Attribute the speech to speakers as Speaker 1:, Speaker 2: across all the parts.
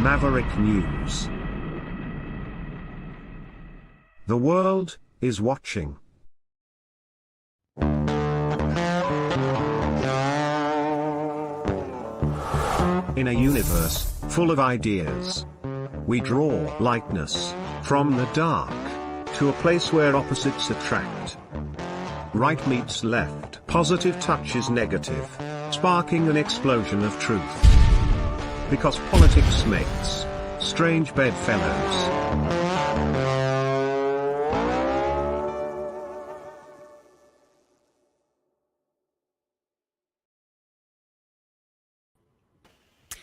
Speaker 1: Maverick News. The world is watching. In a universe full of ideas, we draw lightness from the dark to a place where opposites attract. Right meets left, positive touches negative, sparking an explosion of truth. Because politics makes strange bedfellows.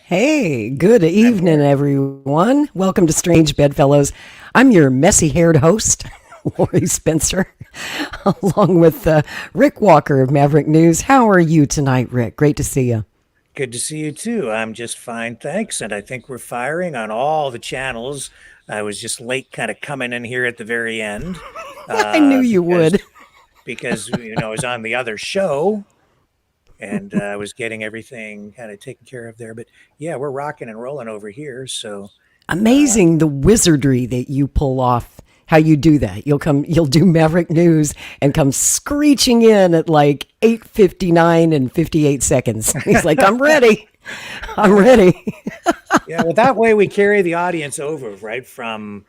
Speaker 2: Hey, good evening, everyone. Welcome to Strange Bedfellows. I'm your messy-haired host, Lori Spencer, along with Rick Walker of Maverick News. How are you tonight, Rick? Great to see you.
Speaker 3: Good to see you, too. I'm just fine, thanks. And I think we're firing on all the channels. I was just late kind of coming in here at the very end.
Speaker 2: I knew you would.
Speaker 3: Because, I was on the other show. And I was getting everything kind of taken care of there. But yeah, we're rocking and rolling over here. So
Speaker 2: amazing the wizardry that you pull off, how you do that. You'll do Maverick News and come screeching in at like 8:59 and 58 seconds. He's like, I'm ready. I'm ready.
Speaker 3: Yeah, well, that way we carry the audience over, right, from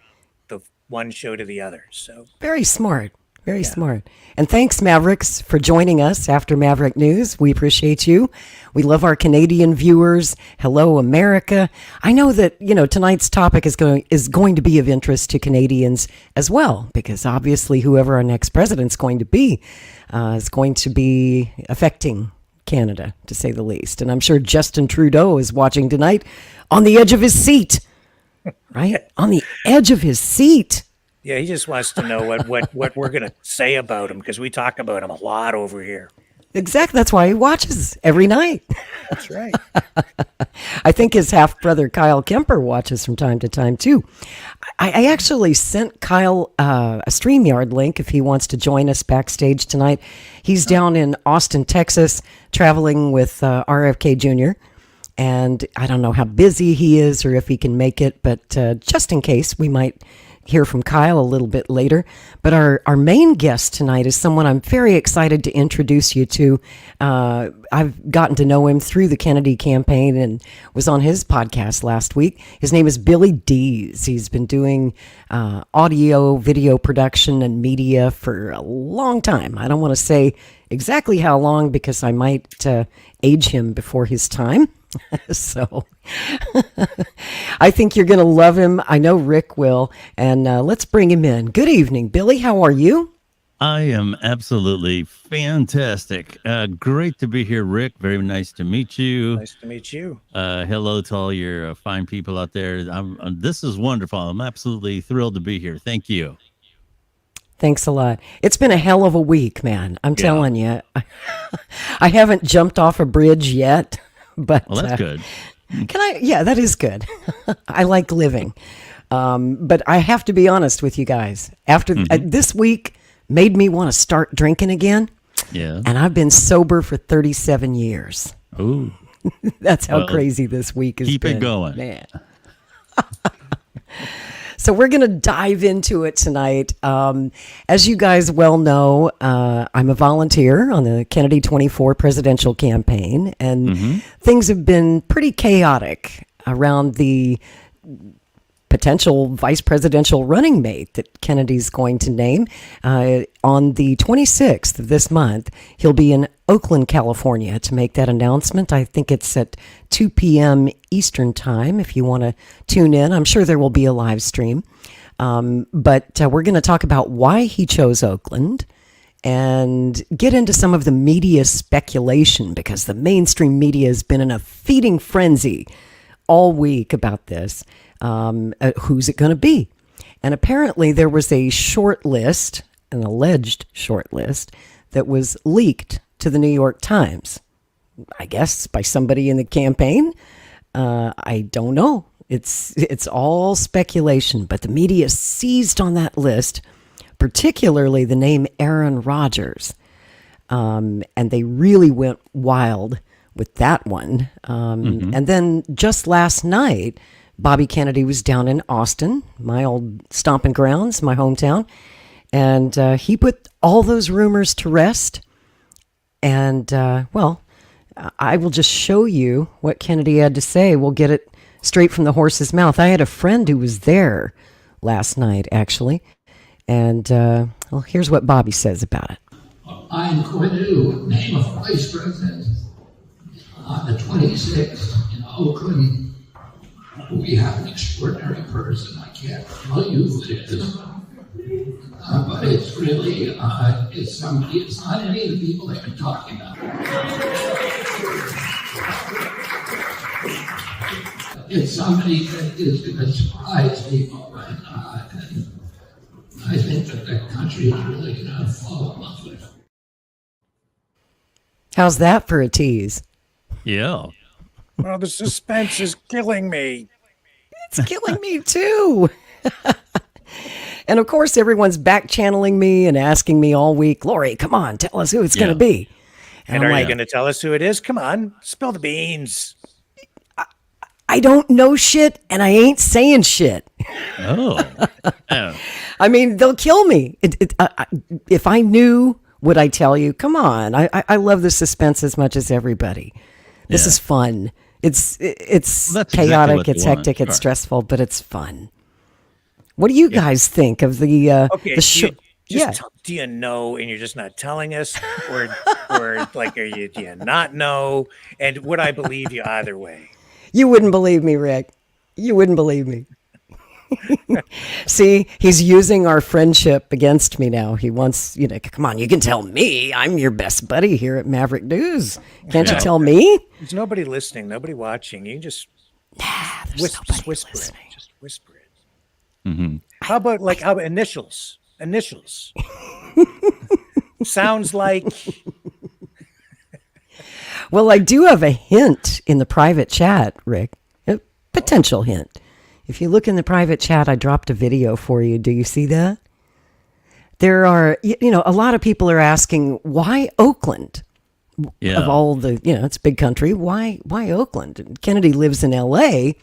Speaker 3: the one show to the other. So
Speaker 2: very smart. Very smart. And thanks, Mavericks, for joining us after Maverick News. We appreciate you. We love our Canadian viewers. Hello, America. I know that, tonight's topic is going to be of interest to Canadians as well, because obviously whoever our next president's going to be is going to be affecting Canada, to say the least. And I'm sure Justin Trudeau is watching tonight on the edge of his seat, right? On the edge of his seat.
Speaker 3: Yeah, he just wants to know what we're going to say about him, because we talk about him a lot over here.
Speaker 2: Exactly. That's why he watches every night.
Speaker 3: That's right.
Speaker 2: I think his half-brother Kyle Kemper watches from time to time, too. I actually sent Kyle a StreamYard link if he wants to join us backstage tonight. He's down in Austin, Texas, traveling with RFK Jr., and I don't know how busy he is or if he can make it, but just in case, we might hear from Kyle a little bit later. But our main guest tonight is someone I'm very excited to introduce you to. I've gotten to know him through the Kennedy campaign and was on his podcast last week. His name is Billy Dees. He's been doing audio, video production, and media for a long time. I don't want to say exactly how long because I might age him before his time. So I think you're going to love him. I know Rick will. And let's bring him in. Good evening, Billy. How are you?
Speaker 4: I am absolutely fantastic. Great to be here, Rick. Very nice to meet you.
Speaker 3: Nice to meet you.
Speaker 4: Hello to all your fine people out there. This is wonderful. I'm absolutely thrilled to be here. Thank you.
Speaker 2: Thanks a lot. It's been a hell of a week, man. I'm telling you. I haven't jumped off a bridge yet. But
Speaker 4: well, that's good.
Speaker 2: Yeah, that is good. I like living. But I have to be honest with you guys. After this week made me want to start drinking again.
Speaker 4: Yeah.
Speaker 2: And I've been sober for 37 years.
Speaker 4: Ooh.
Speaker 2: That's how crazy this week has been.
Speaker 4: Keep it going.
Speaker 2: Man. So we're going to dive into it tonight. As you guys well know, I'm a volunteer on the Kennedy 24 presidential campaign, and things have been pretty chaotic around the potential vice presidential running mate that Kennedy's going to name. On the 26th of this month, he'll be in Oakland, California to make that announcement. I think it's at 2 p.m. Eastern time if you want to tune in. I'm sure there will be a live stream. But we're going to talk about why he chose Oakland and get into some of the media speculation, because the mainstream media has been in a feeding frenzy all week about this. Who's it going to be? And apparently there was a short list, an alleged short list, that was leaked to the New York Times, I guess by somebody in the campaign. I don't know. It's all speculation, but the media seized on that list, particularly the name Aaron Rodgers. And they really went wild with that one. And then just last night, Bobby Kennedy was down in Austin, my old stomping grounds, my hometown. And he put all those rumors to rest. And, well, I will just show you what Kennedy had to say. We'll get it straight from the horse's mouth. I had a friend who was there last night, actually. And, well, here's what Bobby says about it.
Speaker 5: I'm going to name a vice president on the 26th in Oakland. We have an extraordinary person. I can't tell you who it is. But it's really, it's somebody, it's not any of the people they've been talking about. It's somebody that is going to surprise people, and I think that the country is really going to fall in love with.
Speaker 2: How's that for a tease?
Speaker 4: Yeah.
Speaker 3: Well, the suspense is killing me.
Speaker 2: It's killing me too. And of course, everyone's back channeling me and asking me all week, Lori, come on, tell us who it's going to be.
Speaker 3: And are you going to tell us who it is? Come on, spill the beans.
Speaker 2: I don't know shit, and I ain't saying shit.
Speaker 4: Oh.
Speaker 2: I mean, they'll kill me. If I knew, would I tell you? Come on. I love the suspense as much as everybody. This is fun. It's chaotic, it's hectic, it's stressful, but it's fun. What do you guys think of the show?
Speaker 3: Do you know, and you're just not telling us, or like, do you not know? And would I believe you either way?
Speaker 2: You wouldn't believe me, Rick. You wouldn't believe me. See, he's using our friendship against me now. He wants, come on, you can tell me. I'm your best buddy here at Maverick News. Can't you tell me?
Speaker 3: There's nobody listening, nobody watching. You can just whisper it. Just whisper it.
Speaker 4: Mm-hmm.
Speaker 3: How about initials? Initials. Sounds like.
Speaker 2: Well, I do have a hint in the private chat, Rick. A potential hint. If you look in the private chat, I dropped a video for you. Do you see that? There are, a lot of people are asking, why Oakland?
Speaker 4: Yeah.
Speaker 2: Of all the, it's a big country. Why Oakland? Kennedy lives in L.A.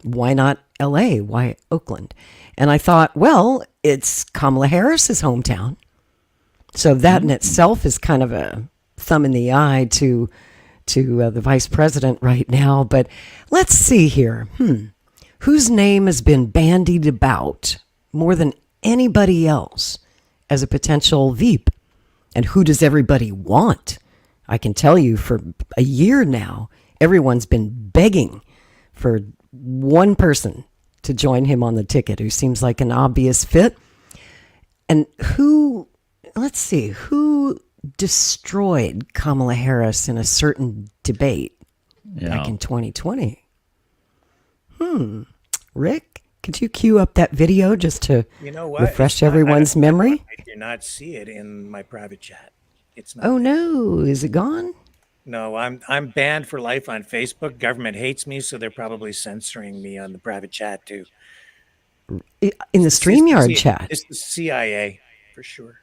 Speaker 2: Why not L.A.? Why Oakland? And I thought, well, it's Kamala Harris's hometown. So that in itself is kind of a thumb in the eye to the vice president right now. But let's see here. Whose name has been bandied about more than anybody else as a potential Veep? And who does everybody want? I can tell you for a year now, everyone's been begging for one person to join him on the ticket who seems like an obvious fit. And who destroyed Kamala Harris in a certain debate back in 2020? Rick, could you cue up that video just to refresh everyone's memory?
Speaker 3: I do not see it in my private chat. It's not.
Speaker 2: Oh no, is it gone?
Speaker 3: No, I'm banned for life on Facebook. Government hates me, so they're probably censoring me on the private chat too.
Speaker 2: In the StreamYard chat?
Speaker 3: It's the CIA for sure.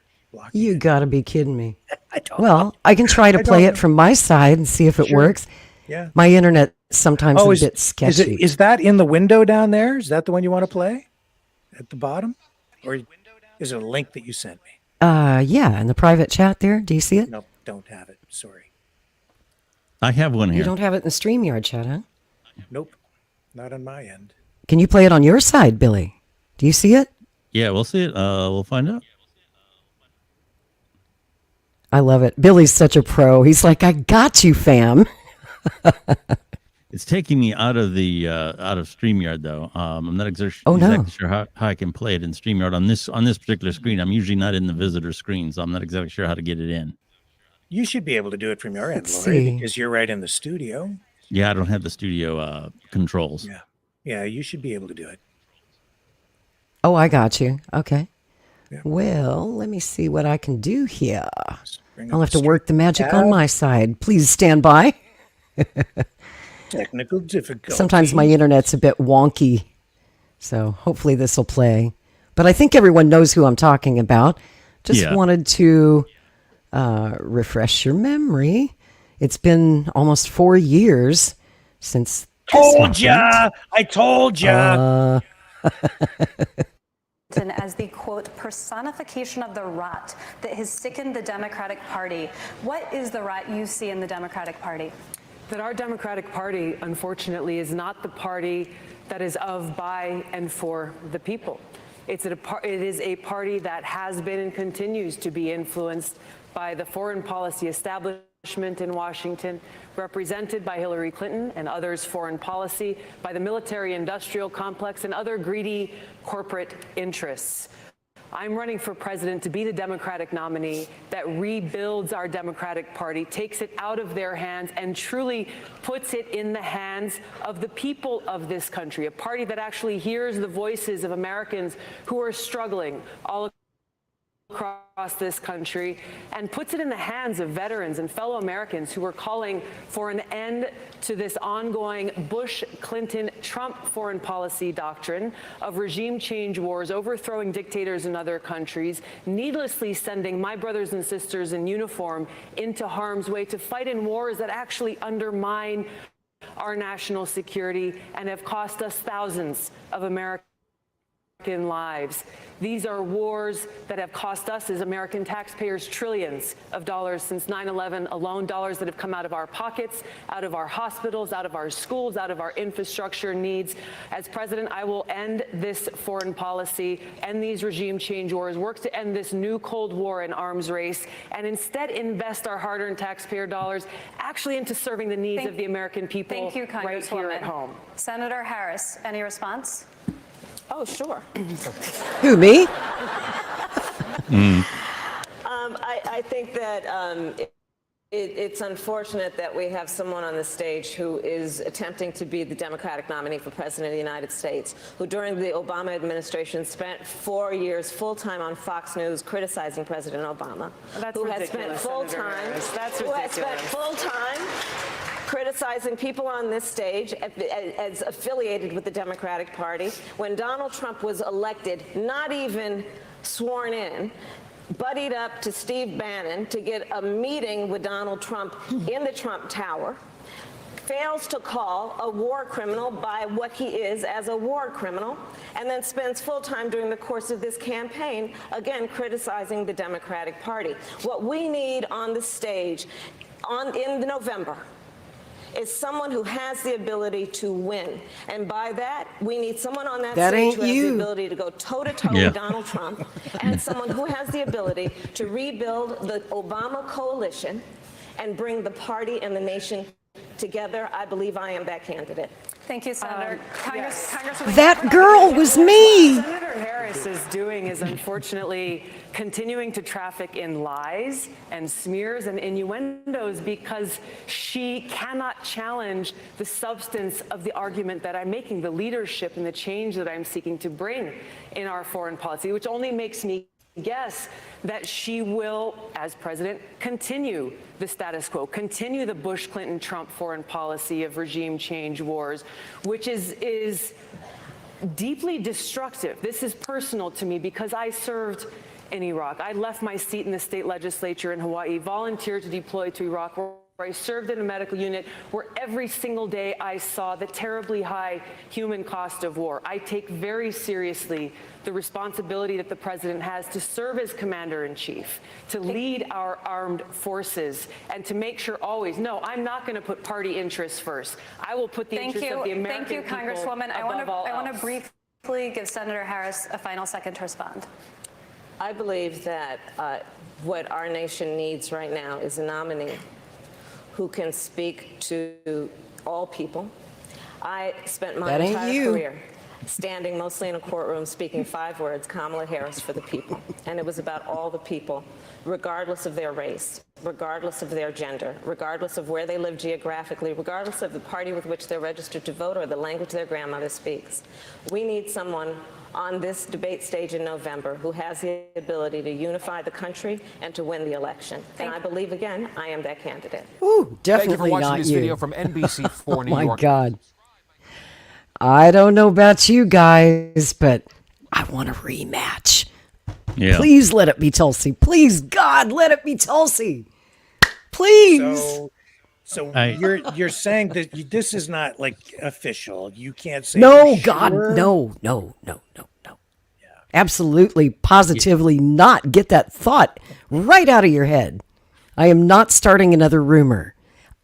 Speaker 2: You got to be kidding me.
Speaker 3: I don't
Speaker 2: know. I can try to play it from my side and see if it works.
Speaker 3: Yeah.
Speaker 2: My internet sometimes is a bit sketchy.
Speaker 3: Is that in the window down there? Is that the one you want to play at the bottom? Or is it a link that you sent me?
Speaker 2: Yeah, in the private chat there. Do you see it?
Speaker 3: Nope, don't have it. Sorry.
Speaker 4: I have one here.
Speaker 2: You don't have it in the StreamYard chat, huh?
Speaker 3: Nope, not on my end.
Speaker 2: Can you play it on your side, Billy? Do you see it?
Speaker 4: Yeah, we'll see it. We'll find out.
Speaker 2: I love it. Billy's such a pro. He's like, I got you, fam.
Speaker 4: It's taking me out of the out of StreamYard though. I'm not exactly sure how I can play it in StreamYard on this particular screen. I'm usually not in the visitor screen, so I'm not exactly sure how to get it in.
Speaker 3: You should be able to do it from your end, Lori, because you're right in the studio.
Speaker 4: Yeah, I don't have the studio controls.
Speaker 3: Yeah, you should be able to do it.
Speaker 2: Oh, I got you. Okay.
Speaker 3: Yeah.
Speaker 2: Well, let me see what I can do here. I'll have to work the magic on my side. Please stand by.
Speaker 3: Technical difficulty.
Speaker 2: Sometimes my internet's a bit wonky, so hopefully this will play. But I think everyone knows who I'm talking about. Just wanted to refresh your memory. It's been almost 4 years since
Speaker 3: told ya. I told ya.
Speaker 6: As the, quote, personification of the rot that has sickened the Democratic Party. What is the rot you see in the Democratic Party?
Speaker 7: That our Democratic Party, unfortunately, is not the party that is of, by, and for the people. It is a party that has been and continues to be influenced by the foreign policy establishment in Washington, represented by Hillary Clinton and others' foreign policy, by the military-industrial complex and other greedy corporate interests. I'm running for president to be the Democratic nominee that rebuilds our Democratic Party, takes it out of their hands, and truly puts it in the hands of the people of this country, a party that actually hears the voices of Americans who are struggling all across this country, and puts it in the hands of veterans and fellow Americans who are calling for an end to this ongoing Bush, Clinton, Trump foreign policy doctrine of regime change wars, overthrowing dictators in other countries, needlessly sending my brothers and sisters in uniform into harm's way to fight in wars that actually undermine our national security and have cost us thousands of American lives. These are wars that have cost us as American taxpayers trillions of dollars since 9/11 alone, dollars that have come out of our pockets, out of our hospitals, out of our schools, out of our infrastructure needs. As president, I will end this foreign policy, end these regime change wars, work to end this new Cold War and arms race, and instead invest our hard-earned taxpayer dollars actually into serving the needs of the American people
Speaker 6: Thank you,
Speaker 7: right here at
Speaker 6: Congresswoman.
Speaker 7: home.
Speaker 6: Senator Harris, any response?
Speaker 8: Oh, sure.
Speaker 2: Who, me?
Speaker 8: I think that it's unfortunate that we have someone on the stage who is attempting to be the Democratic nominee for President of the United States, who during the Obama administration spent 4 years full-time on Fox News criticizing President Obama, who has spent full-time criticizing people on this stage as affiliated with the Democratic Party. When Donald Trump was elected, not even sworn in, buddied up to Steve Bannon to get a meeting with Donald Trump in the Trump Tower, fails to call a war criminal by what he is as a war criminal, and then spends full time during the course of this campaign, again, criticizing the Democratic Party. What we need on the stage in November is someone who has the ability to win. And by that, we need someone on that stage who has the ability to go toe-to-toe with Donald Trump, and someone who has the ability to rebuild the Obama coalition and bring the party and the nation together. I believe I am that candidate.
Speaker 6: Thank you, Senator. Congresswoman.
Speaker 2: That girl was me.
Speaker 7: What Senator Harris is doing is unfortunately continuing to traffic in lies and smears and innuendos because she cannot challenge the substance of the argument that I'm making, the leadership and the change that I'm seeking to bring in our foreign policy, which only makes me guess that she will, as president, continue the status quo, continue the Bush, Clinton, Trump foreign policy of regime change wars, which is deeply destructive. This is personal to me because I served in Iraq. I left my seat in the state legislature in Hawaii, volunteered to deploy to Iraq, where I served in a medical unit where every single day I saw the terribly high human cost of war. I take very seriously the responsibility that the president has to serve as commander-in-chief, to lead our armed forces, and to make sure always, no, I'm not going to put party interests first. I will put the interests of the American people above all else.
Speaker 6: Thank you, Congresswoman. I want to briefly give Senator Harris a final second to respond.
Speaker 8: I believe that what our nation needs right now is a nominee who can speak to all people. I spent my entire career standing mostly in a courtroom speaking 5 words, Kamala Harris for the people. And it was about all the people, regardless of their race, regardless of their gender, regardless of where they live geographically, regardless of the party with which they're registered to vote or the language their grandmother speaks. We need someone on this debate stage in November who has the ability to unify the country and to win the election. And I believe, again, I am that candidate.
Speaker 2: Ooh, definitely
Speaker 9: Thank you for watching
Speaker 2: not
Speaker 9: this
Speaker 2: you.
Speaker 9: video from NBC4 New
Speaker 2: My
Speaker 9: York.
Speaker 2: God. I don't know about you guys, but I want a rematch.
Speaker 4: Yeah.
Speaker 2: Please let it be Tulsi. Please, God, let it be Tulsi. Please.
Speaker 3: So you're saying that this is not like official. You can't say
Speaker 2: No,
Speaker 3: for
Speaker 2: God,
Speaker 3: sure?
Speaker 2: no. Absolutely, positively not. Get that thought right out of your head. I am not starting another rumor.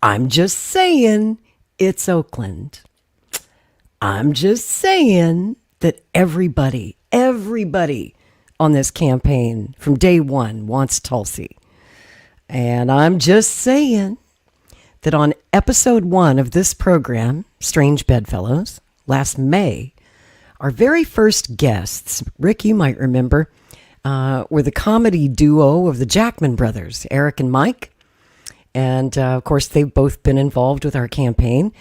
Speaker 2: I'm just saying it's Oakland. I'm just saying that everybody on this campaign from day one wants Tulsi. And I'm just saying that on episode 1 of this program, Strange Bedfellows, last May, our very first guests, Rick, you might remember, were the comedy duo of the Jackman brothers, Eric and Mike. And, of course, they've both been involved with our campaign.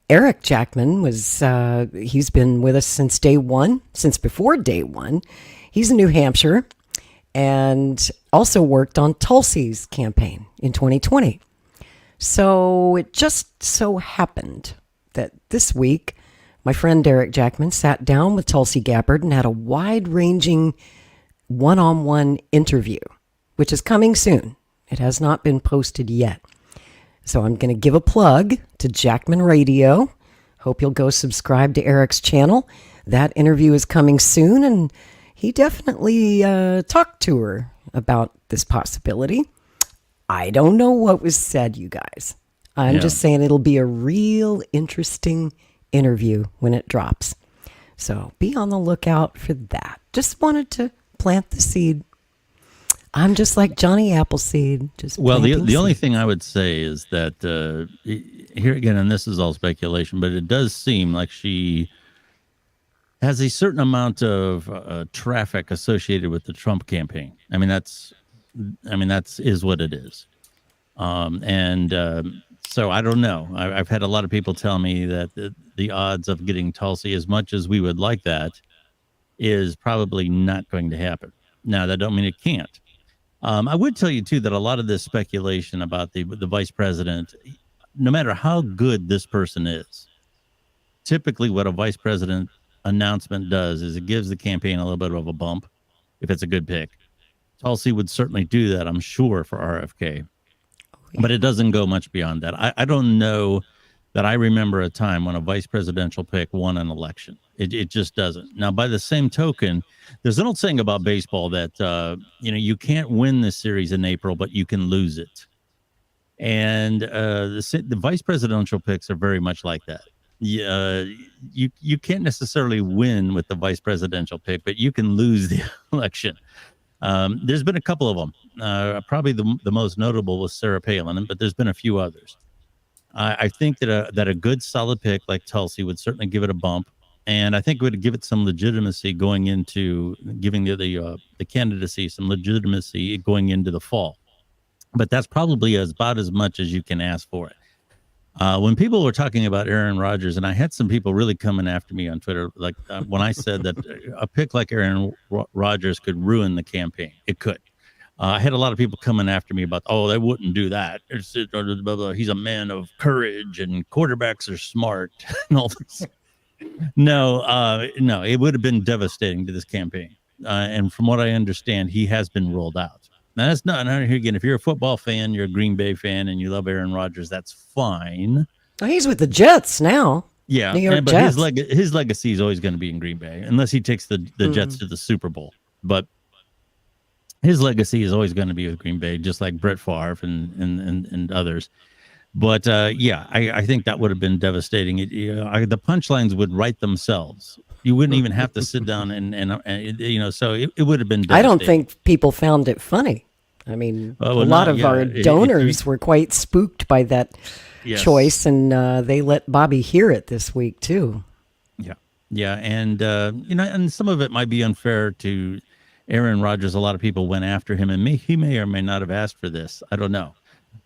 Speaker 2: Eric Jackman he's been with us since day one, since before day one. He's in New Hampshire and also worked on Tulsi's campaign in 2020. So it just so happened that this week, my friend Eric Jackman sat down with Tulsi Gabbard and had a wide-ranging one-on-one interview, which is coming soon. It has not been posted yet. So I'm going to give a plug to Jackman Radio. Hope you'll go subscribe to Eric's channel. That interview is coming soon, and he definitely talked to her about this possibility. I don't know what was said, you guys. I'm just saying it'll be a real interesting interview when it drops. So be on the lookout for that. Just wanted to plant the seed. I'm just like Johnny Appleseed.
Speaker 4: The only thing I would say is that here again, and this is all speculation, but it does seem like she has a certain amount of traffic associated with the Trump campaign. I mean, that's what it is. So I don't know. I've had a lot of people tell me that the odds of getting Tulsi, as much as we would like that, is probably not going to happen. Now, that don't mean it can't. I would tell you, too, that a lot of this speculation about the vice president, no matter how good this person is, typically what a vice president announcement does is it gives the campaign a little bit of a bump if it's a good pick. Tulsi would certainly do that, I'm sure, for RFK. But it doesn't go much beyond that. I don't know that I remember a time when a vice presidential pick won an election. It just doesn't. Now, by the same token, there's an old saying about baseball that, you can't win this series in April, but you can lose it. And the vice presidential picks are very much like that. You can't necessarily win with the vice presidential pick, but you can lose the election. There's been a couple of them. Probably the most notable was Sarah Palin, but there's been a few others. I think that a good solid pick like Tulsi would certainly give it a bump, and I think it would give it some legitimacy going into giving the candidacy some legitimacy going into the fall. But that's probably about as much as you can ask for it. When people were talking about Aaron Rodgers, and I had some people really coming after me on Twitter, like when I said that a pick like Aaron Rodgers could ruin the campaign. It could. I had a lot of people coming after me about, they wouldn't do that. He's a man of courage and quarterbacks are smart and all this. No, it would have been devastating to this campaign. And from what I understand, he has been rolled out. Now, that's not, and again, if you're a football fan, you're a Green Bay fan, and you love Aaron Rodgers, that's fine.
Speaker 2: Well, he's with the Jets now.
Speaker 4: Yeah,
Speaker 2: New York
Speaker 4: but
Speaker 2: Jets.
Speaker 4: his legacy is always going to be in Green Bay, unless he takes the Jets to the Super Bowl. But his legacy is always going to be with Green Bay, just like Brett Favre and others. But I think that would have been devastating. The punchlines would write themselves. You wouldn't even have to sit down and so it would have been devastating.
Speaker 2: I don't think people found it funny. I mean, a lot of our donors were quite spooked by that choice, and they let Bobby hear it this week too.
Speaker 4: Yeah, and and some of it might be unfair to Aaron Rodgers. A lot of people went after him, and he may or may not have asked for this. I don't know.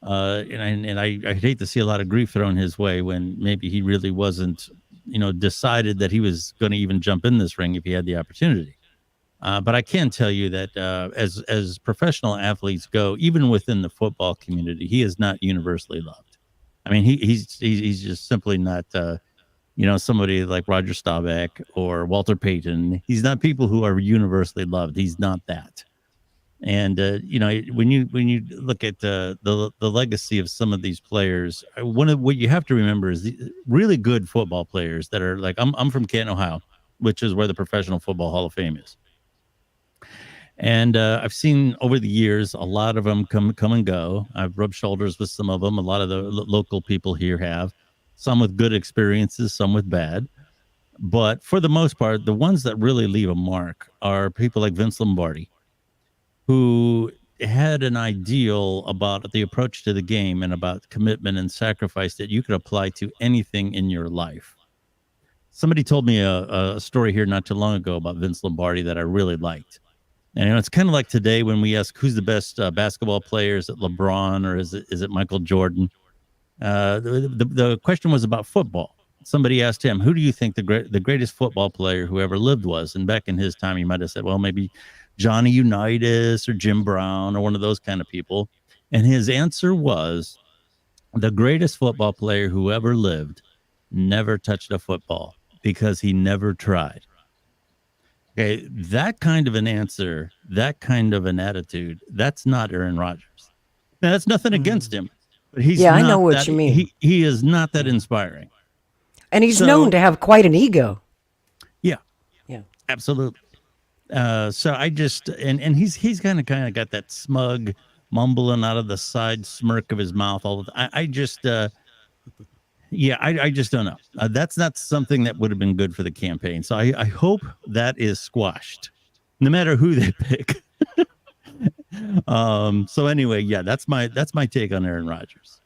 Speaker 4: And I hate to see a lot of grief thrown his way when maybe he really wasn't, decided that he was going to even jump in this ring if he had the opportunity. But I can tell you that as professional athletes go, even within the football community, he is not universally loved. I mean, he's just simply not, somebody like Roger Staubach or Walter Payton. He's not people who are universally loved. He's not that. And when you look at the legacy of some of these players, one of what you have to remember is the really good football players that are like I'm from Canton, Ohio, which is where the Professional Football Hall of Fame is. And I've seen over the years a lot of them come and go. I've rubbed shoulders with some of them. A lot of the local people here have, some with good experiences, some with bad. But for the most part, the ones that really leave a mark are people like Vince Lombardi, who had an ideal about the approach to the game and about commitment and sacrifice that you could apply to anything in your life. Somebody told me a story here not too long ago about Vince Lombardi that I really liked. And it's kind of like today when we ask who's the best basketball player. Is it LeBron or is it Michael Jordan? The question was about football. Somebody asked him, who do you think the greatest football player who ever lived was? And back in his time, he might have said, well, maybe Johnny Unitas or Jim Brown or one of those kind of people. And his answer was, the greatest football player who ever lived never touched a football because he never tried. Okay, that kind of an answer, that kind of an attitude, that's not Aaron Rodgers. Now, that's nothing against him, but he's
Speaker 2: I know what you mean.
Speaker 4: He is not that inspiring.
Speaker 2: And he's known to have quite an ego.
Speaker 4: Yeah.
Speaker 2: Yeah.
Speaker 4: Absolutely. So I just and he's kind of got that smug mumbling out of the side smirk of his mouth all the time. I just don't know. That's not something that would have been good for the campaign. So I hope that is squashed, no matter who they pick. So anyway, that's my take on Aaron Rodgers.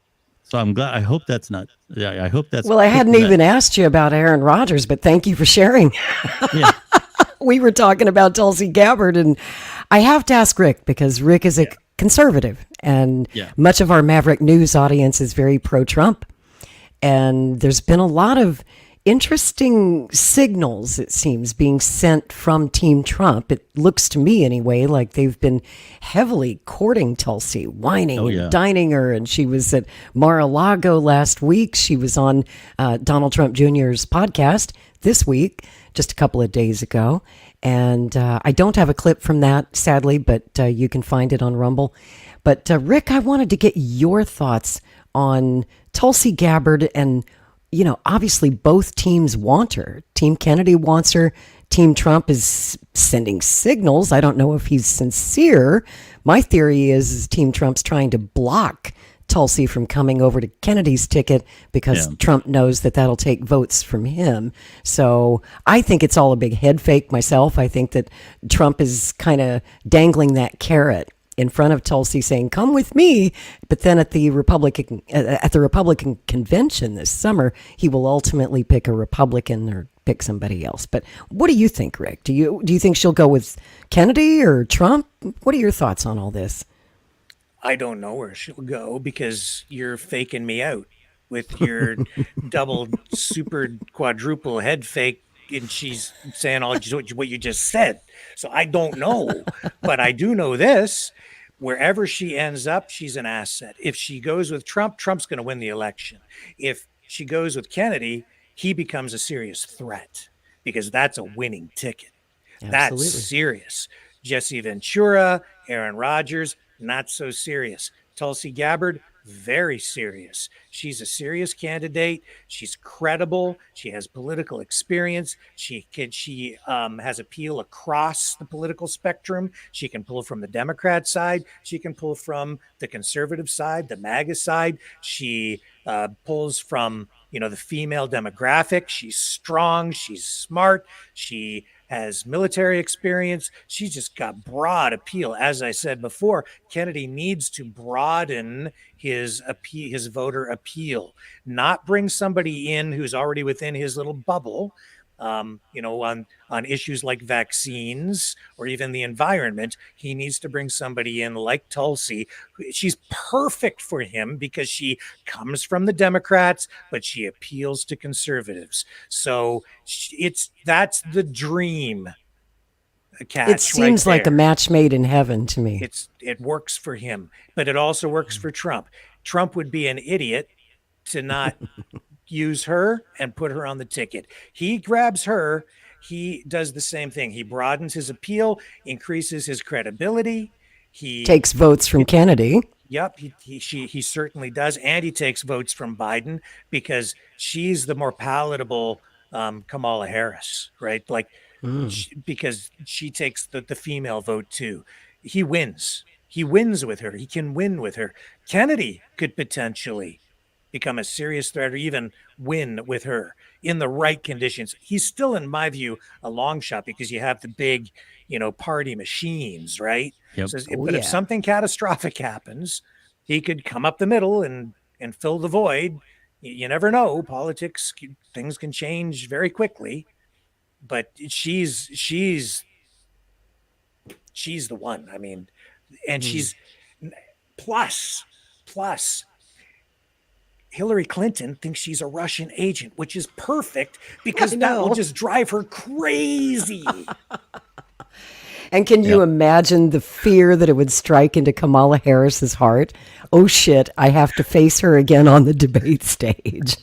Speaker 4: So I'm glad. I hope that's not. Yeah, I hope that's.
Speaker 2: Well, I hadn't even asked you about Aaron Rodgers, but thank you for sharing.
Speaker 4: Yeah.
Speaker 2: We were talking about Tulsi Gabbard, and I have to ask Rick because Rick is a conservative, and much of our Maverick News audience is very pro-Trump. And there's been a lot of interesting signals, it seems, being sent from Team Trump. It looks to me, anyway, like they've been heavily courting Tulsi, whining and dining her. And she was at Mar-a-Lago last week. She was on Donald Trump Jr.'s podcast this week, just a couple of days ago. And I don't have a clip from that, sadly, but you can find it on Rumble. But Rick, I wanted to get your thoughts on Tulsi Gabbard. And, obviously both teams want her. Team Kennedy wants her. Team Trump is sending signals. I don't know if he's sincere. My theory is Team Trump's trying to block Tulsi from coming over to Kennedy's ticket because Trump knows that that'll take votes from him. So I think it's all a big head fake myself. I think that Trump is kind of dangling that carrot in front of Tulsi saying, come with me. But then at the Republican convention this summer, he will ultimately pick a Republican or pick somebody else. But what do you think, Rick? Do you think she'll go with Kennedy or Trump? What are your thoughts on all this?
Speaker 3: I don't know where she'll go because you're faking me out with your double, super, quadruple head fake, and she's saying all what you just said. So I don't know, but I do know this. Wherever she ends up, she's an asset. If she goes with Trump, Trump's going to win the election. If she goes with Kennedy, he becomes a serious threat because that's a winning ticket. Absolutely. That's serious. Jesse Ventura, Aaron Rodgers, not so serious. Tulsi Gabbard, very serious. She's a serious candidate. She's credible. She has political experience. She has appeal across the political spectrum. She can pull from the Democrat side. She can pull from the conservative side, the MAGA side. She pulls from, the female demographic. She's strong. She's smart. She has military experience. She's just got broad appeal. As I said before, Kennedy needs to broaden his voter appeal, not bring somebody in who's already within his little bubble, on issues like vaccines or even the environment. He needs to bring somebody in like Tulsi. She's perfect for him because she comes from the Democrats, but she appeals to conservatives. So that's the dream catch.
Speaker 2: It seems like a match made in heaven to me.
Speaker 3: It works for him, but it also works for Trump. Trump would be an idiot to not use her and put her on the ticket. He grabs her. He does the same thing. He broadens his appeal, increases his credibility. He
Speaker 2: takes votes from Kennedy.
Speaker 3: Yep, he certainly does, and he takes votes from Biden because she's the more palatable Kamala Harris, right? Like, because she takes the female vote too. He wins. He wins with her. He can win with her. Kennedy could potentially become a serious threat or even win with her in the right conditions. He's still, in my view, a long shot because you have the big, party machines, right?
Speaker 4: Yep.
Speaker 3: So,
Speaker 2: Oh,
Speaker 3: but if
Speaker 2: yeah.
Speaker 3: something catastrophic happens, he could come up the middle and fill the void. You never know. Politics, things can change very quickly. But she's the one. I mean, and she's plus Hillary Clinton thinks she's a Russian agent, which is perfect because that will just drive her crazy.
Speaker 2: And can you imagine the fear that it would strike into Kamala Harris's heart? Oh shit, I have to face her again on the debate stage.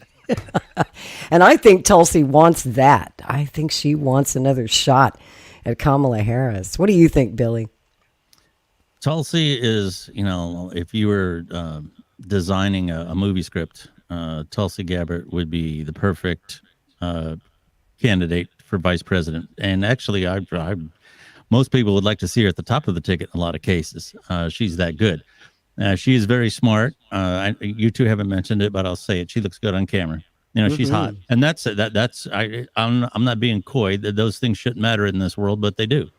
Speaker 2: And I think Tulsi wants that. I think she wants another shot at Kamala Harris. What do you think, Billy?
Speaker 4: Tulsi is, if you were designing a movie script, Tulsi Gabbard would be the perfect candidate for vice president. And actually, most people would like to see her at the top of the ticket in a lot of cases. She's that good. She is very smart. You two haven't mentioned it, but I'll say it. She looks good on camera. She's hot, and I'm not being coy. Those things shouldn't matter in this world, but they do.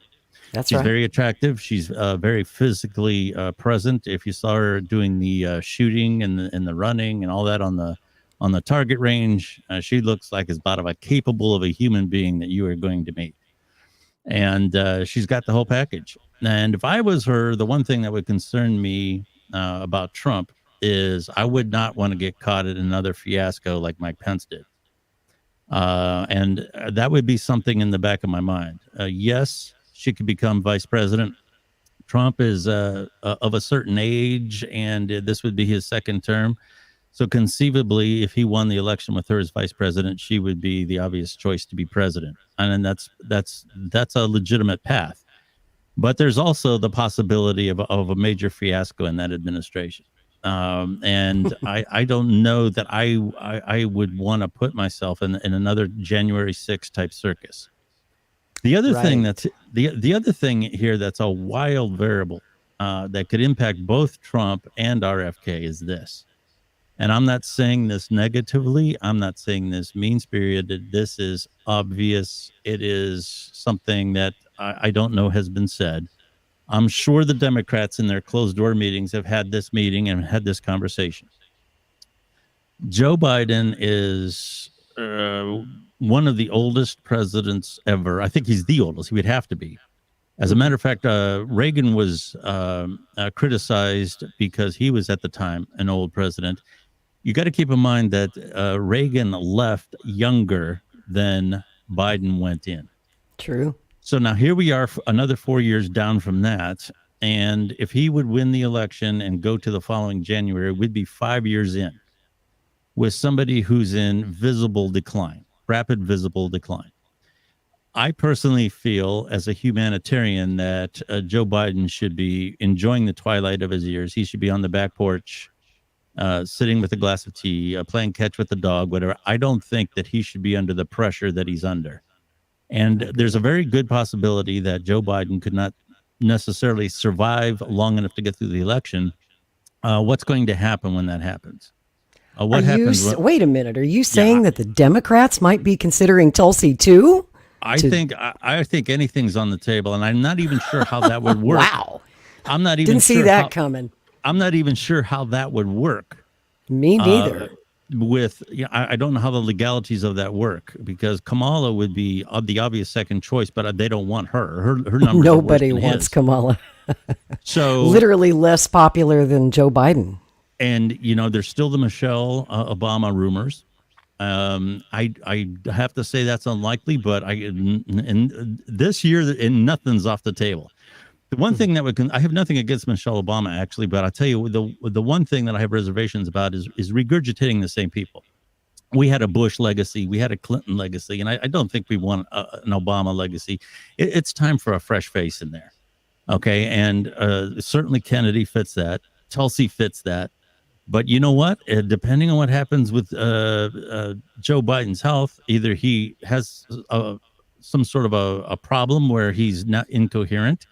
Speaker 4: She's very attractive. She's very physically present. If you saw her doing the shooting and the running and all that on the target range, she looks like as about a capable of a human being that you are going to meet. And she's got the whole package. And if I was her, the one thing that would concern me about Trump is I would not want to get caught in another fiasco like Mike Pence did. And that would be something in the back of my mind. Yes, she could become vice president. Trump is of a certain age, and this would be his second term. So conceivably, if he won the election with her as vice president, she would be the obvious choice to be president. And that's a legitimate path. But there's also the possibility of a major fiasco in that administration. And I don't know that I would want to put myself in another January 6th type circus. The other thing the other thing here that's a wild variable that could impact both Trump and RFK is this. And I'm not saying this negatively. I'm not saying this mean-spirited. This is obvious. It is something that I don't know has been said. I'm sure the Democrats in their closed-door meetings have had this meeting and had this conversation. Joe Biden is one of the oldest presidents ever. I think he's the oldest. He would have to be. As a matter of fact, Reagan was criticized because he was at the time an old president. You got to keep in mind that Reagan left younger than Biden went in.
Speaker 2: True.
Speaker 4: So now here we are, another 4 years down from that. And if he would win the election and go to the following January, we'd be 5 years in with somebody who's in visible decline, rapid visible decline. I personally feel as a humanitarian that Joe Biden should be enjoying the twilight of his years. He should be on the back porch, sitting with a glass of tea, playing catch with the dog, whatever. I don't think that he should be under the pressure that he's under. And there's a very good possibility that Joe Biden could not necessarily survive long enough to get through the election. What's going to happen when that happens?
Speaker 2: Wait a minute. Are you saying that the Democrats might be considering Tulsi too?
Speaker 4: I think anything's on the table, and I'm not even sure how that would work.
Speaker 2: Wow.
Speaker 4: I'm not even
Speaker 2: Didn't see
Speaker 4: sure
Speaker 2: that coming.
Speaker 4: I'm not even sure how that would work.
Speaker 2: Me neither.
Speaker 4: I don't know how the legalities of that work, because Kamala would be the obvious second choice, but they don't want her. Her numbers
Speaker 2: Nobody
Speaker 4: are worse than
Speaker 2: wants
Speaker 4: his.
Speaker 2: Kamala.
Speaker 4: So
Speaker 2: literally less popular than Joe Biden.
Speaker 4: And there's still the Michelle Obama rumors. I have to say that's unlikely, but in this year, nothing's off the table. The one thing that I have nothing against Michelle Obama, actually, but I'll tell you, the one thing that I have reservations about is regurgitating the same people. We had a Bush legacy. We had a Clinton legacy. And I don't think we want an Obama legacy. It's time for a fresh face in there. Okay, and certainly Kennedy fits that. Tulsi fits that. But you know what? Depending on what happens with Joe Biden's health, either he has some sort of a problem where he's not incoherent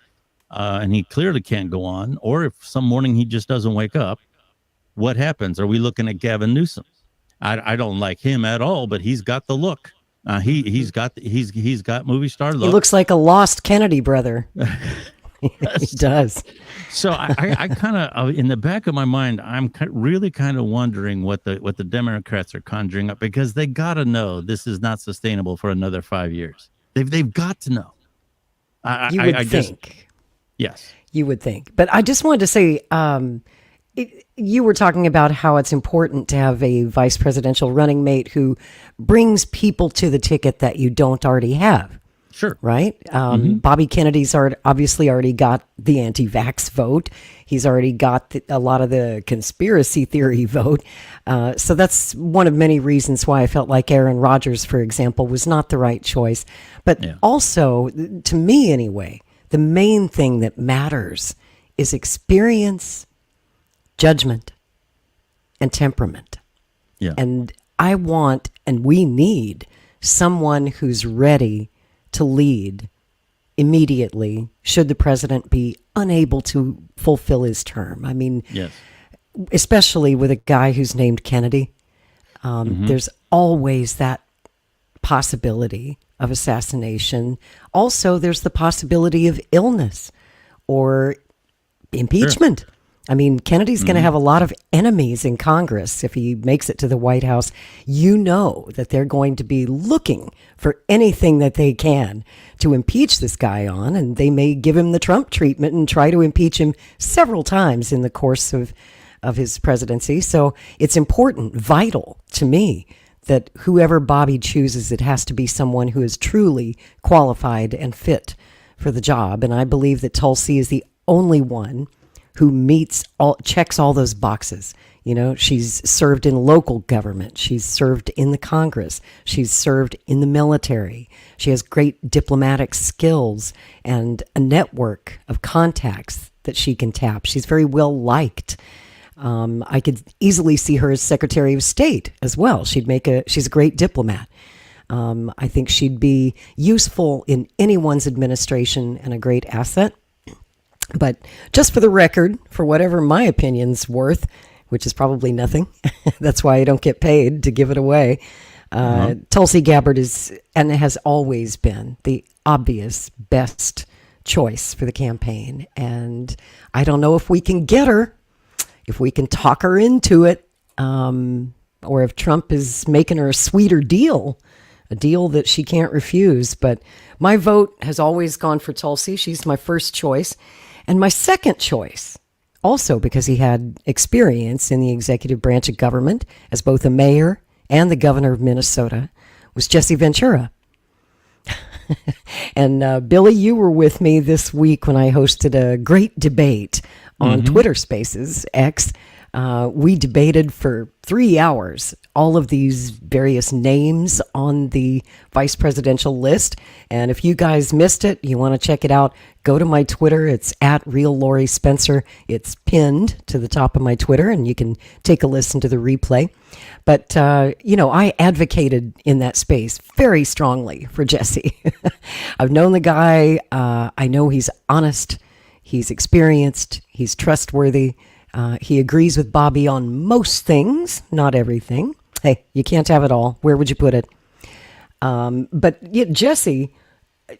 Speaker 4: and he clearly can't go on, or if some morning he just doesn't wake up, what happens? Are we looking at Gavin Newsom? I don't like him at all, but he's got the look. He's got movie star look.
Speaker 2: He looks like a lost Kennedy brother. He does.
Speaker 4: So I kind of, in the back of my mind, I'm really kind of wondering what the Democrats are conjuring up, because they got to know this is not sustainable for another 5 years. They've got to know.
Speaker 2: You would think.
Speaker 4: Yes.
Speaker 2: You would think. But I just wanted to say, you were talking about how it's important to have a vice presidential running mate who brings people to the ticket that you don't already have.
Speaker 4: Sure.
Speaker 2: Right? Bobby Kennedy's obviously already got the anti-vax vote. He's already got a lot of the conspiracy theory vote. So that's one of many reasons why I felt like Aaron Rodgers, for example, was not the right choice. But also, to me anyway, the main thing that matters is experience, judgment, and temperament.
Speaker 4: Yeah.
Speaker 2: And I want, and we need, someone who's ready to lead immediately should the president be unable to fulfill his term. I mean,
Speaker 4: yes.
Speaker 2: Especially with a guy who's named Kennedy, there's always that possibility of assassination. Also, there's the possibility of illness or impeachment. Sure. I mean, Kennedy's going to have a lot of enemies in Congress if he makes it to the White House. You know that they're going to be looking for anything that they can to impeach this guy on, and they may give him the Trump treatment and try to impeach him several times in the course of his presidency. So it's important, vital to me, that whoever Bobby chooses, it has to be someone who is truly qualified and fit for the job. And I believe that Tulsi is the only one who checks all those boxes. You know, she's served in local government. She's served in the Congress. She's served in the military. She has great diplomatic skills and a network of contacts that she can tap. She's very well liked. I could easily see her as Secretary of State as well. She's a great diplomat. I think she'd be useful in anyone's administration and a great asset. But just for the record, for whatever my opinion's worth, which is probably nothing, that's why I don't get paid to give it away, Tulsi Gabbard is and has always been the obvious best choice for the campaign. And I don't know if we can get her, if we can talk her into it, or if Trump is making her a sweeter deal, a deal that she can't refuse. But my vote has always gone for Tulsi. She's my first choice. And my second choice, also because he had experience in the executive branch of government as both a mayor and the governor of Minnesota, was Jesse Ventura. And Billy, you were with me this week when I hosted a great debate on Twitter Spaces, X. We debated for 3 hours all of these various names on the vice presidential list. And if you guys missed it, you want to check it out, go to my Twitter. It's at Real Lori Spencer. It's pinned to the top of my Twitter, and you can take a listen to the replay. But, I advocated in that space very strongly for Jesse. I've known the guy. I know he's honest. He's experienced. He's trustworthy. He agrees with Bobby on most things, not everything. Hey, you can't have it all. Where would you put it? But Jesse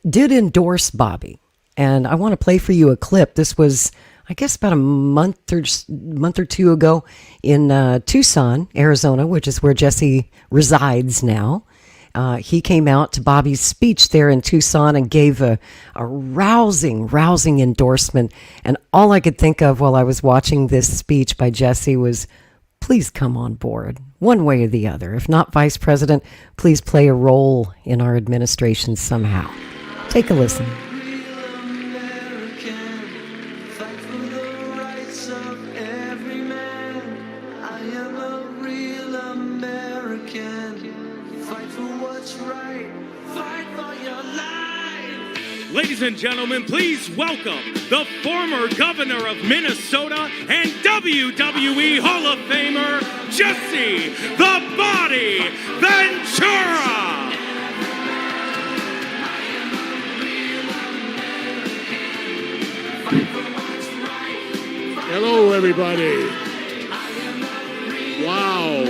Speaker 2: did endorse Bobby. And I want to play for you a clip. This was, I guess, about a month or two ago in Tucson, Arizona, which is where Jesse resides now. He came out to Bobby's speech there in Tucson and gave a rousing endorsement. And all I could think of while I was watching this speech by Jesse was, please come on board, one way or the other. If not vice president, please play a role in our administration somehow. Take a listen.
Speaker 9: Ladies and gentlemen, please welcome the former governor of Minnesota and WWE Hall of Famer, Jesse "The Body" Ventura.
Speaker 10: Hello, everybody. Wow.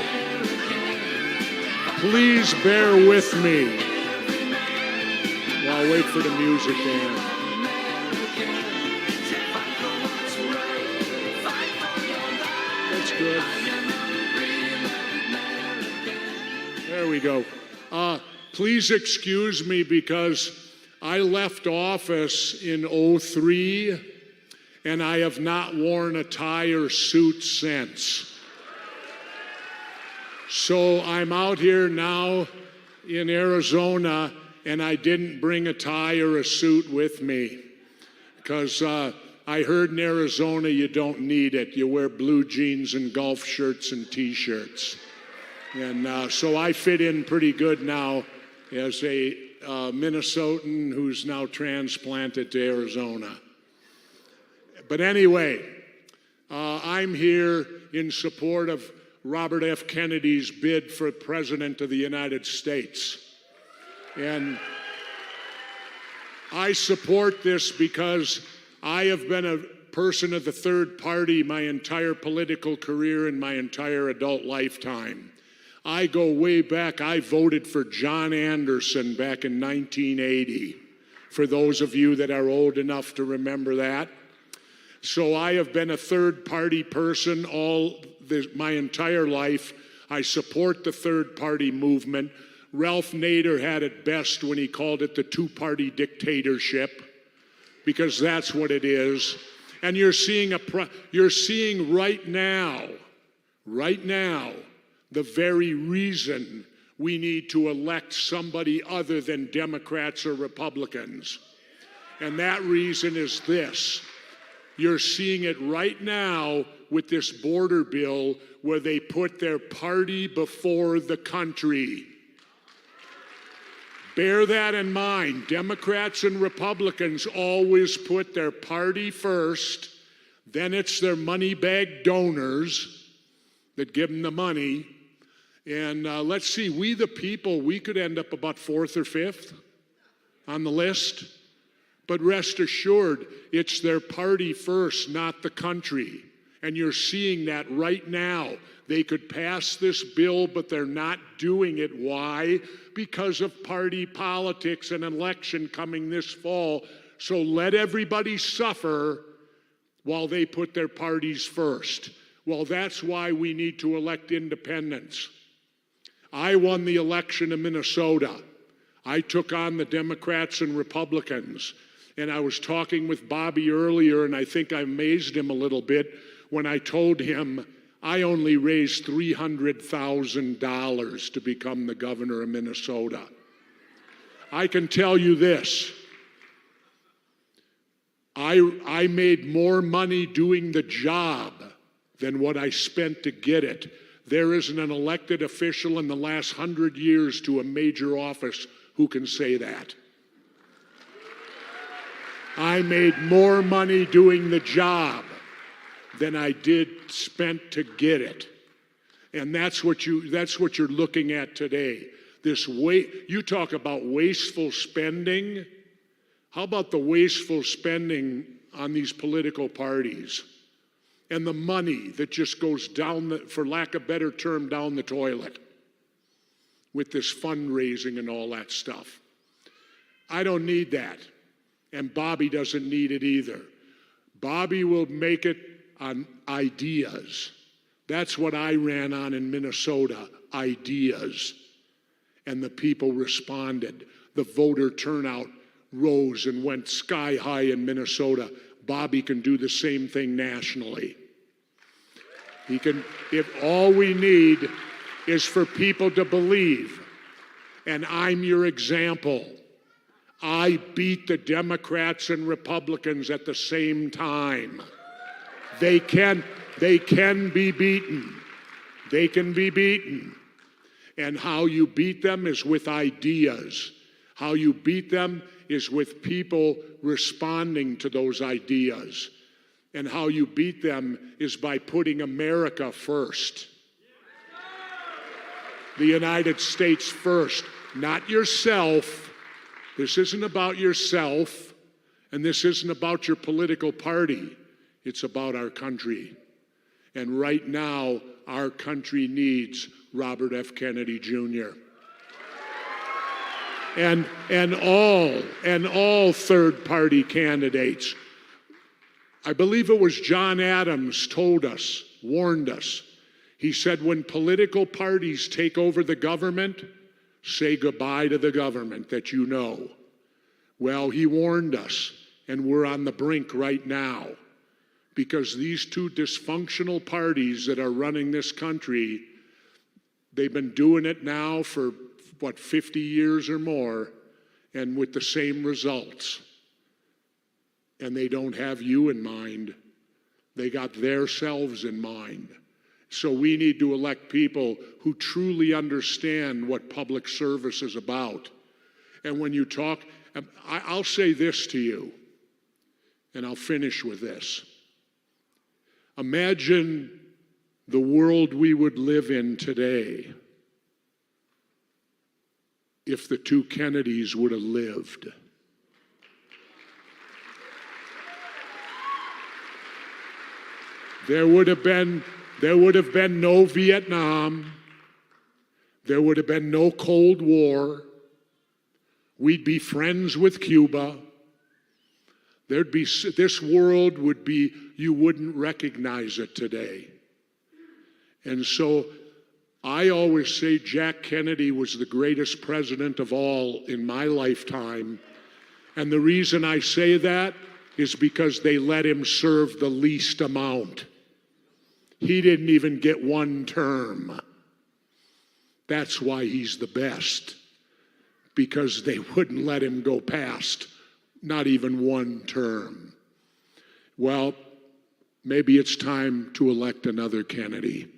Speaker 10: Please bear with me while I wait for the music to end. That's good. There we go. Please excuse me because I left office in '03 and I have not worn a tie or suit since. So I'm out here now in Arizona, and I didn't bring a tie or a suit with me because I heard in Arizona you don't need it. You wear blue jeans and golf shirts and T-shirts. And so I fit in pretty good now as a Minnesotan who's now transplanted to Arizona. But anyway, I'm here in support of Robert F. Kennedy's bid for President of the United States. And I support this because I have been a person of the third party my entire political career and my entire adult lifetime. I go way back. I voted for John Anderson back in 1980, for those of you that are old enough to remember that. So I have been a third-party person my entire life. I support the third-party movement. Ralph Nader had it best when he called it the two-party dictatorship, because that's what it is. And you're seeing right now, the very reason we need to elect somebody other than Democrats or Republicans. And that reason is this. You're seeing it right now with this border bill where they put their party before the country. Bear that in mind. Democrats and Republicans always put their party first, then it's their money bag donors that give them the money. And let's see, we the people, we could end up about fourth or fifth on the list. But rest assured, it's their party first, not the country. And you're seeing that right now. They could pass this bill, but they're not doing it. Why? Because of party politics and an election coming this fall. So let everybody suffer while they put their parties first. Well, that's why we need to elect independents. I won the election in Minnesota. I took on the Democrats and Republicans. And I was talking with Bobby earlier, and I think I amazed him a little bit when I told him I only raised $300,000 to become the governor of Minnesota. I can tell you this. I made more money doing the job than what I spent to get it. There isn't an elected official in the last 100 years to a major office who can say that. I made more money doing the job than I did spent to get it. And that's what you're looking at today. You talk about wasteful spending. How about the wasteful spending on these political parties? And the money that just goes down, for lack of a better term, down the toilet with this fundraising and all that stuff. I don't need that. And Bobby doesn't need it either. Bobby will make it on ideas. That's what I ran on in Minnesota, ideas. And the people responded. The voter turnout rose and went sky high in Minnesota. Bobby can do the same thing nationally. He can, if all we need is for people to believe, and I'm your example. I beat the Democrats and Republicans at the same time. They can be beaten. They can be beaten. And how you beat them is with ideas. How you beat them is with people responding to those ideas. And how you beat them is by putting America first. The United States first, not yourself. This isn't about yourself, and this isn't about your political party. It's about our country. And right now, our country needs Robert F. Kennedy Jr. And all third-party candidates. I believe it was John Adams warned us. He said, when political parties take over the government, say goodbye to the government that you know. Well, he warned us, and we're on the brink right now, because these two dysfunctional parties that are running this country, they've been doing it now for, 50 years or more, and with the same results. And they don't have you in mind. They got theirselves in mind. So we need to elect people who truly understand what public service is about. And when you talk, I'll say this to you, and I'll finish with this. Imagine the world we would live in today if the two Kennedys would have lived. There would have been no Vietnam. There would have been no Cold War. We'd be friends with Cuba. This world would be, you wouldn't recognize it today. And so I always say Jack Kennedy was the greatest president of all in my lifetime. And the reason I say that is because they let him serve the least amount. He didn't even get one term. That's why he's the best, because they wouldn't let him go past not even one term. Well, maybe it's time to elect another Kennedy.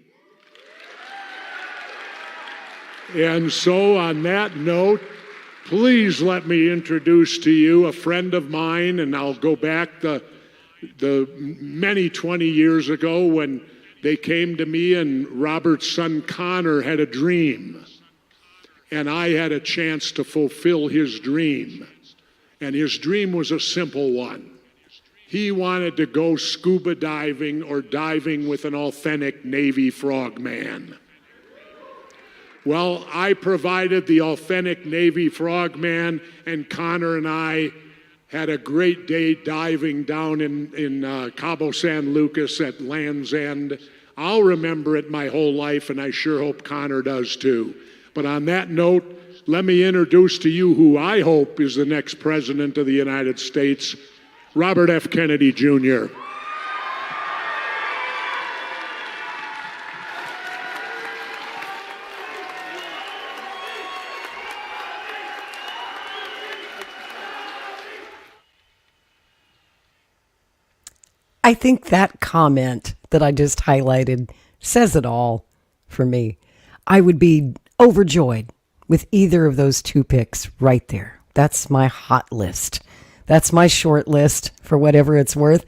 Speaker 10: And so on that note, please let me introduce to you a friend of mine, and I'll go back the many 20 years ago when they came to me and Robert's son Connor had a dream. And I had a chance to fulfill his dream. And his dream was a simple one. He wanted to go scuba diving or diving with an authentic Navy frogman. Well, I provided the authentic Navy frogman, and Connor and I had a great day diving down in Cabo San Lucas at Land's End. I'll remember it my whole life, and I sure hope Connor does too. But on that note, let me introduce to you who I hope is the next president of the United States, Robert F. Kennedy Jr.
Speaker 2: I think that comment that I just highlighted says it all for me. I would be overjoyed with either of those two picks right there. That's my hot list. That's my short list for whatever it's worth.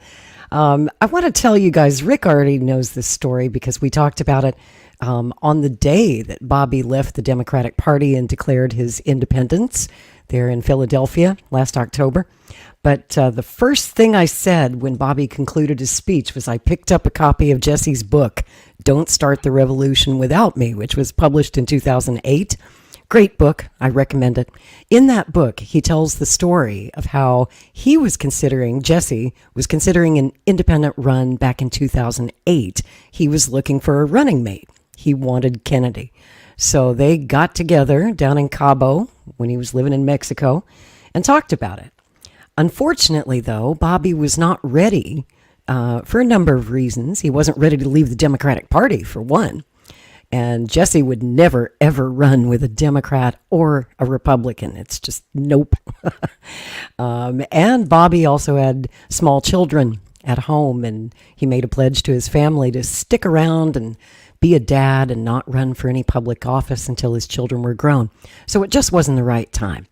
Speaker 2: I want to tell you guys, Rick already knows this story because we talked about it on the day that Bobby left the Democratic Party and declared his independence there in Philadelphia last October. But the first thing I said when Bobby concluded his speech was I picked up a copy of Jesse's book, Don't Start the Revolution Without Me, which was published in 2008. Great book. I recommend it. In that book, he tells the story of how Jesse was considering an independent run back in 2008. He was looking for a running mate. He wanted Kennedy. So they got together down in Cabo when he was living in Mexico and talked about it. Unfortunately, though, Bobby was not ready for a number of reasons. He wasn't ready to leave the Democratic Party, for one. And Jesse would never, ever run with a Democrat or a Republican. It's just nope. And Bobby also had small children at home, and he made a pledge to his family to stick around and be a dad and not run for any public office until his children were grown. So it just wasn't the right time.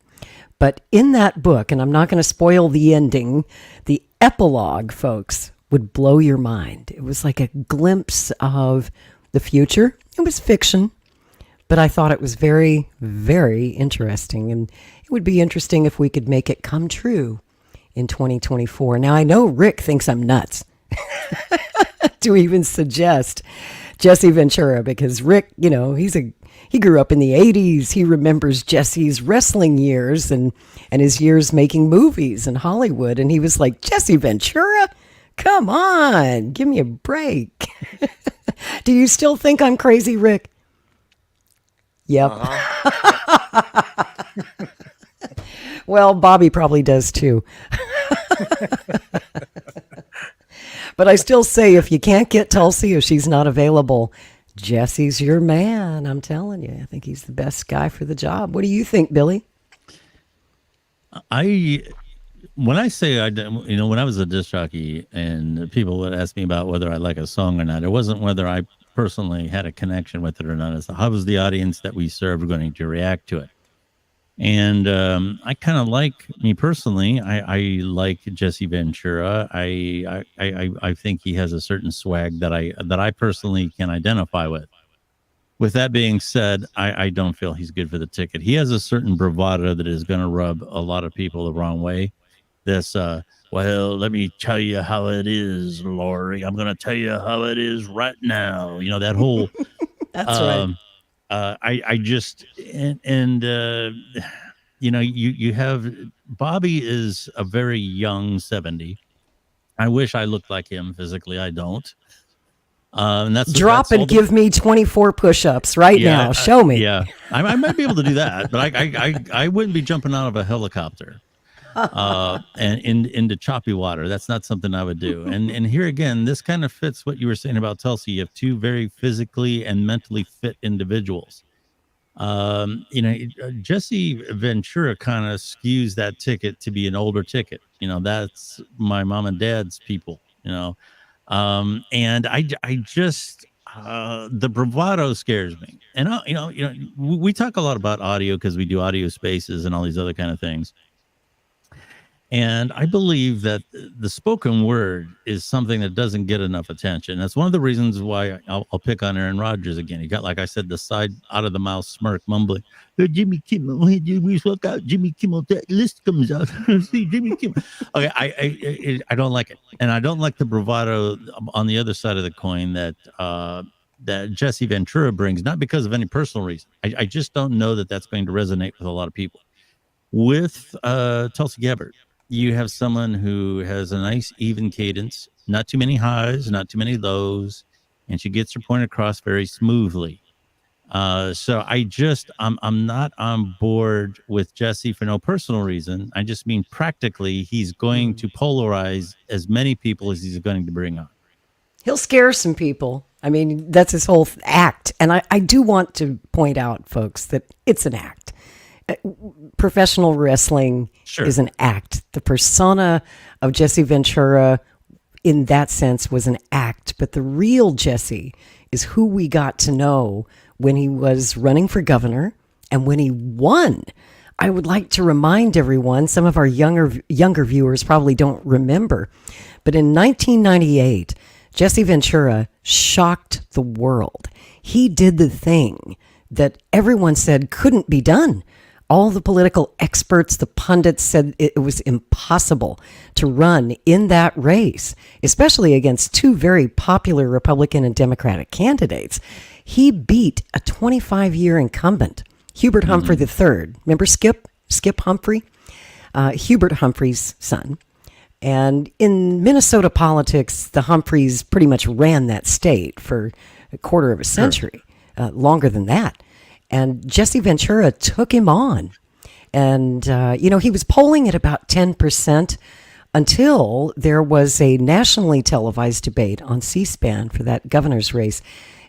Speaker 2: But in that book, and I'm not going to spoil the ending, the epilogue, folks, would blow your mind. It was like a glimpse of the future. It was fiction, but I thought it was very, very interesting. And it would be interesting if we could make it come true in 2024. Now, I know Rick thinks I'm nuts to even suggest Jesse Ventura, because Rick, you know, he grew up in the 80s. He remembers Jesse's wrestling years and his years making movies in Hollywood. And he was like, Jesse Ventura? Come on, give me a break. Do you still think I'm crazy, Rick? Yep. Well, Bobby probably does too. But I still say, if you can't get Tulsi, if she's not available, Jesse's your man. I'm telling you. I think he's the best guy for the job. What do you think, Billy?
Speaker 4: When I say when I was a disc jockey and people would ask me about whether I like a song or not, it wasn't whether I personally had a connection with it or not. It's how was the audience that we served going to react to it. And I kind of like, me personally, I like Jesse Ventura. I think he has a certain swag that I personally can identify with. With that being said, I don't feel he's good for the ticket. He has a certain bravado that is going to rub a lot of people the wrong way. This, well, let me tell you how it is, Lori. I'm going to tell you how it is right now. You know, that whole...
Speaker 2: That's right.
Speaker 4: I just, you know, you have, Bobby is a very young 70. I wish I looked like him physically. I don't. And that's
Speaker 2: give me 24 push-ups right now. Show me.
Speaker 4: Yeah, I might be able to do that, but I wouldn't be jumping out of a helicopter and into choppy water. That's not something I would do. And here again, this kind of fits what you were saying about Tulsi. You have two very physically and mentally fit individuals. You know, Jesse Ventura kind of skews that ticket to be an older ticket. You know, that's my mom and dad's people, you know. And I just, the bravado scares me. And, you know, we talk a lot about audio because we do audio spaces and all these other kind of things. And I believe that the spoken word is something that doesn't get enough attention. That's one of the reasons why I'll pick on Aaron Rodgers again. He got, like I said, the side out of the mouth smirk, mumbling. Jimmy Kimmel, we look out. Jimmy Kimmel, that list comes out. See Jimmy Kimmel. Okay, I don't like it, and I don't like the bravado on the other side of the coin that that Jesse Ventura brings. Not because of any personal reason. I just don't know that that's going to resonate with a lot of people. With Tulsi Gabbard, you have someone who has a nice even cadence, not too many highs, not too many lows, and she gets her point across very smoothly. So I'm not on board with Jesse for no personal reason. I just mean practically he's going to polarize as many people as he's going to bring on.
Speaker 2: He'll scare some people. I mean, that's his whole act. And I do want to point out, folks, that it's an act. Professional wrestling is an act. The persona of Jesse Ventura in that sense was an act, but the real Jesse is who we got to know when he was running for governor and when he won. I would like to remind everyone, some of our younger viewers probably don't remember, but in 1998, Jesse Ventura shocked the world. He did the thing that everyone said couldn't be done. All the political experts, the pundits said it was impossible to run in that race, especially against two very popular Republican and Democratic candidates. He beat a 25-year incumbent, Hubert Humphrey III. Remember Skip Humphrey? Hubert Humphrey's son. And in Minnesota politics, the Humphreys pretty much ran that state for a quarter of a century, longer than that. And Jesse Ventura took him on. And, he was polling at about 10% until there was a nationally televised debate on C-SPAN for that governor's race.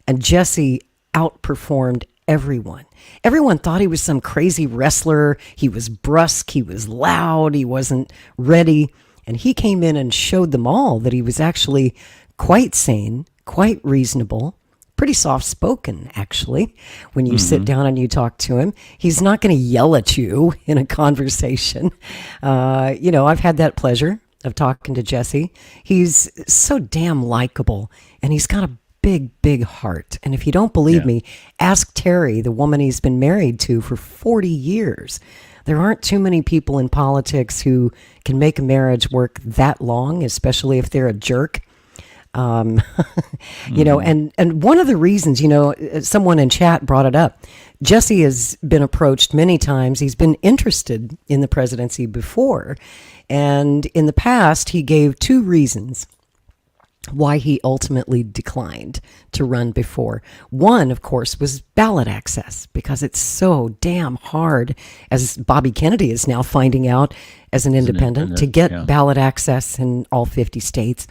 Speaker 2: And Jesse outperformed everyone. Everyone thought he was some crazy wrestler. He was brusque. He was loud. He wasn't ready. And he came in and showed them all that he was actually quite sane, quite reasonable, pretty soft-spoken, actually, when you sit down and you talk to him. He's not going to yell at you in a conversation. I've had that pleasure of talking to Jesse. He's so damn likable, and he's got a big heart. And if you don't believe me, ask Terry, the woman he's been married to for 40 years. There aren't too many people in politics who can make a marriage work that long, especially if they're a jerk. And one of the reasons, someone in chat brought it up. Jesse has been approached many times. He's been interested in the presidency before. And in the past, he gave 2 reasons why he ultimately declined to run before. One, of course, was ballot access, because it's so damn hard, as Bobby Kennedy is now finding out as an independent, to get ballot access in all 50 states.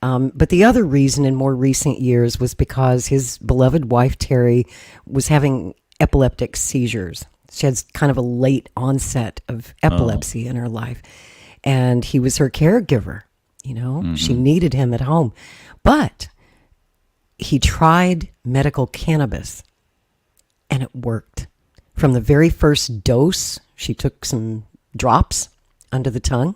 Speaker 2: But the other reason in more recent years was because his beloved wife, Terry, was having epileptic seizures. She had kind of a late onset of epilepsy in her life. And he was her caregiver. She needed him at home. But he tried medical cannabis, and it worked. From the very first dose, she took some drops under the tongue.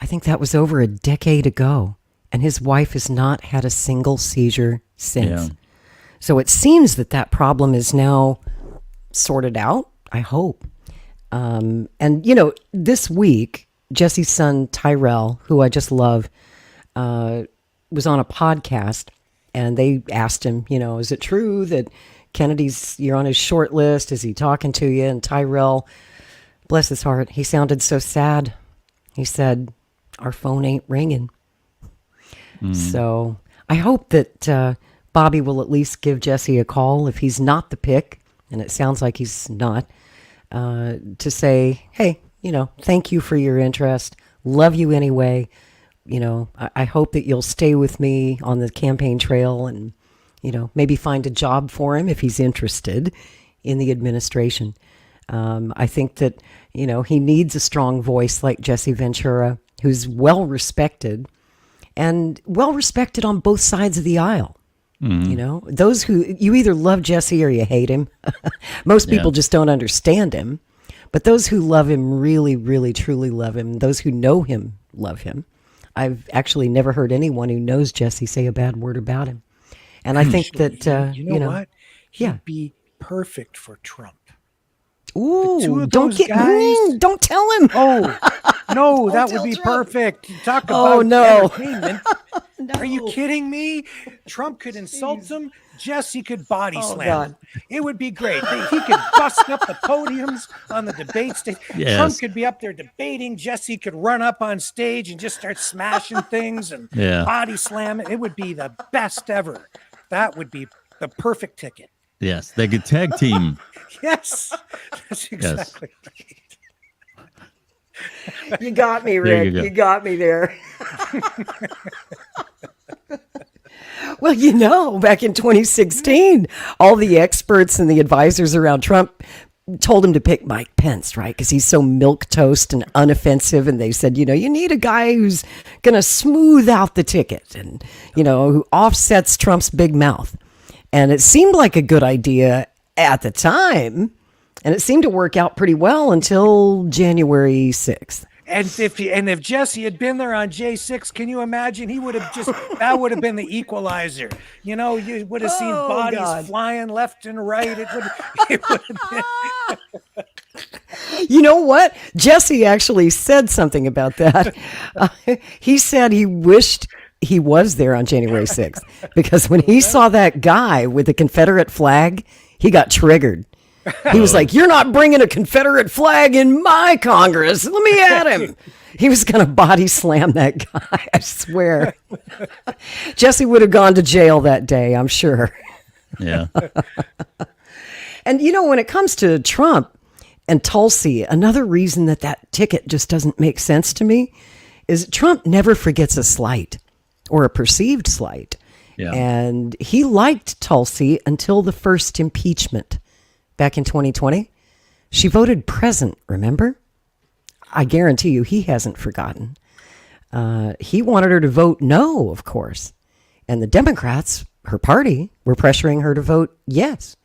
Speaker 2: I think that was over a decade ago. And his wife has not had a single seizure since. Yeah. So it seems that problem is now sorted out, I hope. And, this week, Jesse's son, Tyrell, who I just love, was on a podcast, and they asked him, is it true that you're on his short list? Is he talking to you? And Tyrell, bless his heart, he sounded so sad. He said, our phone ain't ringing. So I hope that Bobby will at least give Jesse a call if he's not the pick, and it sounds like he's not, to say, hey, thank you for your interest. Love you anyway. I hope that you'll stay with me on the campaign trail and, maybe find a job for him if he's interested in the administration. I think that, he needs a strong voice like Jesse Ventura, who's well respected on both sides of the aisle. Those who, you either love Jesse or you hate him. Most people just don't understand him. But those who love him really, really, truly love him. Those who know him love him. I've actually never heard anyone who knows Jesse say a bad word about him. And I think that,
Speaker 3: what? He'd be perfect for Trump.
Speaker 2: Ooh, don't tell him.
Speaker 3: Oh, no, that would be
Speaker 2: Trump.
Speaker 3: perfect. Talk about entertainment.
Speaker 2: No.
Speaker 3: Are you kidding me? Trump could insult him. Jesse could body slam him. It would be great. He could bust up the podiums on the debate stage. Yes. Trump could be up there debating. Jesse could run up on stage and just start smashing things and body slam it. It would be the best ever. That would be the perfect ticket.
Speaker 4: Yes, they could tag team.
Speaker 3: Yes, that's exactly
Speaker 2: right. You got me, Rick. You got me there. Well, back in 2016, all the experts and the advisors around Trump told him to pick Mike Pence, right? Because he's so milquetoast and unoffensive. And they said, you need a guy who's going to smooth out the ticket and, who offsets Trump's big mouth. And it seemed like a good idea at the time. And it seemed to work out pretty well until January 6th.
Speaker 3: And if Jesse had been there on J6, can you imagine? He would have that would have been the equalizer. You would have seen bodies flying left and right. It would have been.
Speaker 2: You know what? Jesse actually said something about that. He said he wished he was there on January 6th because when he saw that guy with the Confederate flag, he got triggered. He was like, you're not bringing a Confederate flag in my Congress. Let me at him. He was going to body slam that guy, I swear. Jesse would have gone to jail that day, I'm sure.
Speaker 4: Yeah.
Speaker 2: And, when it comes to Trump and Tulsi, another reason that ticket just doesn't make sense to me is Trump never forgets a slight or a perceived slight. Yeah. And he liked Tulsi until the first impeachment. Back in 2020, she voted present, remember? I guarantee you he hasn't forgotten. He wanted her to vote no, of course. And the Democrats her party were pressuring her to vote yes.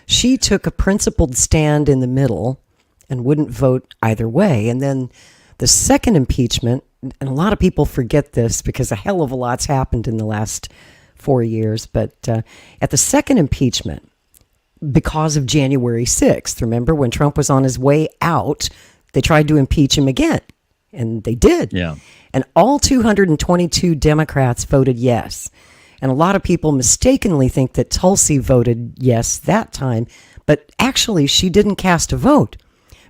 Speaker 2: She took a principled stand in the middle and wouldn't vote either way. And then the second impeachment, and a lot of people forget this because a hell of a lot's happened in the last 4 years, but at the second impeachment, because of January 6th, remember when Trump was on his way out, they tried to impeach him again, and they did.
Speaker 4: Yeah.
Speaker 2: And all 222 Democrats voted yes. And a lot of people mistakenly think that Tulsi voted yes that time, but actually she didn't cast a vote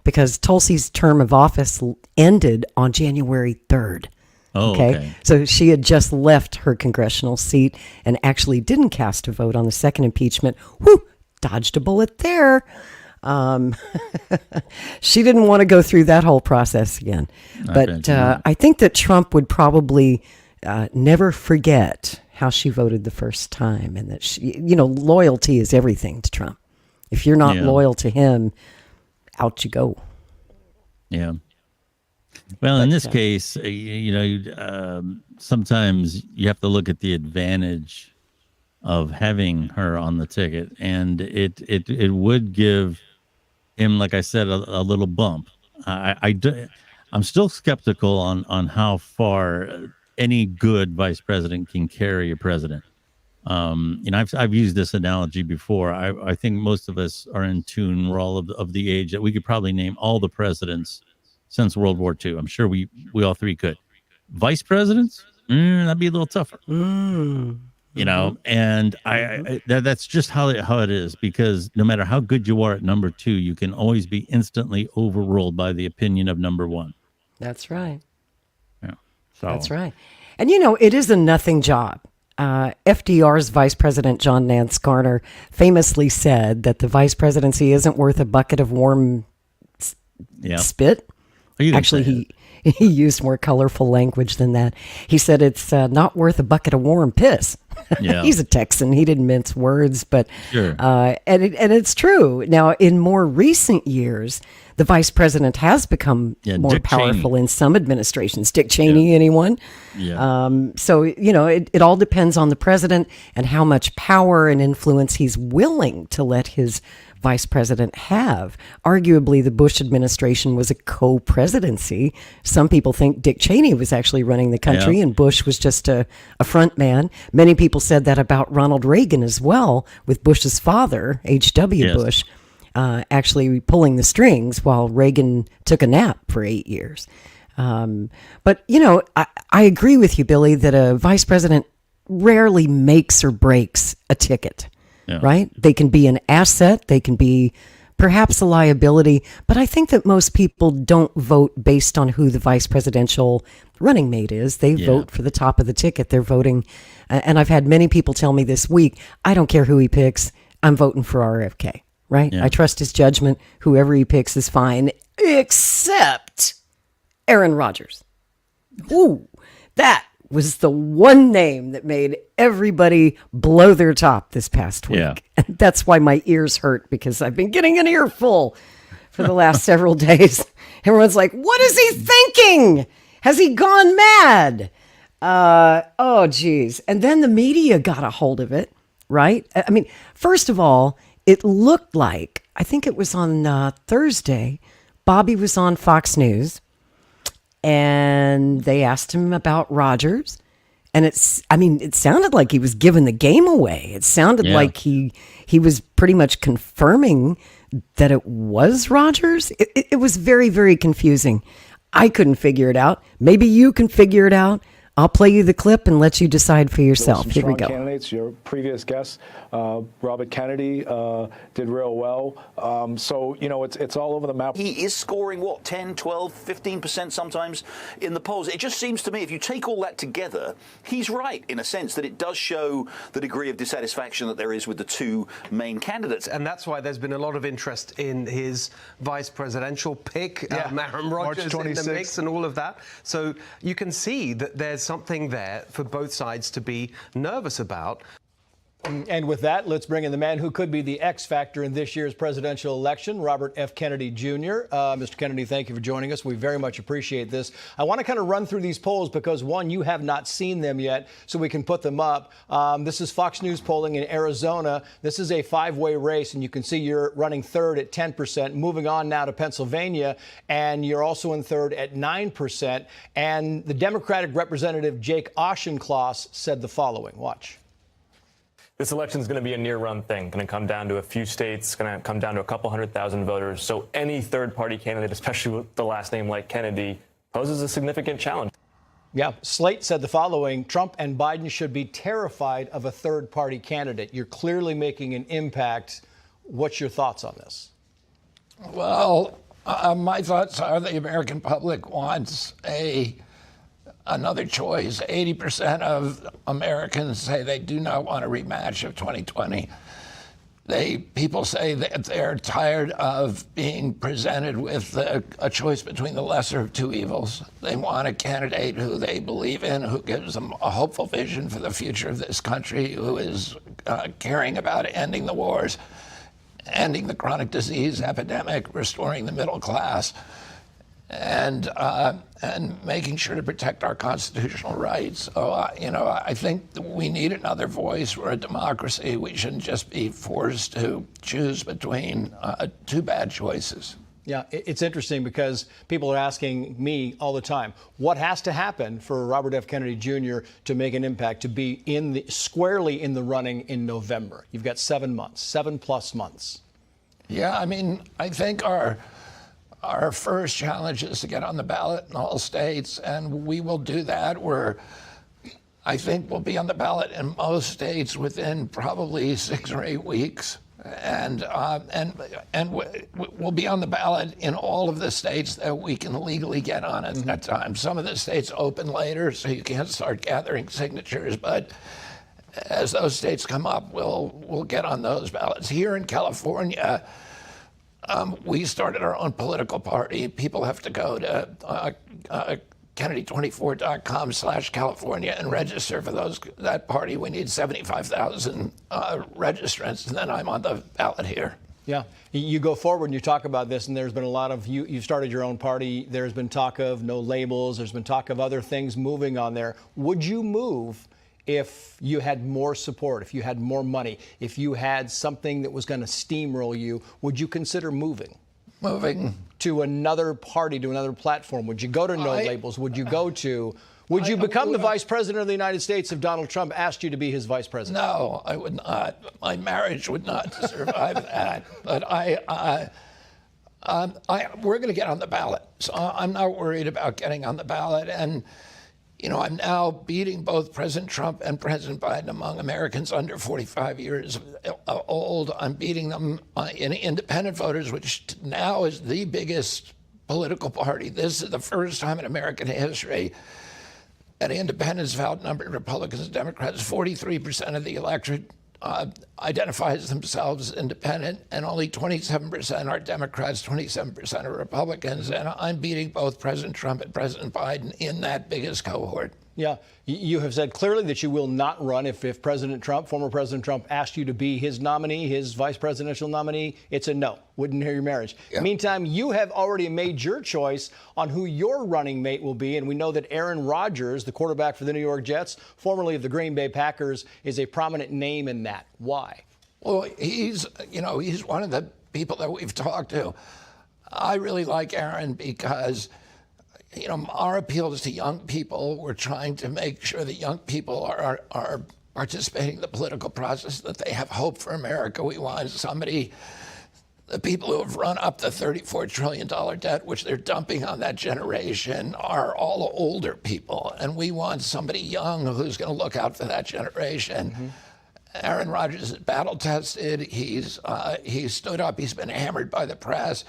Speaker 2: because Tulsi's term of office ended on January 3rd.
Speaker 4: Oh, okay.
Speaker 2: So she had just left her congressional seat and actually didn't cast a vote on the second impeachment. Whew, dodged a bullet there. She didn't want to go through that whole process again. But I think that Trump would probably never forget how she voted the first time, and that she, loyalty is everything to Trump. If you're not loyal to him, out you go.
Speaker 4: Yeah. Well, in this case, sometimes you have to look at the advantage of having her on the ticket, and it would give him, like I said, a little bump. I'm still skeptical on how far any good vice president can carry a president. I've used this analogy before. I think most of us are in tune. We're all of the age that we could probably name all the presidents since World War II. I'm sure we all three could. Vice presidents, that'd be a little tougher. And that's just how it is, because no matter how good you are at number two, you can always be instantly overruled by the opinion of number one.
Speaker 2: That's right.
Speaker 4: Yeah. So
Speaker 2: that's right. And it is a nothing job. FDR's Vice President John Nance Garner famously said that the vice presidency isn't worth a bucket of warm spit. Actually, he used more colorful language than that. He said it's not worth a bucket of warm piss. Yeah. He's a Texan. He didn't mince words, but
Speaker 4: sure.
Speaker 2: And it's true. Now, in more recent years, the vice president has become more
Speaker 4: Dick
Speaker 2: powerful
Speaker 4: Cheney.
Speaker 2: in some administrations. Dick Cheney, anyone?
Speaker 4: Yeah.
Speaker 2: So, it all depends on the president and how much power and influence he's willing to let his vice president have. Arguably, the Bush administration was a co-presidency. Some people think Dick Cheney was actually running the country and Bush was just a front man. Many people said that about Ronald Reagan as well, with Bush's father, H.W. Bush, actually pulling the strings while Reagan took a nap for 8 years. But, I agree with you, Billy, that a vice president rarely makes or breaks a ticket. Yeah. Right? They can be an asset. They can be perhaps a liability. But I think that most people don't vote based on who the vice presidential running mate is. They vote for the top of the ticket. They're voting. And I've had many people tell me this week, I don't care who he picks. I'm voting for RFK. Right? Yeah. I trust his judgment. Whoever he picks is fine, except Aaron Rodgers. Ooh, that was the one name that made everybody blow their top this past week.
Speaker 4: Yeah.
Speaker 2: And that's why my ears hurt, because I've been getting an earful for the last several days. Everyone's like, what is he thinking? Has he gone mad? Oh, geez. And then the media got a hold of it, right? I mean, first of all, it looked like, I think it was on Thursday, Bobby was on Fox News, and they asked him about Rodgers. And it sounded like he was giving the game away. It sounded like he was pretty much confirming that it was Rodgers. It was very, very confusing. I couldn't figure it out. Maybe you can figure it out. I'll play you the clip and let you decide for yourself. Here we go.
Speaker 11: Candidates, your previous guest, Robert Kennedy, did real well. So, it's all over the map.
Speaker 12: He is scoring, 10, 12, 15% sometimes in the polls. It just seems to me, if you take all that together, he's right in a sense that it does show the degree of dissatisfaction that there is with the two main candidates.
Speaker 13: And that's why there's been a lot of interest in his vice presidential pick, Aaron Rodgers in the mix and all of that. So you can see that there's something there for both sides to be nervous about.
Speaker 14: And with that, let's bring in the man who could be the X factor in this year's presidential election, Robert F. Kennedy Jr. Mr. Kennedy, thank you for joining us. We very much appreciate this. I want to kind of run through these polls because, one, you have not seen them yet, so we can put them up. This is Fox News polling in Arizona. This is a five-way race, and you can see you're running third at 10%. Moving on now to Pennsylvania, and you're also in third at 9%. And the Democratic Representative Jake Auchincloss said the following. Watch.
Speaker 15: This election is going to be a near-run thing, going to come down to a few states, going to come down to a couple 100,000 voters. So any third-party candidate, especially with the last name like Kennedy, poses a significant challenge.
Speaker 14: Yeah, Slate said the following: Trump and Biden should be terrified of a third-party candidate. You're clearly making an impact. What's your thoughts on this?
Speaker 5: Well, my thoughts are the American public wants another choice. 80% of Americans say they do not want a rematch of 2020. People say that they're tired of being presented with a choice between the lesser of two evils. They want a candidate who they believe in, who gives them a hopeful vision for the future of this country, who is caring about ending the wars, ending the chronic disease epidemic, restoring the middle class, and making sure to protect our constitutional rights. So, I think we need another voice. We're a democracy. We shouldn't just be forced to choose between two bad choices.
Speaker 14: Yeah, it's interesting because people are asking me all the time, what has to happen for Robert F. Kennedy Jr. to make an impact, to be squarely in the running in November? You've got 7 months, 7+ months.
Speaker 5: Yeah, I mean, I think our first challenge is to get on the ballot in all states, and we will do that. I think we'll be on the ballot in most states within probably 6 or 8 weeks, and we'll be on the ballot in all of the states that we can legally get on at that time. Some of the states open later, so you can't start gathering signatures, but as those states come up, we'll get on those ballots. Here in California, we started our own political party. People have to go to Kennedy24.com/California and register for that party. We need 75,000 registrants, and then I'm on the ballot here.
Speaker 14: Yeah, you go forward and you talk about this, and there's been a lot of you started your own party. There's been talk of no labels. There's been talk of other things moving on there. Would you move if you had more support, if you had more money, if you had something that was going to steamroll you? Would you consider moving?
Speaker 5: Moving
Speaker 14: to another party, to another platform? Would you go to no labels? Would you would you become the vice president of the United States if Donald Trump asked you to be his vice president?
Speaker 5: No, I would not. My marriage would not survive that. But we're going to get on the ballot. So I'm not worried about getting on the ballot. And I'm now beating both President Trump and President Biden among Americans under 45 years old. I'm beating them in independent voters, which now is the biggest political party. This is the first time in American history that independents have outnumbered Republicans and Democrats. 43% of the electorate identifies themselves as independent, and only 27% are Democrats, 27% are Republicans. And I'm beating both President Trump and President Biden in that biggest cohort.
Speaker 14: Yeah, you have said clearly that you will not run if President Trump, former President Trump, asked you to be his nominee, his vice presidential nominee. It's a no. Wouldn't hear your marriage. Yeah. Meantime, you have already made your choice on who your running mate will be, and we know that Aaron Rodgers, the quarterback for the New York Jets, formerly of the Green Bay Packers, is a prominent name in that. Why?
Speaker 5: Well, he's one of the people that we've talked to. I really like Aaron because our appeal is to young people. We're trying to make sure that young people are participating in the political process, that they have hope for America. We want the people who have run up the $34 trillion debt, which they're dumping on that generation, are all older people. And we want somebody young who's going to look out for that generation. Mm-hmm. Aaron Rodgers is battle tested. He's stood up. He's been hammered by the press.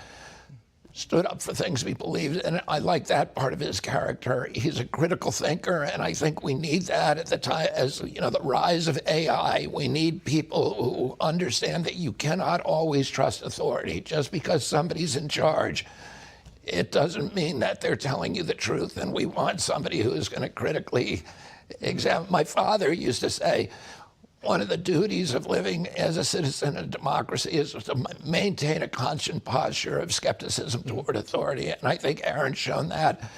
Speaker 5: Stood up for things we believed, and I like that part of his character. He's a critical thinker, and I think we need that at the time, as the rise of AI. We need people who understand that you cannot always trust authority. Just because somebody's in charge, it doesn't mean that they're telling you the truth, and we want somebody who is going to critically examine. My father used to say, one of the duties of living as a citizen in a democracy is to maintain a constant posture of skepticism toward authority. And I think Aaron's shown that.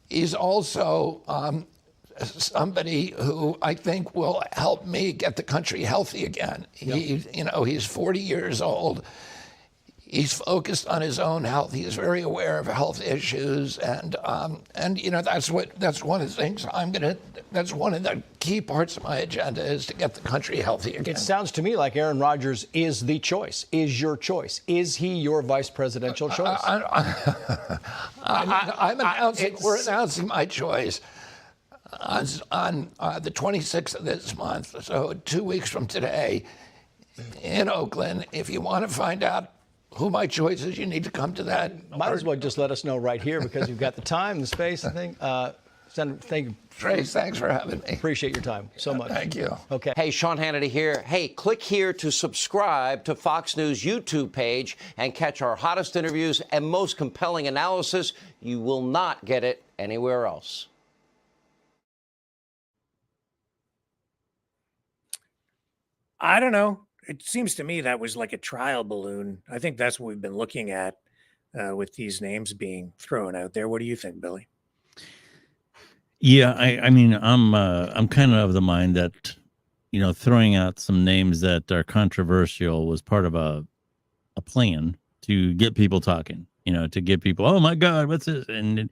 Speaker 5: He's also somebody who I think will help me get the country healthy again. He's 40 years old. He's focused on his own health. He's very aware of health issues, and that's one of the things that's one of the key parts of my agenda is to get the country healthy again.
Speaker 14: It sounds to me like Aaron Rodgers is the choice. Is your choice? Is he your vice presidential choice?
Speaker 5: We're announcing my choice on the 26th of this month, so 2 weeks from today, in Oakland. If you want to find out who my choice is, you need to come to that.
Speaker 14: Might as well just let us know right here because you've got the time, the space, I think. Senator, thank you.
Speaker 5: Trace, thanks for having me.
Speaker 14: Appreciate your time so much.
Speaker 5: Thank you.
Speaker 14: Okay.
Speaker 16: Hey, Sean Hannity here. Hey, click here to subscribe to Fox News YouTube page and catch our hottest interviews and most compelling analysis. You will not get it anywhere else.
Speaker 3: I don't know. It seems to me that was like a trial balloon. I think that's what we've been looking at with these names being thrown out there. What do you think, Billy?
Speaker 4: Yeah, I mean, I'm kind of the mind that, throwing out some names that are controversial was part of a plan to get people talking, to get people, oh my God, what's this? And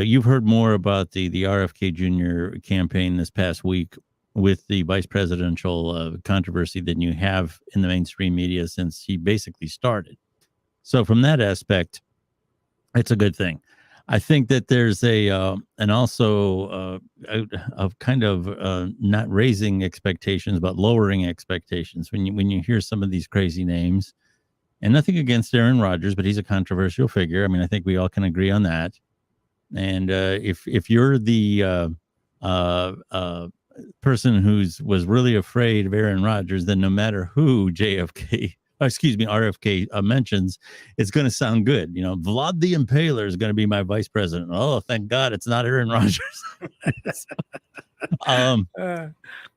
Speaker 4: you've heard more about the RFK Jr. campaign this past week with the vice presidential controversy than you have in the mainstream media since he basically started. So from that aspect, it's a good thing. I think that there's and also kind of not raising expectations, but lowering expectations when you hear some of these crazy names. And nothing against Aaron Rodgers, but he's a controversial figure. I mean, I think we all can agree on that. And if you're the person was really afraid of Aaron Rodgers, then no matter who RFK mentions, it's going to sound good. Vlad the Impaler is going to be my vice president. Oh, thank God it's not Aaron Rodgers.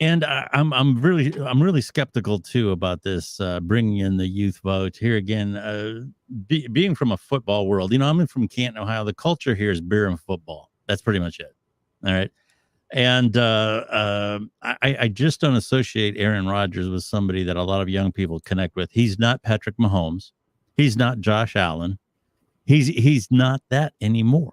Speaker 4: And I'm really skeptical too about this bringing in the youth vote here again. Being from a football world, I'm from Canton, Ohio. The culture here is beer and football. That's pretty much it. All right. And I just don't associate Aaron Rodgers with somebody that a lot of young people connect with. He's not Patrick Mahomes. He's not Josh Allen. He's not that anymore.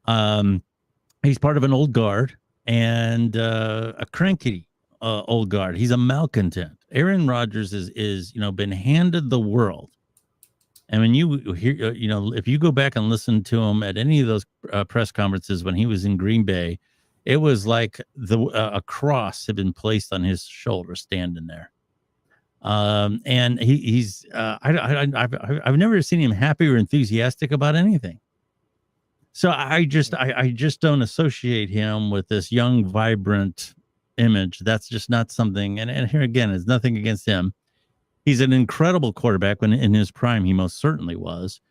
Speaker 4: He's part of an old guard and a cranky old guard. He's a malcontent. Aaron Rodgers is been handed the world. And when you hear, if you go back and listen to him at any of those press conferences when he was in Green Bay, it was like a cross had been placed on his shoulder standing there. And he's I've never seen him happy or enthusiastic about anything. So I just don't associate him with this young, vibrant image. That's just not something. And here again, it's nothing against him. He's an incredible quarterback when in his prime, he most certainly was.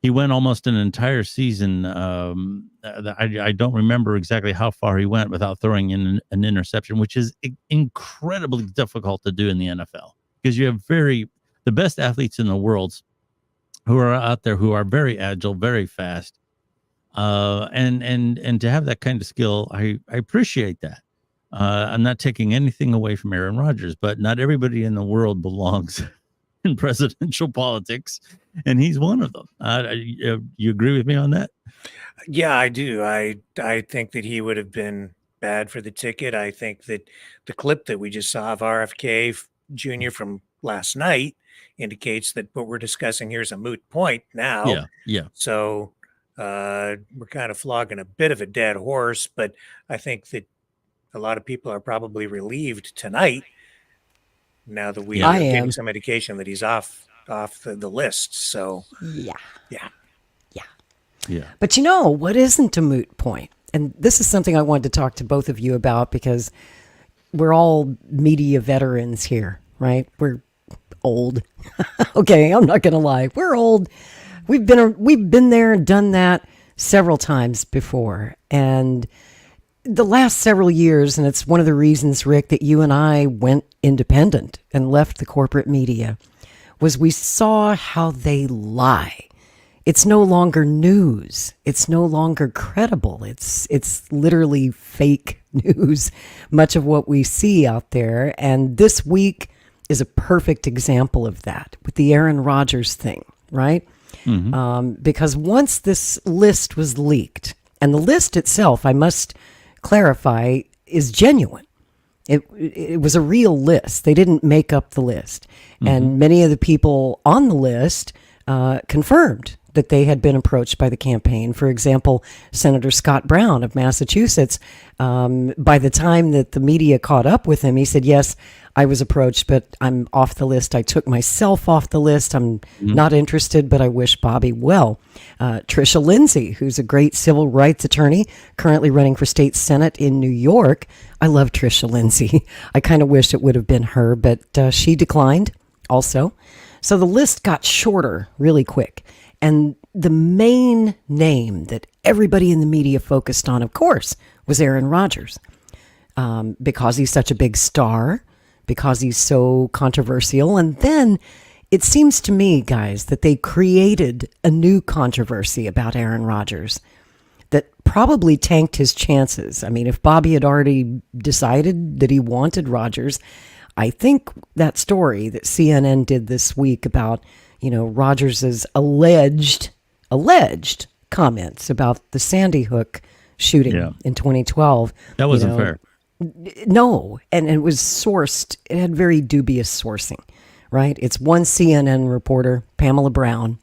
Speaker 4: He went almost an entire season. I don't remember exactly how far he went without throwing in an interception, which is incredibly difficult to do in the NFL because you have the best athletes in the world who are out there who are very agile, very fast. And to have that kind of skill, I appreciate that. I'm not taking anything away from Aaron Rodgers, but not everybody in the world belongs in presidential politics, and he's one of them. You agree with me on that?
Speaker 3: Yeah, I do. I think that he would have been bad for the ticket. I think that the clip that we just saw of RFK Jr. from last night indicates that what we're discussing here is a moot point now.
Speaker 4: Yeah.
Speaker 3: So we're kind of flogging a bit of a dead horse, but I think that a lot of people are probably relieved tonight now that we are getting some indication that he's off the list. So
Speaker 2: yeah.
Speaker 4: Yeah.
Speaker 2: But what isn't a moot point? And this is something I wanted to talk to both of you about because we're all media veterans here, right? We're old. Okay, I'm not going to lie. We're old. We've been there and done that several times before. And the last several years, and it's one of the reasons, Rick, that you and I went independent and left the corporate media, was we saw how they lie. It's no longer news. It's no longer credible. It's literally fake news, much of what we see out there. And this week is a perfect example of that with the Aaron Rodgers thing, right? Because once this list was leaked, and the list itself, I must clarify, is genuine. It was a real list. They didn't make up the list. And many of the people on the list confirmed that they had been approached by the campaign. For example, Senator Scott Brown of Massachusetts, by the time that the media caught up with him, he said, yes, I was approached, but I'm off the list. I took myself off the list. I'm not interested, but I wish Bobby well. Tricia Lindsay, who's a great civil rights attorney, currently running for state senate in New York. I love Tricia Lindsay. I kind of wish it would have been her, but she declined also. So the list got shorter really quick. And the main name that everybody in the media focused on, of course, was Aaron Rodgers, because he's such a big star, because he's so controversial. And then it seems to me, guys, that they created a new controversy about Aaron Rodgers that probably tanked his chances. I mean, if Bobby had already decided that he wanted Rodgers, I think that story that CNN did this week about, Rodgers's alleged comments about the Sandy Hook shooting in 2012.
Speaker 4: That wasn't fair.
Speaker 2: No, and it was sourced. It had very dubious sourcing, right? It's one CNN reporter, Pamela Brown,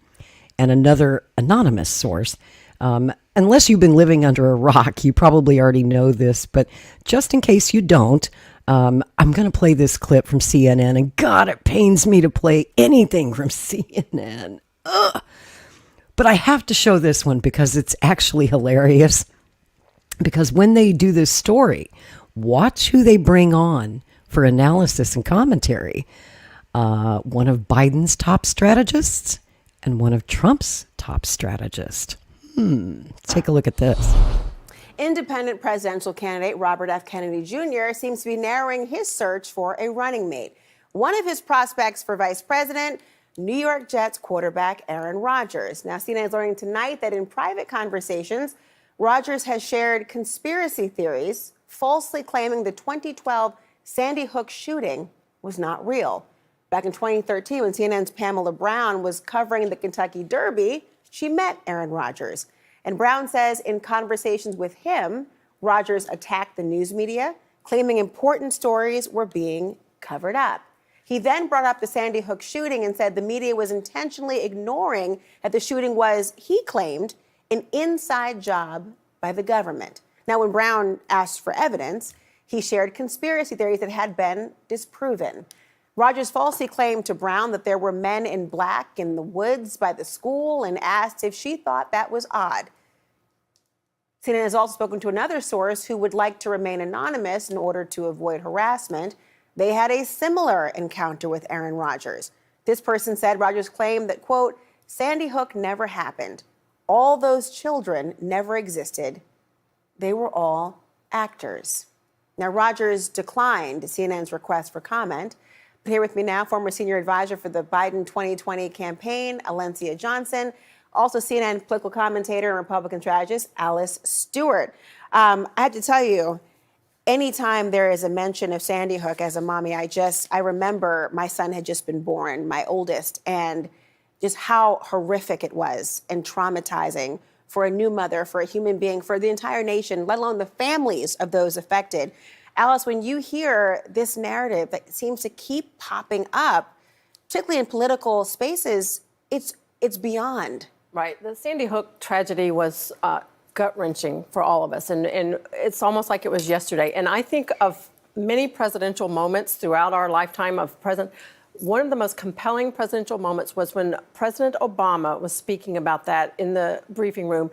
Speaker 2: and another anonymous source. Unless you've been living under a rock, you probably already know this, but just in case you don't, I'm going to play this clip from CNN, and God, it pains me to play anything from CNN. Ugh. But I have to show this one because it's actually hilarious. Because when they do this story, watch who they bring on for analysis and commentary. One of Biden's top strategists and one of Trump's top strategists. Take a look at this.
Speaker 17: Independent presidential candidate Robert F. Kennedy Jr. seems to be narrowing his search for a running mate. One of his prospects for vice president, New York Jets quarterback Aaron Rodgers. Now, CNN is learning tonight that in private conversations, Rodgers has shared conspiracy theories, falsely claiming the 2012 Sandy Hook shooting was not real. Back in 2013, when CNN's Pamela Brown was covering the Kentucky Derby, she met Aaron Rodgers. And Brown says in conversations with him, Rodgers attacked the news media, claiming important stories were being covered up. He then brought up the Sandy Hook shooting and said the media was intentionally ignoring that the shooting was, he claimed, an inside job by the government. Now, when Brown asked for evidence, he shared conspiracy theories that had been disproven. Rodgers falsely claimed to Brown that there were men in black in the woods by the school and asked if she thought that was odd. CNN has also spoken to another source who would like to remain anonymous in order to avoid harassment. They had a similar encounter with Aaron Rodgers. This person said Rodgers claimed that, quote, Sandy Hook never happened. All those children never existed. They were all actors. Now, Rodgers declined CNN's request for comment. But here with me now, former senior advisor for the Biden 2020 campaign, Alencia Johnson. Also, CNN political commentator and Republican strategist, Alice Stewart. I have to tell you, anytime there is a mention of Sandy Hook as a mommy, I remember my son had just been born, my oldest, and just how horrific it was and traumatizing for a new mother, for a human being, for the entire nation, let alone the families of those affected. Alice, when you hear this narrative that seems to keep popping up, particularly in political spaces, it's beyond.
Speaker 18: Right. The Sandy Hook tragedy was gut-wrenching for all of us, and it's almost like it was yesterday. And I think of many presidential moments throughout our lifetime of president. One of the most compelling presidential moments was when President Obama was speaking about that in the briefing room,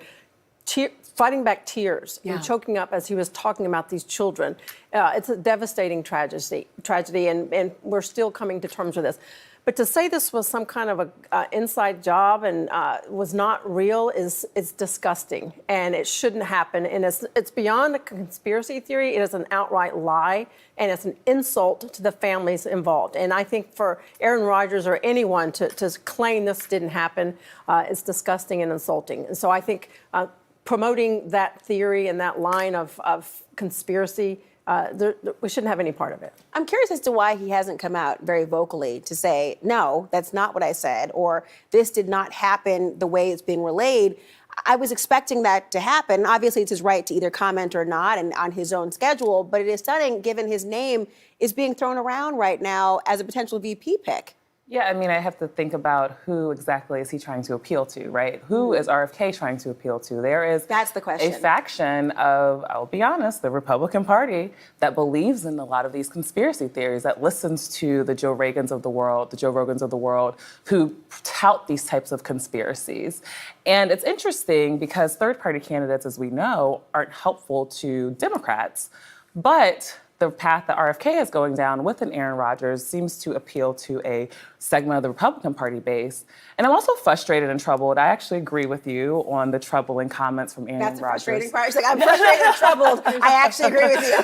Speaker 18: fighting back tears and choking up as he was talking about these children. It's a devastating tragedy, and we're still coming to terms with this. But to say this was some kind of a inside job and was not real is disgusting, and it shouldn't happen. And it's beyond a conspiracy theory. It is an outright lie, and it's an insult to the families involved. And I think for Aaron Rodgers or anyone to claim this didn't happen is disgusting and insulting. And so I think promoting that theory and that line of conspiracy, we shouldn't have any part of it.
Speaker 17: I'm curious as to why he hasn't come out very vocally to say, no, that's not what I said, or this did not happen the way it's being relayed. I was expecting that to happen. Obviously, it's his right to either comment or not and on his own schedule, but it is stunning given his name is being thrown around right now as a potential VP pick.
Speaker 19: Yeah, I mean, I have to think about who exactly is he trying to appeal to, right? Who is RFK trying to appeal to? There is
Speaker 17: That's the question.
Speaker 19: A faction of, I'll be honest, the Republican Party that believes in a lot of these conspiracy theories, that listens to the Joe Rogans of the world, who tout these types of conspiracies. And it's interesting because third-party candidates, as we know, aren't helpful to Democrats, but the path that RFK is going down with an Aaron Rodgers seems to appeal to a segment of the Republican Party base. And I'm also frustrated and troubled. I actually agree with you on the troubling comments from Aaron Rodgers.
Speaker 17: That's the frustrating part. It's like, I'm frustrated and troubled. I actually agree with you.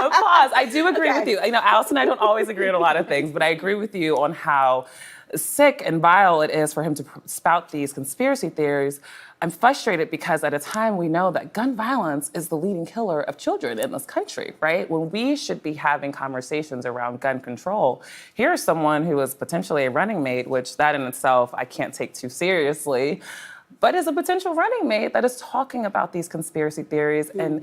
Speaker 19: Applause. I do agree with you. You know, Alice and I don't always agree on a lot of things, but I agree with you on how sick and vile it is for him to spout these conspiracy theories. I'm frustrated because at a time we know that gun violence is the leading killer of children in this country, right? When we should be having conversations around gun control, here's someone who is potentially a running mate, which that in itself I can't take too seriously, but is a potential running mate that is talking about these conspiracy theories and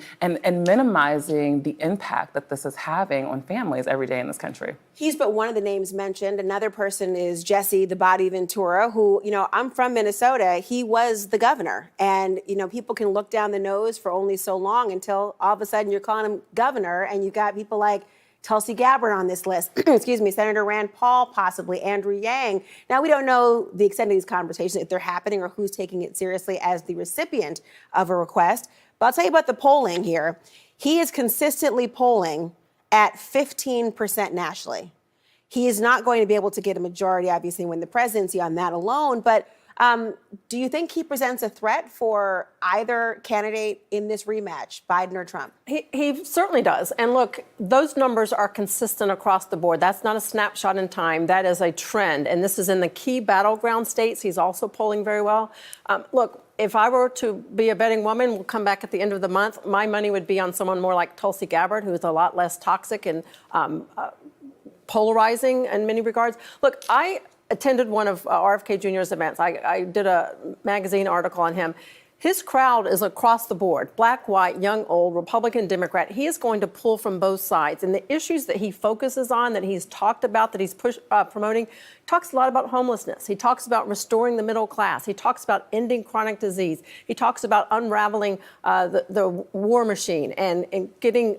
Speaker 19: minimizing the impact that this is having on families every day in this country.
Speaker 17: He's but one of the names mentioned. Another person is Jesse, the body Ventura, who, you know, I'm from Minnesota. He was the governor. And, you know, people can look down the nose for only so long until all of a sudden you're calling him governor and you got people like Tulsi Gabbard on this list, excuse me, Senator Rand Paul, possibly Andrew Yang. Now, we don't know the extent of these conversations, if they're happening or who's taking it seriously as the recipient of a request. But I'll tell you about the polling here. He is consistently polling at 15% nationally. He is not going to be able to get a majority, obviously, win the presidency on that alone. But do you think he presents a threat for either candidate in this rematch, Biden or Trump?
Speaker 18: He certainly does. And look, those numbers are consistent across the board. That's not a snapshot in time. That is a trend. And this is in the key battleground states. He's also polling very well. Look, if I were to be a betting woman, we'll come back at the end of the month, my money would be on someone more like Tulsi Gabbard, who is a lot less toxic and polarizing in many regards. Look, I attended one of RFK Jr.'s events. I did a magazine article on him. His crowd is across the board, black, white, young, old, Republican, Democrat. He is going to pull from both sides. And the issues that he focuses on, that he's talked about, that he's promoting, talks a lot about homelessness. He talks about restoring the middle class. He talks about ending chronic disease. He talks about unraveling the war machine and getting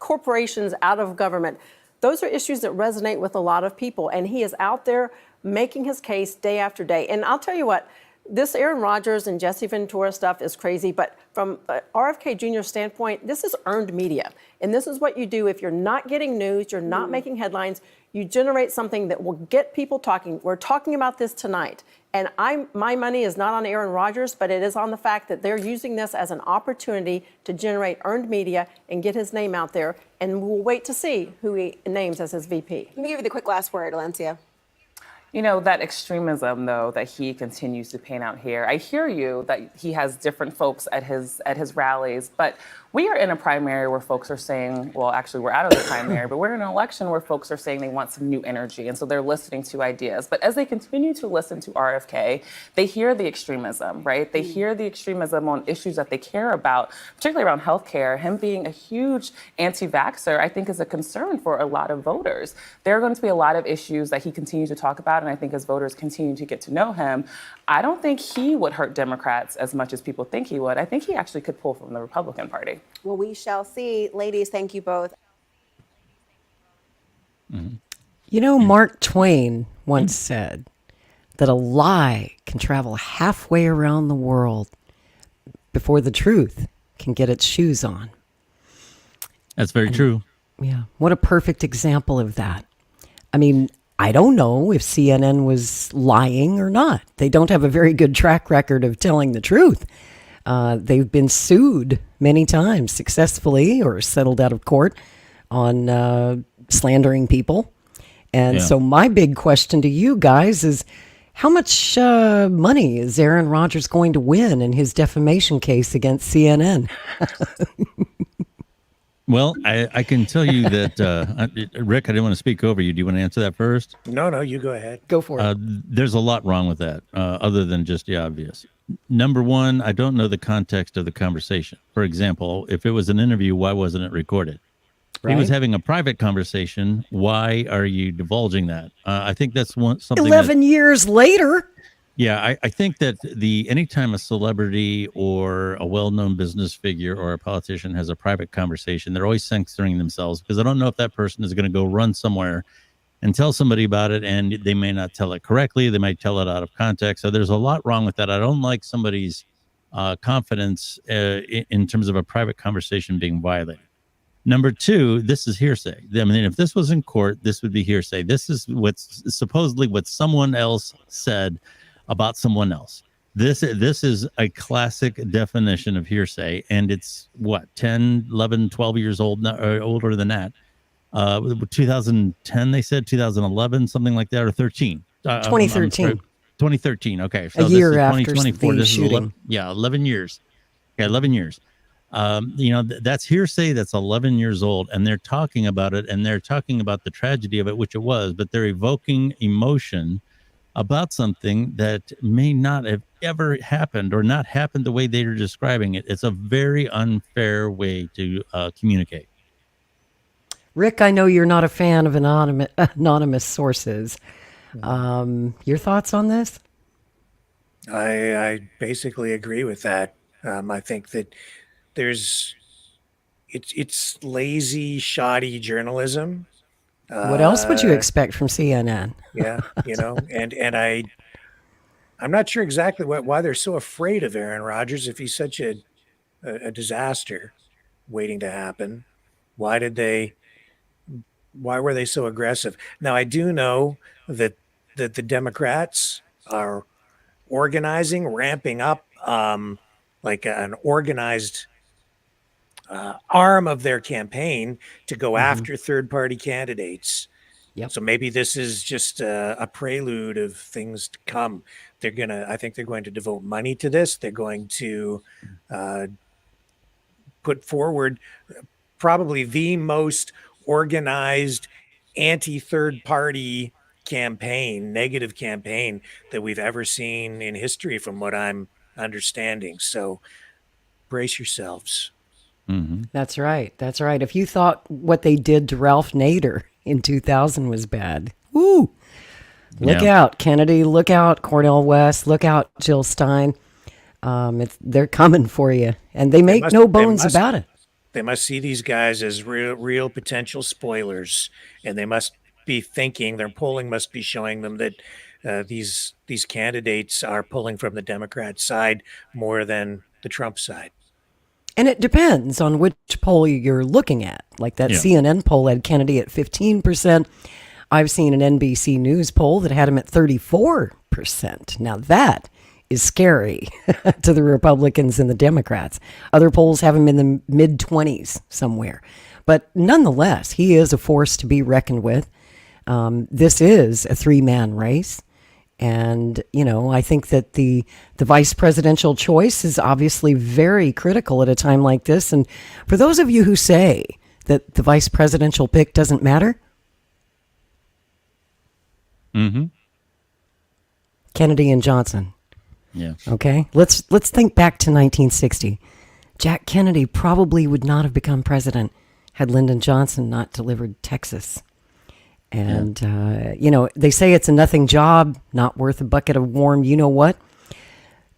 Speaker 18: corporations out of government. Those are issues that resonate with a lot of people, and he is out there making his case day after day. And I'll tell you what, this Aaron Rodgers and Jesse Ventura stuff is crazy, but from RFK Jr.'s standpoint, this is earned media. And this is what you do if you're not getting news, you're not making headlines, you generate something that will get people talking. We're talking about this tonight. And my money is not on Aaron Rodgers, but it is on the fact that they're using this as an opportunity to generate earned media and get his name out there. And we'll wait to see who he names as his VP.
Speaker 17: Let me give you the quick last word, Alencia.
Speaker 19: You know, that extremism, though, that he continues to paint out here, I hear you that he has different folks at his rallies, but we are in a primary where folks are saying, well, actually, we're out of the primary, but we're in an election where folks are saying they want some new energy, and so they're listening to ideas. But as they continue to listen to RFK, they hear the extremism, right? They hear the extremism on issues that they care about, particularly around healthcare. Him being a huge anti-vaxxer, I think, is a concern for a lot of voters. There are going to be a lot of issues that he continues to talk about, and I think as voters continue to get to know him, I don't think he would hurt Democrats as much as people think he would. I think he actually could pull from the Republican Party.
Speaker 17: Well, we shall see. Ladies, thank you both.
Speaker 2: Mm-hmm. You know, Mark Twain once said that a lie can travel halfway around the world before the truth can get its shoes on.
Speaker 4: That's very true.
Speaker 2: Yeah. What a perfect example of that. I mean, I don't know if CNN was lying or not. They don't have a very good track record of telling the truth. They've been sued many times successfully or settled out of court on slandering people. And so my big question to you guys is, how much money is Aaron Rodgers going to win in his defamation case against CNN?
Speaker 4: Well, I can tell you that, Rick, I didn't want to speak over you. Do you want to answer that first?
Speaker 3: No, you go ahead.
Speaker 2: Go for it.
Speaker 4: There's a lot wrong with that, other than just the obvious. Number one, I don't know the context of the conversation. For example, if it was an interview, why wasn't it recorded? Right. He was having a private conversation. Why are you divulging that? I think that's something.
Speaker 2: 11 years later.
Speaker 4: Yeah, I think that anytime a celebrity or a well-known business figure or a politician has a private conversation, they're always censoring themselves, because I don't know if that person is going to go run somewhere and tell somebody about it, and they may not tell it correctly. They might tell it out of context. So there's a lot wrong with that. I don't like somebody's confidence in terms of a private conversation being violated. Number two, this is hearsay. I mean, if this was in court, this would be hearsay. This is what's supposedly what someone else said about someone else. This is a classic definition of hearsay, and it's 10, 11, 12 years old, or older than that. 2010, they said, 2011, something like that, or 13.
Speaker 2: 2013.
Speaker 4: 2013. Okay, so
Speaker 2: a year
Speaker 4: this is
Speaker 2: after
Speaker 4: 2024.
Speaker 2: the
Speaker 4: This
Speaker 2: shooting.
Speaker 4: is 11 years. Okay, 11 years. That's hearsay. That's 11 years old, and they're talking about it, and they're talking about the tragedy of it, which it was, but they're evoking emotion about something that may not have ever happened or not happened the way they are describing it. It's a very unfair way to communicate.
Speaker 2: Rick, I know you're not a fan of anonymous sources. Your thoughts on this?
Speaker 3: I basically agree with that. I think that it's lazy, shoddy journalism.
Speaker 2: What else would you expect from CNN?
Speaker 3: Yeah, and I'm not sure exactly why they're so afraid of Aaron Rodgers if he's such a disaster waiting to happen. Why were they so aggressive? Now, I do know that the Democrats are organizing, ramping up like an organized arm of their campaign to go after third-party candidates.
Speaker 2: Yep.
Speaker 3: So maybe this is just a prelude of things to come. I think they're going to devote money to this. They're going to put forward probably the most organized anti-third-party campaign, negative campaign that we've ever seen in history, from what I'm understanding. So brace yourselves.
Speaker 4: Mm-hmm.
Speaker 2: That's right. That's right. If you thought what they did to Ralph Nader in 2000 was bad, woo! Look out, Kennedy. Look out, Cornel West. Look out, Jill Stein. They're coming for you, and they make no bones about it.
Speaker 3: They must see these guys as real potential spoilers, and they must be thinking, their polling must be showing them that these candidates are pulling from the Democrat side more than the Trump side.
Speaker 2: And it depends on which poll you're looking at. Like that CNN poll had Kennedy at 15%. I've seen an NBC News poll that had him at 34%. Now that is scary to the Republicans and the Democrats. Other polls have him in the mid-20s somewhere. But nonetheless, he is a force to be reckoned with. This is a three-man race. And, I think that the vice presidential choice is obviously very critical at a time like this. And for those of you who say that the vice presidential pick doesn't matter, Kennedy and Johnson.
Speaker 4: Yeah.
Speaker 2: Okay. Let's think back to 1960. Jack Kennedy probably would not have become president had Lyndon Johnson not delivered Texas. And, they say it's a nothing job, not worth a bucket of warm you-know-what.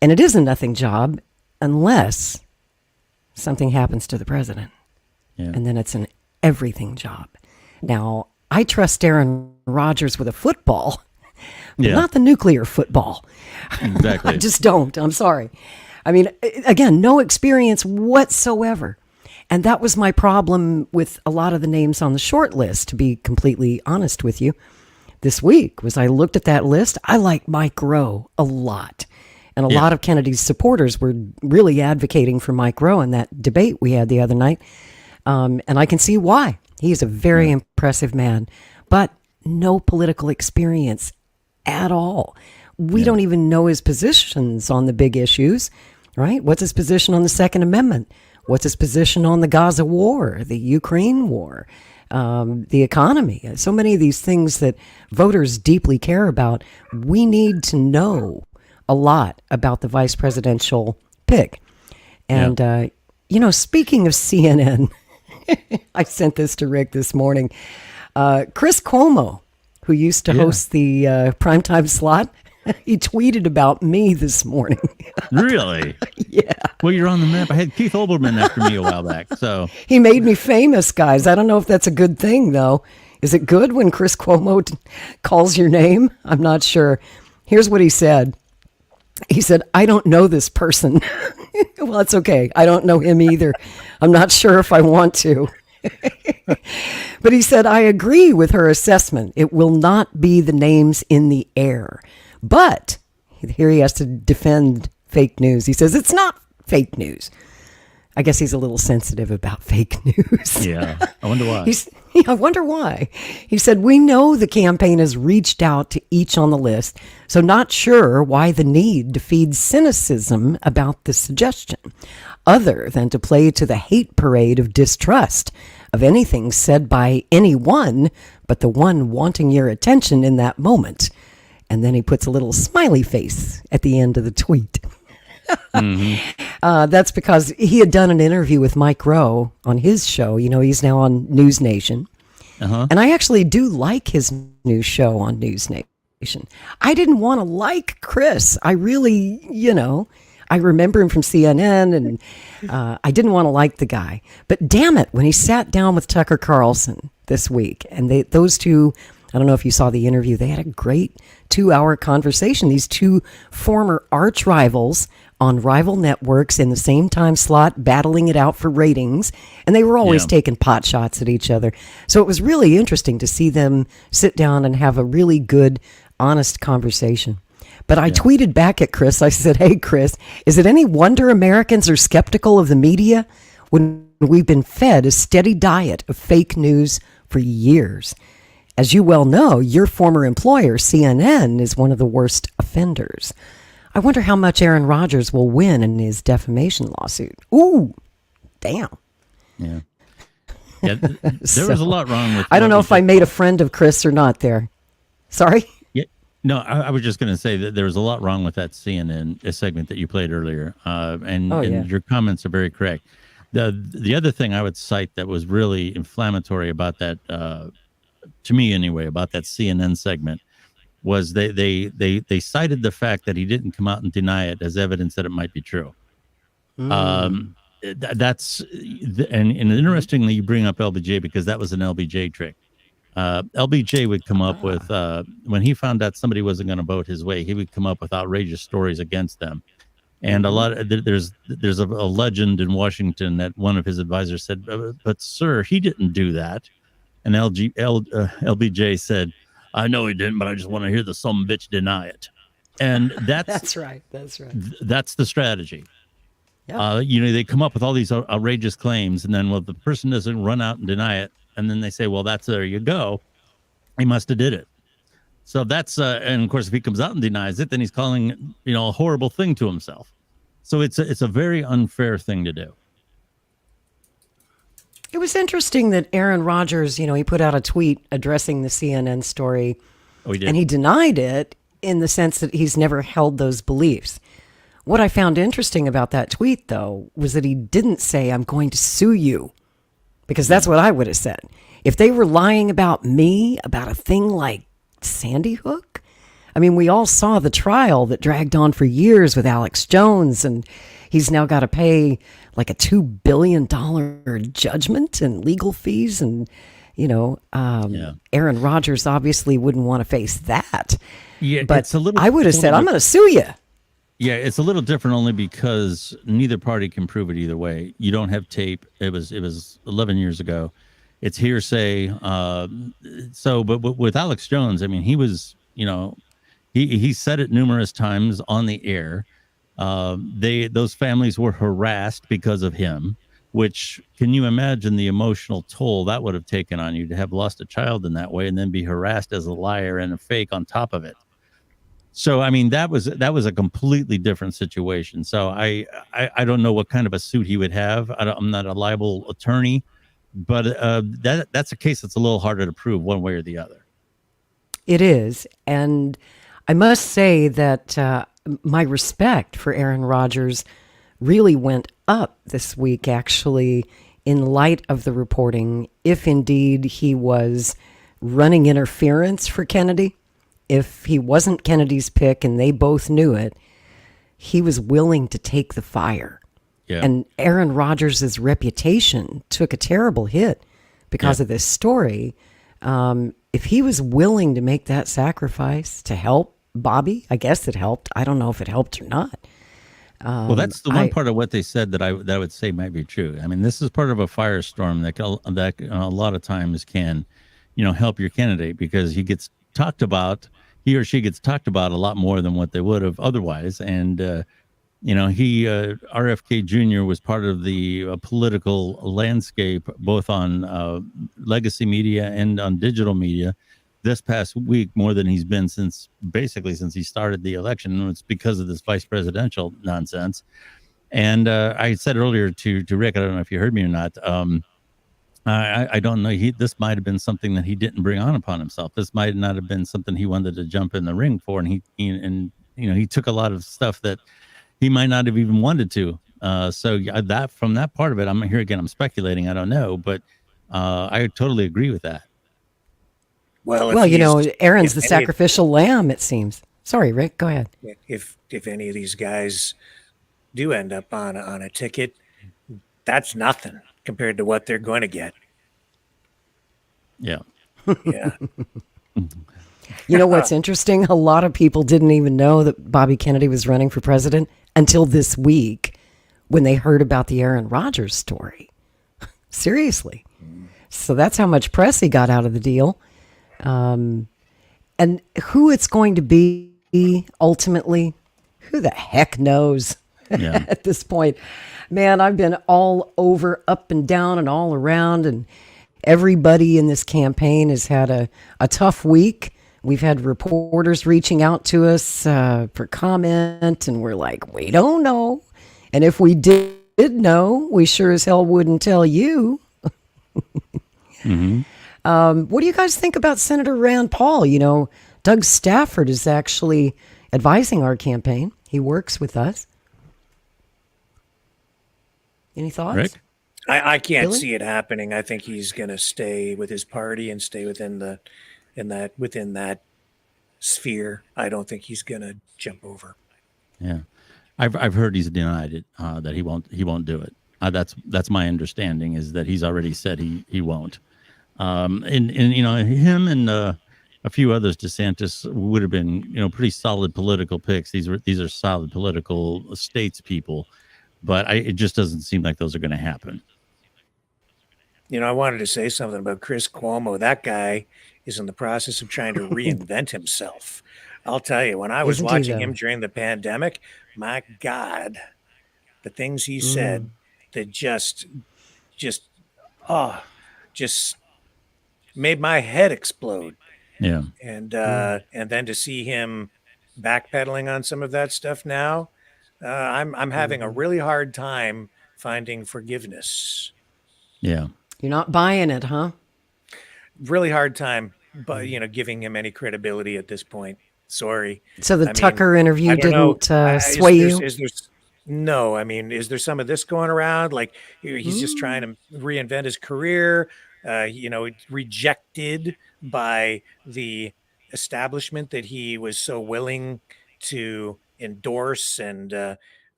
Speaker 2: And it is a nothing job unless something happens to the president.
Speaker 4: Yeah.
Speaker 2: And then it's an everything job. Now, I trust Aaron Rodgers with a football, but not the nuclear football.
Speaker 4: Exactly.
Speaker 2: I just don't. I'm sorry. I mean, again, no experience whatsoever. And that was my problem with a lot of the names on the short list, to be completely honest with you. this week was I looked at that list. I like Mike Rowe a lot. And a lot of Kennedy's supporters were really advocating for Mike Rowe in that debate we had the other night. And I can see why. He's a very impressive man, but no political experience at all. We don't even know his positions on the big issues, right? What's his position on the Second Amendment? What's his position on the Gaza war, the Ukraine war, the economy? So many of these things that voters deeply care about. We need to know a lot about the vice presidential pick. And, speaking of CNN, I sent this to Rick this morning. Chris Cuomo, who used to host the primetime slot, he tweeted about me this morning.
Speaker 4: Really?
Speaker 2: Yeah.
Speaker 4: Well, you're on the map. I had Keith Olbermann after me a while back. So
Speaker 2: he made me famous, guys. I don't know if that's a good thing, though. Is it good when Chris Cuomo calls your name? I'm not sure. Here's what he said. He said, I don't know this person. Well, it's okay. I don't know him either. I'm not sure if I want to. But he said, I agree with her assessment. It will not be the names in the air. But here he has to defend fake news. He says, it's not fake news. I guess he's a little sensitive about fake news.
Speaker 4: Yeah, I wonder why.
Speaker 2: I wonder why. He said, we know the campaign has reached out to each on the list, so not sure why the need to feed cynicism about the suggestion, other than to play to the hate parade of distrust of anything said by anyone but the one wanting your attention in that moment. And then he puts a little smiley face at the end of the tweet. That's because he had done an interview with Mike Rowe on his show. You know, he's now on News Nation. And I actually do like his new show on News Nation. I didn't want to like Chris. I really, I remember him from CNN, and I didn't want to like the guy. But damn it, when he sat down with Tucker Carlson this week, and those two, I don't know if you saw the interview, they had a great 2-hour conversation. These two former arch rivals on rival networks in the same time slot, battling it out for ratings, and they were always taking pot shots at each other. So it was really interesting to see them sit down and have a really good, honest conversation. But I tweeted back at Chris. I said, hey, Chris, is it any wonder Americans are skeptical of the media when we've been fed a steady diet of fake news for years? As you well know, your former employer, CNN, is one of the worst offenders. I wonder how much Aaron Rodgers will win in his defamation lawsuit. Ooh, damn.
Speaker 4: Yeah. There was a lot wrong with.
Speaker 2: I don't know if I made a friend of Chris or not there. Sorry?
Speaker 4: Yeah. No, I was just going to say that there was a lot wrong with that CNN segment that you played earlier. And your comments are very correct. The other thing I would cite that was really inflammatory about that, to me anyway, about that CNN segment, was they cited the fact that he didn't come out and deny it as evidence that it might be true. That's and interestingly, you bring up LBJ because that was an LBJ trick. LBJ would come up with when he found out somebody wasn't going to vote his way, he would come up with outrageous stories against them. And a lot of, there's a legend in Washington that one of his advisors said, but sir, he didn't do that. And LBJ said, I know he didn't, but I just want to hear the some bitch deny it. And that's
Speaker 2: right. That's right.
Speaker 4: That's the strategy.
Speaker 2: Yep.
Speaker 4: They come up with all these outrageous claims, and then, well, the person doesn't run out and deny it. And then they say, well, there you go. He must have did it. So that's, and of course, if he comes out and denies it, then he's calling, a horrible thing to himself. So it's a very unfair thing to do.
Speaker 2: It was interesting that Aaron Rodgers, he put out a tweet addressing the CNN story.
Speaker 4: Oh, he did.
Speaker 2: And he denied it in the sense that he's never held those beliefs. What I found interesting about that tweet, though, was that he didn't say, I'm going to sue you, because that's what I would have said. If they were lying about me, about a thing like Sandy Hook, I mean, we all saw the trial that dragged on for years with Alex Jones, and he's now got to pay like a $2 billion judgment and legal fees. And, Aaron Rodgers obviously wouldn't want to face that.
Speaker 4: Yeah,
Speaker 2: but
Speaker 4: it's a little,
Speaker 2: I would have said, I'm going to sue you.
Speaker 4: Yeah, it's a little different only because neither party can prove it either way. You don't have tape. It was 11 years ago. it's hearsay. But with Alex Jones, I mean, he was, he said it numerous times on the air. Those families were harassed because of him, which, can you imagine the emotional toll that would have taken on you to have lost a child in that way and then be harassed as a liar and a fake on top of it? So, I mean, that was a completely different situation. So I don't know what kind of a suit he would have. I'm not a libel attorney, but that's a case that's a little harder to prove one way or the other.
Speaker 2: It is. And I must say that my respect for Aaron Rodgers really went up this week, actually, in light of the reporting, if indeed he was running interference for Kennedy. If he wasn't Kennedy's pick and they both knew it, he was willing to take the fire.
Speaker 4: Yeah.
Speaker 2: And Aaron Rodgers' reputation took a terrible hit because of this story. If he was willing to make that sacrifice to help Bobby, I guess it helped. I don't know if it helped or not.
Speaker 4: Well, that's the one part of what they said that I would say might be true. I mean, this is part of a firestorm that a lot of times can, help your candidate, because he or she gets talked about a lot more than what they would have otherwise. And, RFK Jr. was part of the political landscape, both on legacy media and on digital media this past week, more than he's been since he started the election. And it's because of this vice presidential nonsense. And I said earlier to Rick, I don't know if you heard me or not, I don't know. This might have been something that he didn't bring on upon himself. This might not have been something he wanted to jump in the ring for. And he took a lot of stuff that he might not have even wanted to. So that, from that part of it, I'm speculating. I don't know, but I totally agree with that.
Speaker 3: Well,
Speaker 2: Aaron's the sacrificial lamb, it seems. Sorry, Rick, go ahead.
Speaker 3: If any of these guys do end up on a ticket, that's nothing compared to what they're going to get.
Speaker 4: Yeah.
Speaker 3: Yeah.
Speaker 2: You know what's interesting? A lot of people didn't even know that Bobby Kennedy was running for president until this week when they heard about the Aaron Rodgers story. Seriously. So that's how much press he got out of the deal. And who it's going to be ultimately, who the heck knows at this point. Man, I've been all over, up and down and all around, and everybody in this campaign has had a tough week. We've had reporters reaching out to us for comment, and we're like, we don't know. And if we did know, we sure as hell wouldn't tell you.
Speaker 4: Mm-hmm.
Speaker 2: What do you guys think about Senator Rand Paul? Doug Stafford is actually advising our campaign. He works with us. Any thoughts?
Speaker 4: Rick?
Speaker 3: I can't
Speaker 2: Billy?
Speaker 3: see it happening. I think he's going to stay with his party and stay within that sphere. I don't think he's going to jump over.
Speaker 4: Yeah, I've heard he's denied it, that he won't do it. That's my understanding, is that he's already said he won't. And him and a few others, DeSantis, would have been pretty solid political picks. These are solid political statespeople, but it just doesn't seem like those are going to happen.
Speaker 3: I wanted to say something about Chris Cuomo. That guy is in the process of trying to reinvent himself. I'll tell you, when I was watching him during the pandemic, my God, the things he said that just made my head explode.
Speaker 4: Yeah.
Speaker 3: And then to see him backpedaling on some of that stuff now, I'm having a really hard time finding forgiveness.
Speaker 4: Yeah.
Speaker 2: You're not buying it, huh?
Speaker 3: Really hard time, but giving him any credibility at this point. Sorry.
Speaker 2: So the Tucker interview didn't sway you?
Speaker 3: No, is there some of this going around? Like he's just trying to reinvent his career, rejected by the establishment that he was so willing to endorse and,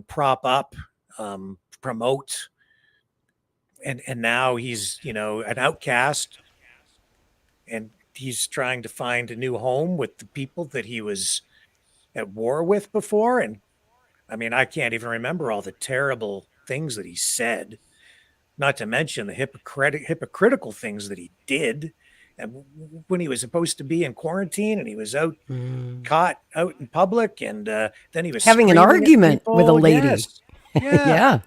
Speaker 3: prop up, promote. And now he's, an outcast, and he's trying to find a new home with the people that he was at war with before. And I can't even remember all the terrible things that he said. not to mention the hypocritical things that he did. And when he was supposed to be in quarantine and he was caught out in public, and then he was
Speaker 2: having an argument with a lady.
Speaker 3: Yes.
Speaker 2: Yeah.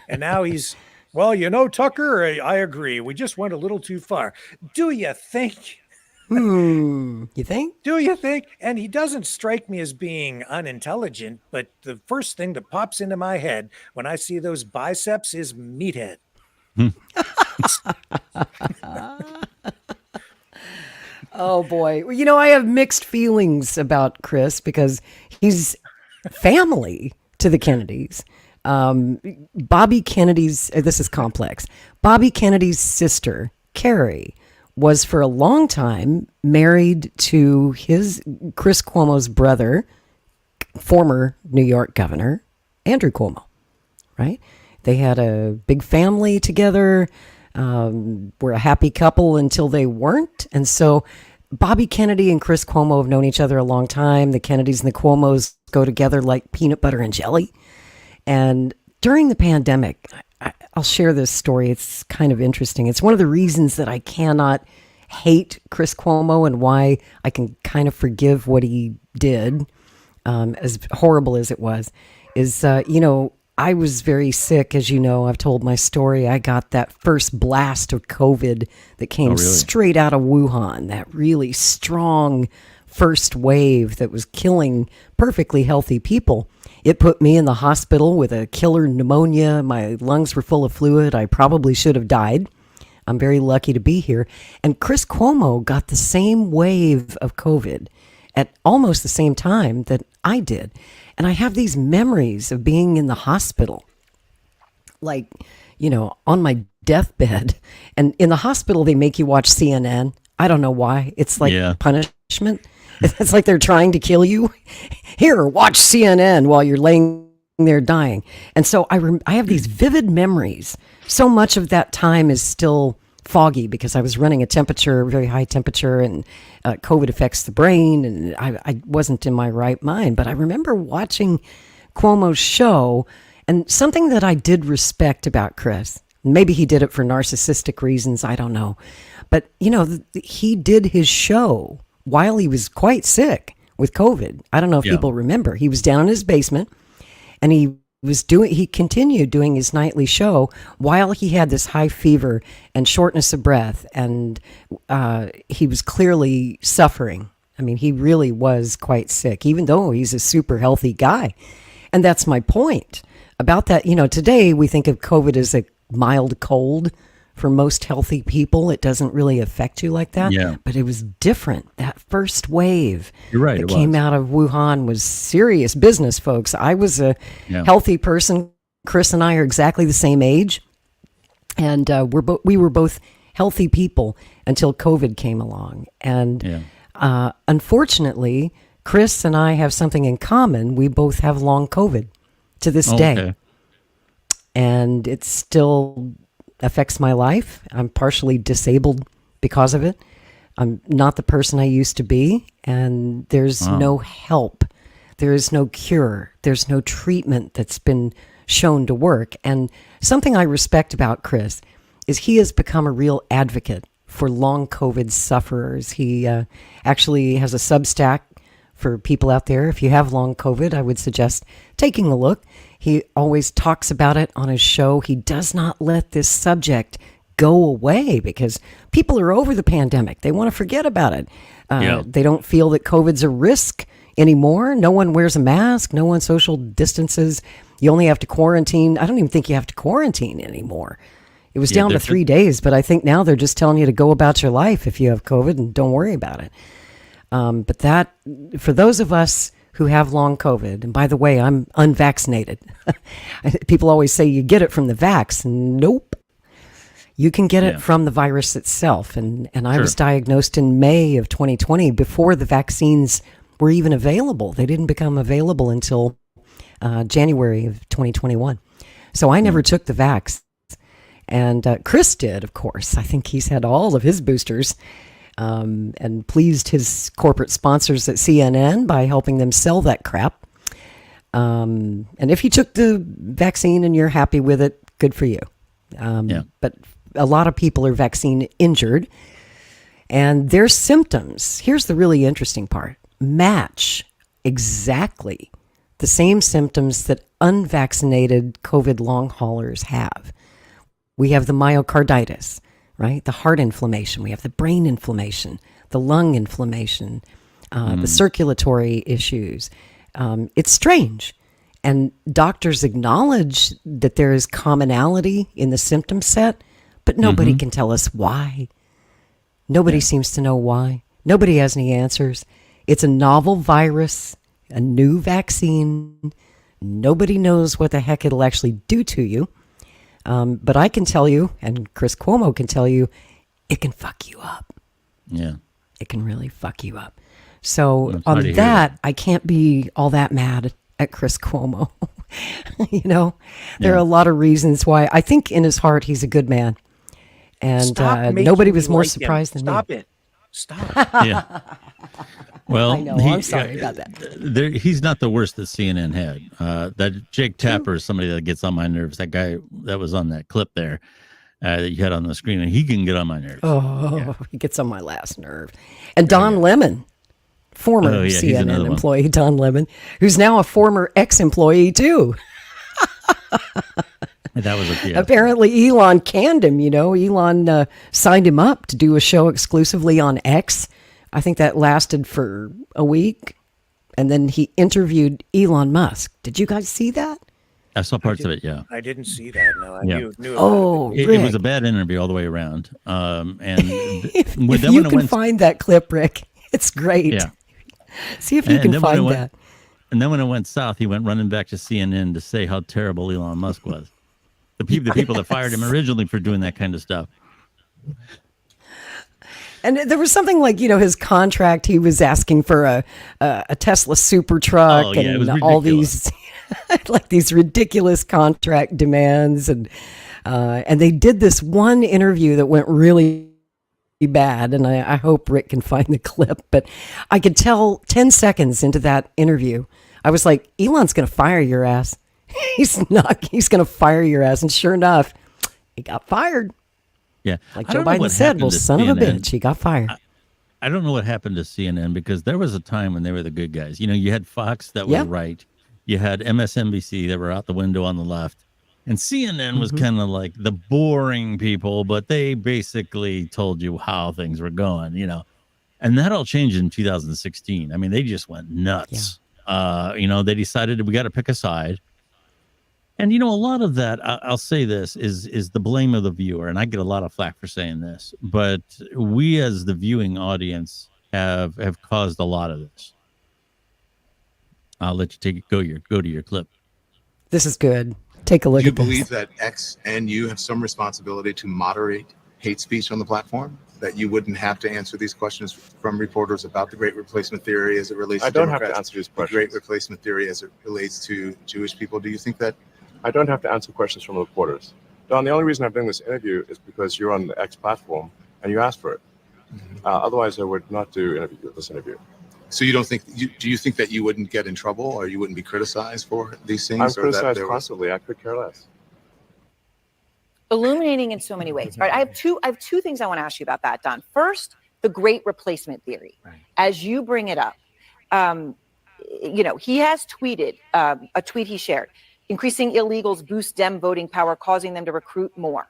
Speaker 3: And now he's, well, Tucker, I agree. We just went a little too far. Do you think?
Speaker 2: You think?
Speaker 3: Do you think? And he doesn't strike me as being unintelligent, but the first thing that pops into my head when I see those biceps is meathead.
Speaker 2: Oh boy. Well, I have mixed feelings about Chris because he's family to the Kennedys. Bobby Kennedy's, this is complex. Bobby Kennedy's sister, Carrie, was for a long time married to Chris Cuomo's brother, former New York governor, Andrew Cuomo, right? They had a big family together, were a happy couple until they weren't. And so Bobby Kennedy and Chris Cuomo have known each other a long time. The Kennedys and the Cuomos go together like peanut butter and jelly. And during the pandemic, I'll share this story. It's kind of interesting. It's one of the reasons that I cannot hate Chris Cuomo and why I can kind of forgive what he did, as horrible as it was, is, I was very sick. As you know, I've told my story. I got that first blast of COVID that came straight out of Wuhan, that really strong first wave that was killing perfectly healthy people. It put me in the hospital with a killer pneumonia. My lungs were full of fluid. I probably should have died. I'm very lucky to be here. And Chris Cuomo got the same wave of COVID at almost the same time that I did. And I have these memories of being in the hospital, like, on my deathbed. And in the hospital, they make you watch CNN. I don't know why. It's like punishment. It's like they're trying to kill you. Here, watch CNN while you're laying there dying. And so I have these vivid memories. So much of that time is still foggy because I was running a very high temperature, and COVID affects the brain, and I wasn't in my right mind. But I remember watching Cuomo's show, and something that I did respect about Chris, maybe he did it for narcissistic reasons, I don't know. But, he did his show while he was quite sick with COVID. I don't know if people remember. He was down in his basement, and he continued doing his nightly show while he had this high fever and shortness of breath, and he was clearly suffering. I mean, he really was quite sick, even though he's a super healthy guy. And that's my point about that. Today we think of COVID as a mild cold. For most healthy people, it doesn't really affect you like that. Yeah. But it was different. That first wave that came out of Wuhan was serious business, folks. I was a healthy person. Chris and I are exactly the same age. And we were both healthy people until COVID came along. And unfortunately, Chris and I have something in common. We both have long COVID to this day. And it's still affects my life. I'm partially disabled because of it. I'm not the person I used to be, and there's no help. There is no cure. There's no treatment that's been shown to work. And something I respect about Chris is he has become a real advocate for long COVID sufferers. He actually has a Substack for people out there. If you have long COVID, I would suggest taking a look. He always talks about it on his show. He does not let this subject go away because people are over the pandemic. They want to forget about it. They don't feel that COVID's a risk anymore. No one wears a mask. No one social distances. You only have to quarantine. I don't even think you have to quarantine anymore. It was down to 3 days, but I think now they're just telling you to go about your life if you have COVID and don't worry about it. But that, for those of us who have long COVID, and by the way, I'm unvaccinated. People always say you get it from the vax. Nope. You can get it from the virus itself. And I was diagnosed in May of 2020 before the vaccines were even available. They didn't become available until January of 2021. So I never took the vax. And Chris did, of course. I think he's had all of his boosters. And pleased his corporate sponsors at CNN by helping them sell that crap. And if you took the vaccine and you're happy with it, good for you. But a lot of people are vaccine injured, and their symptoms, here's the really interesting part, match exactly the same symptoms that unvaccinated COVID long haulers have. We have the myocarditis, right? The heart inflammation. We have the brain inflammation, the lung inflammation, the circulatory issues. It's strange. And doctors acknowledge that there is commonality in the symptom set, but nobody can tell us why. Nobody seems to know why. Nobody has any answers. It's a novel virus, a new vaccine. Nobody knows what the heck it'll actually do to you. But I can tell you, and Chris Cuomo can tell you, it can fuck you up.
Speaker 4: Yeah.
Speaker 2: It can really fuck you up. So on that, I can't be all that mad at Chris Cuomo. There are a lot of reasons why. I think in his heart, he's a good man. And nobody was more surprised than me.
Speaker 3: Stop it. Stop.
Speaker 4: Yeah. Well,
Speaker 2: I know. I'm sorry about that.
Speaker 4: He's not the worst that CNN had. That Jake Tapper is somebody that gets on my nerves. That guy that was on that clip there that you had on the screen, and he can get on my nerves.
Speaker 2: He gets on my last nerve. And Don Lemon, former CNN employee, Don Lemon, who's now a former ex-employee too.
Speaker 4: That was
Speaker 2: Apparently Elon canned him, Elon signed him up to do a show exclusively on X. I think that lasted for a week. And then he interviewed Elon Musk. Did you guys see that?
Speaker 4: I saw parts of it, yeah.
Speaker 3: I didn't see that. No, I knew
Speaker 2: about
Speaker 3: it.
Speaker 4: It was a bad interview all the way around. And
Speaker 2: if you can find that clip, Rick, it's great.
Speaker 4: Yeah.
Speaker 2: See if you can find that.
Speaker 4: And then when it went south, he went running back to CNN to say how terrible Elon Musk was. The people that fired him originally for doing that kind of stuff.
Speaker 2: And there was something like, his contract, he was asking for a Tesla super truck and all these like these ridiculous contract demands. And they did this one interview that went really bad. And I hope Rick can find the clip. But I could tell 10 seconds into that interview, I was like, Elon's going to fire your ass. He's not. He's going to fire your ass. And sure enough, he got fired.
Speaker 4: Yeah.
Speaker 2: Like Joe Biden said, well, son of a bitch, he got fired.
Speaker 4: I don't know what happened to CNN because there was a time when they were the good guys. You had Fox that was right. You had MSNBC that were out the window on the left. And CNN was kind of like the boring people, but they basically told you how things were going, And that all changed in 2016. I mean, they just went nuts. Yeah. They decided we got to pick a side. And, a lot of that, I'll say this, is the blame of the viewer. And I get a lot of flack for saying this. But we as the viewing audience have caused a lot of this. I'll let you go to your clip.
Speaker 2: This is good. Take a look at this.
Speaker 20: Do you believe that X and you have some responsibility to moderate hate speech on the platform? That you wouldn't have to answer these questions from reporters about the Great Replacement Theory as it relates to Democrats?
Speaker 21: I don't have to answer these questions.
Speaker 20: The Great Replacement Theory as it relates to Jewish people. Do you think that?
Speaker 21: I don't have to answer questions from reporters. Don, the only reason I'm doing this interview is because you're on the X platform and you asked for it. Otherwise, I would not do this interview.
Speaker 20: So you don't think? Do you think that you wouldn't get in trouble or you wouldn't be criticized for these things?
Speaker 21: I'm criticized constantly. I could care less.
Speaker 22: Illuminating in so many ways. All right, I have two things I want to ask you about that, Don. First, the Great Replacement Theory. Right. As you bring it up, he has tweeted a tweet he shared. Increasing illegals boost Dem voting power, causing them to recruit more.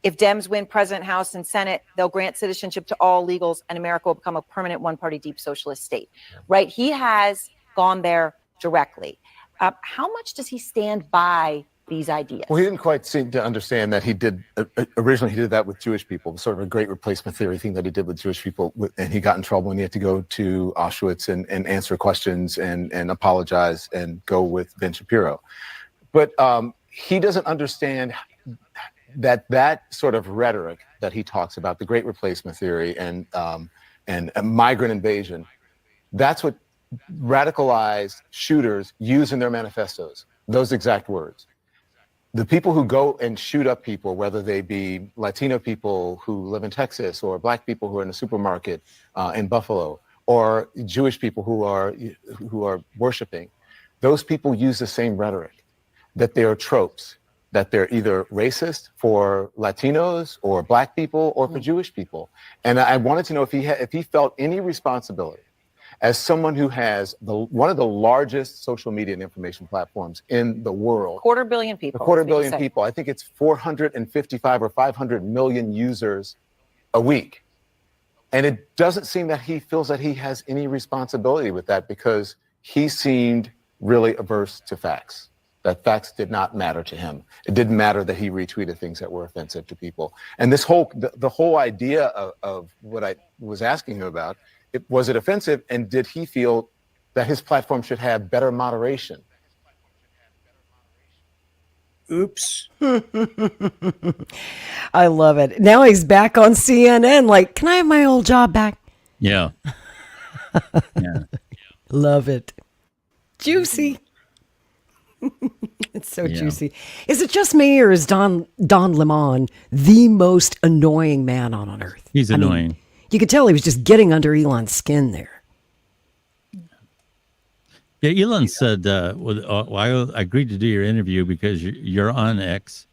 Speaker 22: If Dems win President, House, and Senate, they'll grant citizenship to all illegals, and America will become a permanent one-party deep socialist state. Right? He has gone there directly. How much does he stand by these ideas?
Speaker 23: Well, he didn't quite seem to understand that he did. Originally, he did that with Jewish people, sort of a Great Replacement Theory thing that he did with Jewish people, and he got in trouble when he had to go to Auschwitz and answer questions and apologize and go with Ben Shapiro. But he doesn't understand that sort of rhetoric that he talks about, the Great Replacement Theory and a migrant invasion. That's what radicalized shooters use in their manifestos, those exact words. The people who go and shoot up people, whether they be Latino people who live in Texas or Black people who are in a supermarket in Buffalo, or Jewish people who are worshiping, those people use the same rhetoric. That they are tropes, that they're either racist for Latinos or Black people or for Jewish people. And I wanted to know if he felt any responsibility as someone who has one of the largest social media and information platforms in the world.
Speaker 22: 250 million people.
Speaker 23: A 250 million people. I think it's 455 or 500 million users a week. And it doesn't seem that he feels that he has any responsibility with that, because he seemed really averse to facts, that facts did not matter to him. It didn't matter that he retweeted things that were offensive to people. And this the whole idea of what I was asking him about, was it offensive, and did he feel that his platform should have better moderation?
Speaker 3: Oops.
Speaker 2: I love it. Now he's back on CNN. Like, can I have my old job back?
Speaker 4: Yeah. Yeah.
Speaker 2: Love it. Juicy. It's so juicy. Is it just me, or is Don Lemon the most annoying man on earth?
Speaker 4: He's annoying.
Speaker 2: I mean, you could tell he was just getting under Elon's skin there.
Speaker 4: Yeah, Elon said, I agreed to do your interview because you're on X,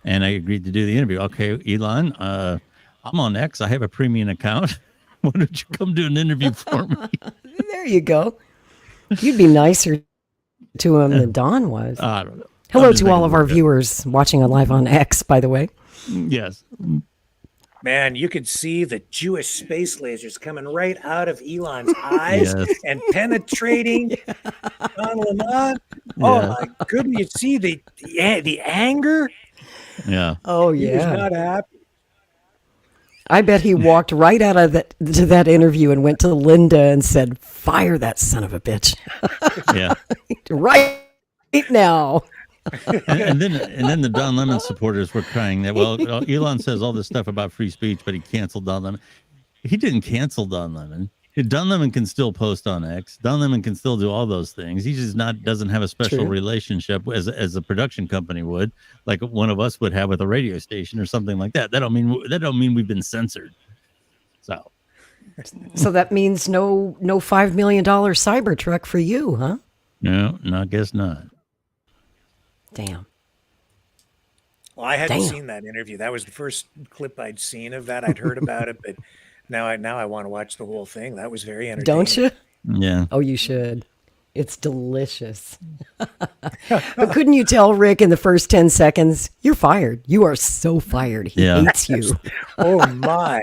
Speaker 4: and I agreed to do the interview. Okay, Elon, I'm on X. I have a premium account. Why don't you come do an interview for me?
Speaker 2: There you go. You'd be nicer to him than Don was.
Speaker 4: I don't know.
Speaker 2: Hello to all of our viewers watching on live on X, by the way.
Speaker 4: Yes.
Speaker 3: Man, you could see the Jewish space lasers coming right out of Elon's eyes and penetrating Don Lemon. Oh my goodness! You see the anger.
Speaker 4: Yeah.
Speaker 2: Oh
Speaker 3: He was
Speaker 2: yeah.
Speaker 3: not happy.
Speaker 2: I bet he walked right out of that interview and went to Linda and said, "Fire that son of a bitch."
Speaker 4: Yeah.
Speaker 2: Right now.
Speaker 4: and then the Don Lemon supporters were crying that, well, Elon says all this stuff about free speech, but he canceled Don Lemon. He didn't cancel Don Lemon. Don Lemon can still post on X. Don Lemon can still do all those things. He just doesn't have a special relationship as a production company would, like one of us would have with a radio station or something like that. That don't mean we've been censored.
Speaker 2: So that means no $5 million Cybertruck for you, huh?
Speaker 4: No, I guess not.
Speaker 2: Damn.
Speaker 3: Well, I hadn't seen that interview. That was the first clip I'd seen of that. I'd heard about it, but now I want to watch the whole thing. That was very entertaining.
Speaker 2: Don't you?
Speaker 4: Yeah.
Speaker 2: Oh, you should. It's delicious. But couldn't you tell, Rick, in the first 10 seconds, you're fired. You are so fired. He hates you.
Speaker 3: Oh, my.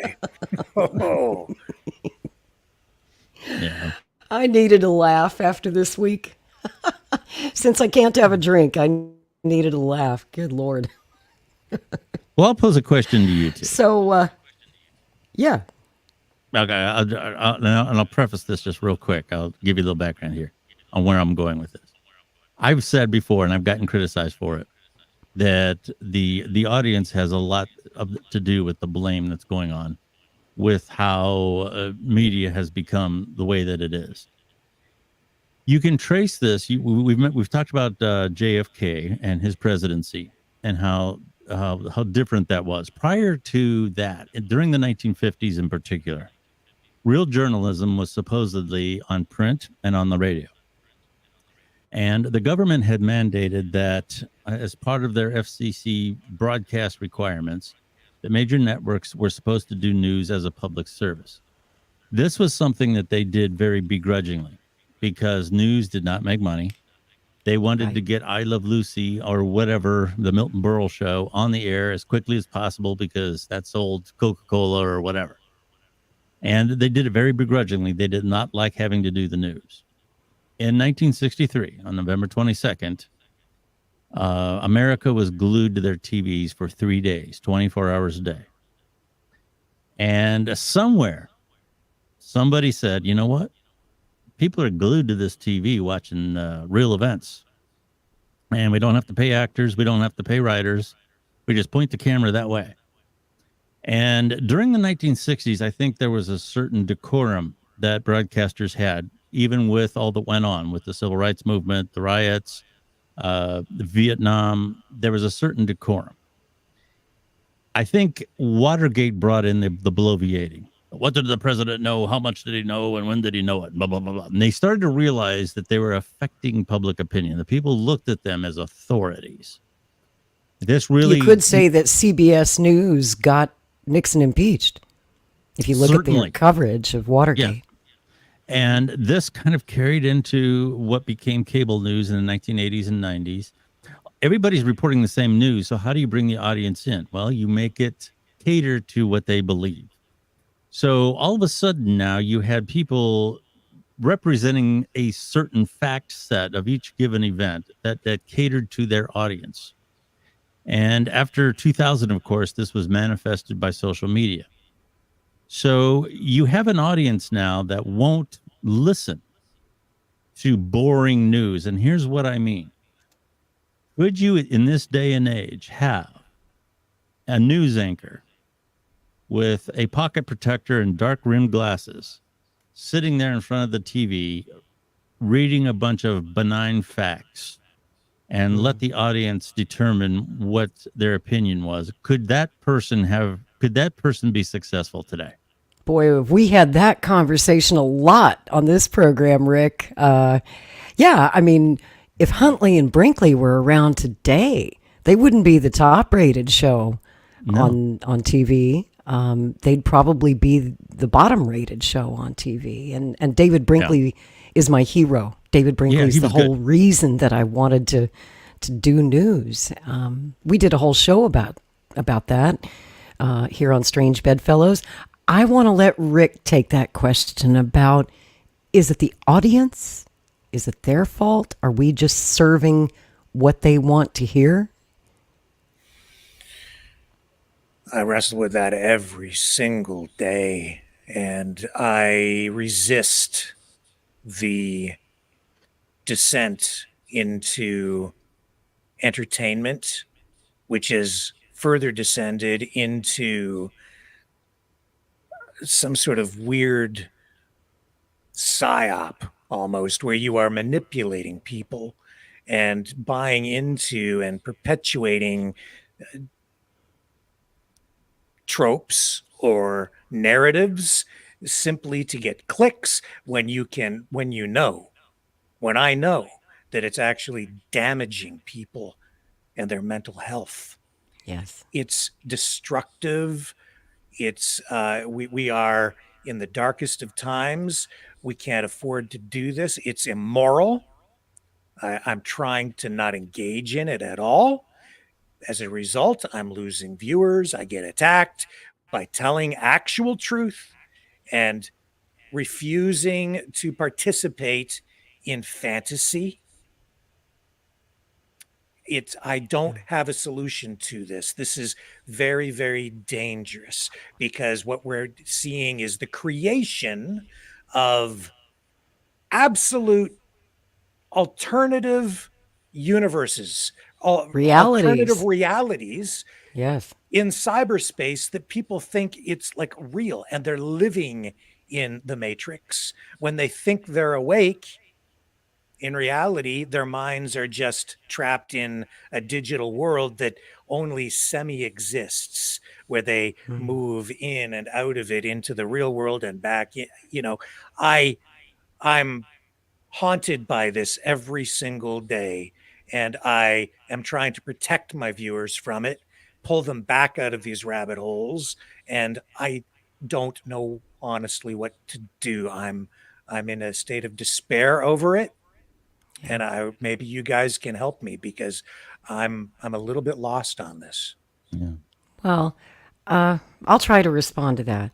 Speaker 3: Oh.
Speaker 4: Yeah.
Speaker 2: I needed a laugh after this week. Since I can't have a drink, I needed a laugh. Good Lord.
Speaker 4: Well, I'll pose a question to you two.
Speaker 2: So, yeah.
Speaker 4: Okay, I'll preface this just real quick. I'll give you a little background here on where I'm going with this. I've said before, and I've gotten criticized for it, that the audience has a lot to do with the blame that's going on with how media has become the way that it is. You can trace this. We've talked about JFK and his presidency and how different that was. Prior to that, during the 1950s in particular, real journalism was supposedly on print and on the radio. And the government had mandated that as part of their FCC broadcast requirements, that major networks were supposed to do news as a public service. This was something that they did very begrudgingly, because news did not make money. They wanted to get I Love Lucy or whatever, the Milton Berle show, on the air as quickly as possible because that sold Coca-Cola or whatever. And they did it very begrudgingly. They did not like having to do the news. In 1963, on November 22nd, America was glued to their TVs for 3 days, 24 hours a day. And somewhere, somebody said, you know what? People are glued to this TV watching real events. And we don't have to pay actors. We don't have to pay writers. We just point the camera that way. And during the 1960s, I think there was a certain decorum that broadcasters had, even with all that went on with the civil rights movement, the riots, Vietnam. There was a certain decorum. I think Watergate brought in the bloviating. What did the president know? How much did he know? And when did he know it? Blah, blah, blah, blah. And they started to realize that they were affecting public opinion. The people looked at them as authorities. This really,
Speaker 2: you could say that CBS News got Nixon impeached. If you look at their coverage of Watergate.
Speaker 4: Yeah. And this kind of carried into what became cable news in the 1980s and 90s. Everybody's reporting the same news. So how do you bring the audience in? Well, you make it cater to what they believe. So all of a sudden now you had people representing a certain fact set of each given event that catered to their audience. And after 2000, of course, this was manifested by social media. So you have an audience now that won't listen to boring news. And here's what I mean. Would you, in this day and age, have a news anchor with a pocket protector and dark rimmed glasses sitting there in front of the TV, reading a bunch of benign facts and let the audience determine what their opinion was? Could that person be successful today?
Speaker 2: Boy, we had that conversation a lot on this program, Rick. Yeah, I mean, if Huntley and Brinkley were around today, they wouldn't be the top-rated show on TV. They'd probably be the bottom-rated show on TV. And David Brinkley is my hero. David Brinkley is the whole reason that I wanted to do news. We did a whole show about that here on Strange Bedfellows. I want to let Rick take that question about, is it the audience? Is it their fault? Are we just serving what they want to hear?
Speaker 3: I wrestle with that every single day, and I resist the descent into entertainment, which has further descended into some sort of weird psyop almost, where you are manipulating people and buying into and perpetuating tropes or narratives simply to get clicks when I know that it's actually damaging people and their mental health.
Speaker 2: Yes.
Speaker 3: It's destructive. It's we are in the darkest of times. We can't afford to do this. It's immoral. I'm trying to not engage in it at all. As a result, I'm losing viewers. I get attacked by telling actual truth and refusing to participate in fantasy. I don't have a solution to this. This is very, very dangerous, because what we're seeing is the creation of absolute alternative universes, alternative realities,
Speaker 2: yes,
Speaker 3: in cyberspace that people think it's like real, and they're living in the Matrix. When they think they're awake, in reality, their minds are just trapped in a digital world that only semi-exists, where they move in and out of it into the real world and back. I'm haunted by this every single day, and I am trying to protect my viewers from it, pull them back out of these rabbit holes, and I don't know honestly what to do. I'm in a state of despair over it. And maybe you guys can help me, because I'm a little bit lost on this.
Speaker 4: Yeah.
Speaker 2: Well, I'll try to respond to that.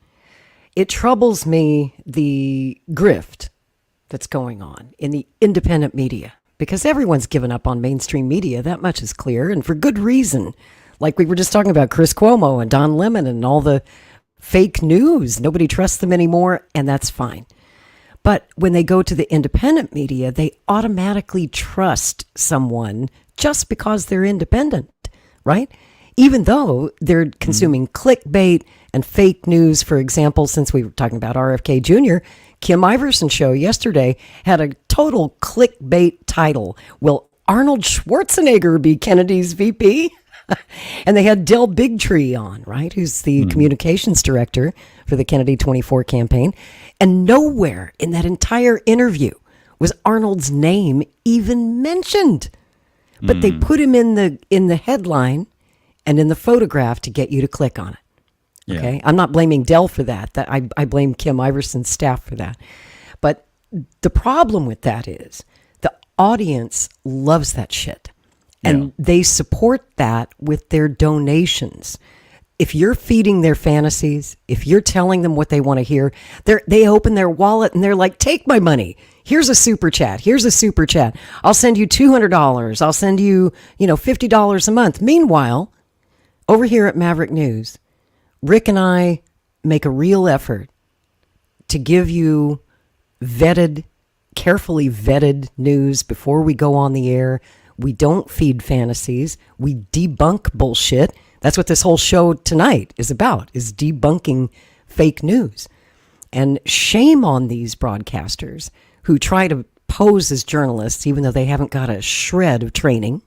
Speaker 2: It troubles me, the grift that's going on in the independent media, because everyone's given up on mainstream media. That much is clear, and for good reason. Like we were just talking about Chris Cuomo and Don Lemon and all the fake news. Nobody trusts them anymore, and that's fine. But when they go to the independent media, they automatically trust someone just because they're independent, right? Even though they're consuming clickbait and fake news. For example, since we were talking about RFK Jr., Kim Iverson's show yesterday had a total clickbait title. Will Arnold Schwarzenegger be Kennedy's VP? And they had Del Bigtree on, right, who's the communications director for the Kennedy 24 campaign. And nowhere in that entire interview was Arnold's name even mentioned. But they put him in the headline, and in the photograph to get you to click on it. Okay. Yeah. I'm not blaming Dell for that. I blame Kim Iverson's staff for that. But the problem with that is the audience loves that shit. And they support that with their donations. If you're feeding their fantasies, if you're telling them what they want to hear, they open their wallet and they're like, take my money. Here's a super chat. Here's a super chat. I'll send you $200. I'll send you, $50 a month. Meanwhile, over here at Maverick News, Rick and I make a real effort to give you carefully vetted news before we go on the air. We don't feed fantasies. We debunk bullshit. That's what this whole show tonight is about, is debunking fake news. And shame on these broadcasters who try to pose as journalists, even though they haven't got a shred of training.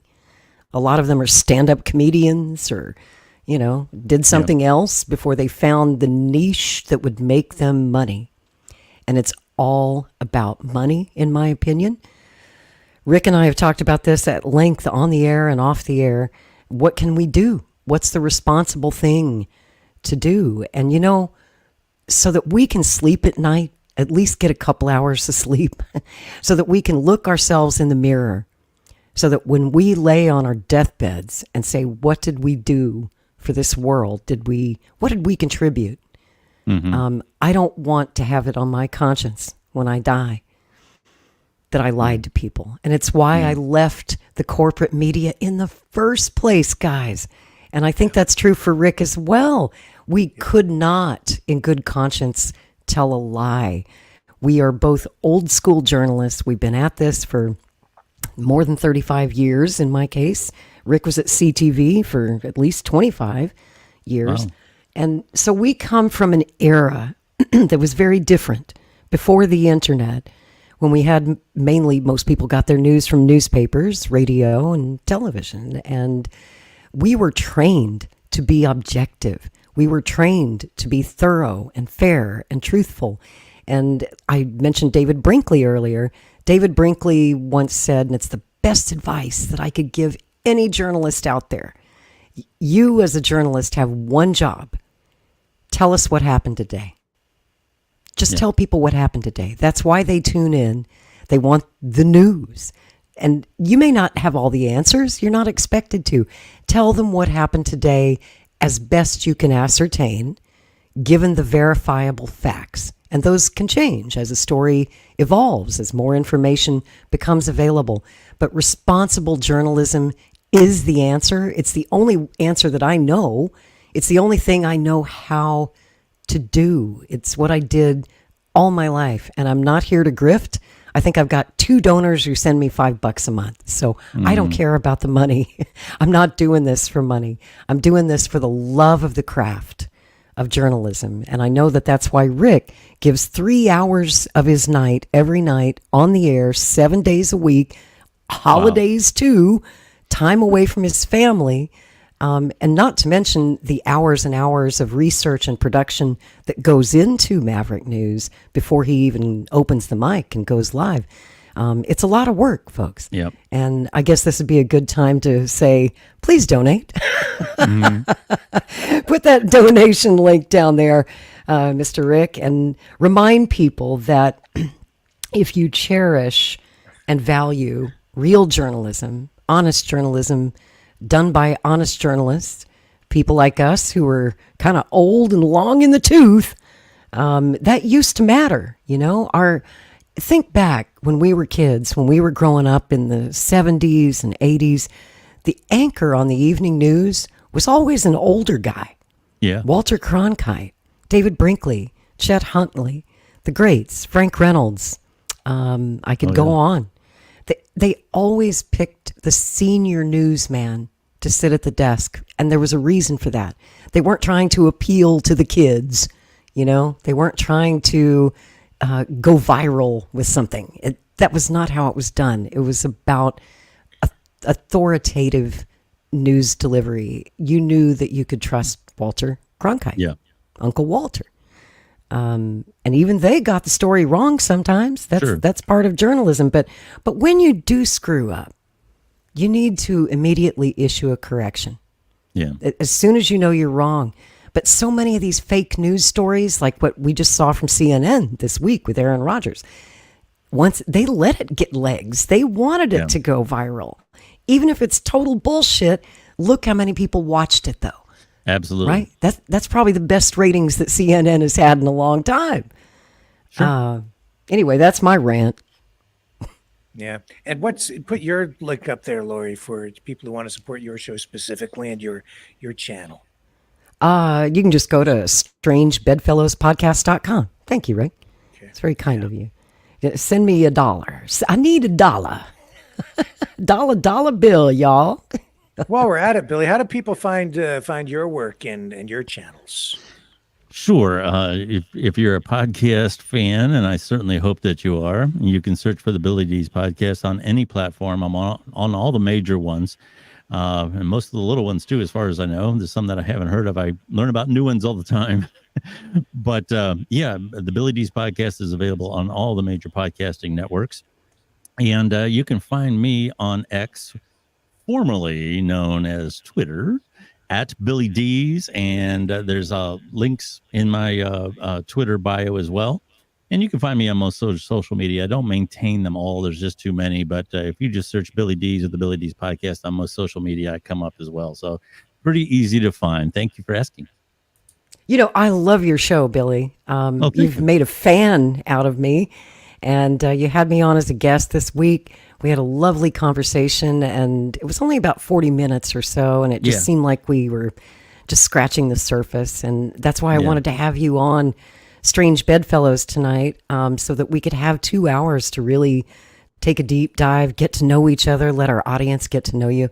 Speaker 2: A lot of them are stand-up comedians or, did something else before they found the niche that would make them money. And it's all about money, in my opinion. Rick and I have talked about this at length on the air and off the air. What can we do? What's the responsible thing to do? And, so that we can sleep at night, at least get a couple hours of sleep, so that we can look ourselves in the mirror, so that when we lay on our deathbeds and say, what did we do for this world? What did we contribute? Mm-hmm. I don't want to have it on my conscience when I die that I lied to people. And it's why I left the corporate media in the first place, guys. And I think that's true for Rick as well. We could not, in good conscience, tell a lie. We are both old school journalists. We've been at this for more than 35 years in my case. Rick was at CTV for at least 25 years. Wow. And so we come from an era that was very different before the internet, when we had mainly, most people got their news from newspapers, radio, and television. And we were trained to be objective. We were trained to be thorough and fair and truthful. And I mentioned David Brinkley earlier. David Brinkley once said, and it's the best advice that I could give any journalist out there. You as a journalist have one job. Tell us what happened today. Just tell people what happened today. That's why they tune in. They want the news. And you may not have all the answers. You're not expected to. Tell them what happened today as best you can ascertain, given the verifiable facts. And those can change as a story evolves, as more information becomes available. But responsible journalism is the answer. It's the only answer that I know. It's the only thing I know how to do. It's what I did all my life. And I'm not here to grift. I think I've got 2 donors who send me $5 a month. So I don't care about the money. I'm not doing this for money. I'm doing this for the love of the craft of journalism. And I know that that's why Rick gives 3 hours of his night every night on the air, 7 days a week, holidays too, time away from his family. And not to mention the hours and hours of research and production that goes into Maverick News before he even opens the mic and goes live. It's a lot of work, folks.
Speaker 4: Yep.
Speaker 2: And I guess this would be a good time to say, please donate. Put that donation link down there, Mr. Rick, and remind people that if you cherish and value real journalism, honest journalism, done by honest journalists, people like us who are kind of old and long in the tooth, that used to matter. Think back when we were kids, when we were growing up in the 70s and 80s, the anchor on the evening news was always an older guy.
Speaker 4: Yeah.
Speaker 2: Walter Cronkite, David Brinkley, Chet Huntley, the greats, Frank Reynolds. I could go on. They always picked the senior newsman to sit at the desk, and there was a reason for that. They weren't trying to appeal to the kids, They weren't trying to go viral with something. That was not how it was done. It was about authoritative news delivery. You knew that you could trust Walter Cronkite, Uncle Walter. And even they got the story wrong sometimes. That's part of journalism. But when you do screw up, you need to immediately issue a correction.
Speaker 4: Yeah.
Speaker 2: As soon as you know you're wrong. But so many of these fake news stories, like what we just saw from CNN this week with Aaron Rodgers, once they let it get legs, they wanted it to go viral. Even if it's total bullshit, look how many people watched it, though.
Speaker 4: Absolutely.
Speaker 2: Right? That's probably the best ratings that CNN has had in a long time.
Speaker 4: Sure.
Speaker 2: Anyway, that's my rant.
Speaker 3: Yeah. And put your link up there, Lori, for people who want to support your show specifically and your channel.
Speaker 2: You can just go to strangebedfellowspodcast.com. Thank you, Rick. Okay. It's very kind of you. Send me $1. I need $1. dollar bill, y'all.
Speaker 3: While we're at it, Billy, how do people find your work and your channels?
Speaker 4: Sure. If you're a podcast fan, and I certainly hope that you are, you can search for the Billy Dees podcast on any platform. I'm on all the major ones. And most of the little ones too, as far as I know. There's some that I haven't heard of. I learn about new ones all the time. But the Billy Dees podcast is available on all the major podcasting networks. And you can find me on X, formerly known as Twitter, at Billy Dees. And there's links in my Twitter bio as well. And you can find me on most social media. I don't maintain them all. There's just too many. But if you just search Billy Dees or the Billy Dees podcast on most social media, I come up as well. So pretty easy to find. Thank you for asking.
Speaker 2: You know, I love your show, Billy. You've made a fan out of me. And you had me on as a guest this week. We had a lovely conversation. And it was only about 40 minutes or so. And it just seemed like we were just scratching the surface. And that's why I wanted to have you on Strange Bedfellows tonight, so that we could have 2 hours to really take a deep dive, get to know each other, let our audience get to know you.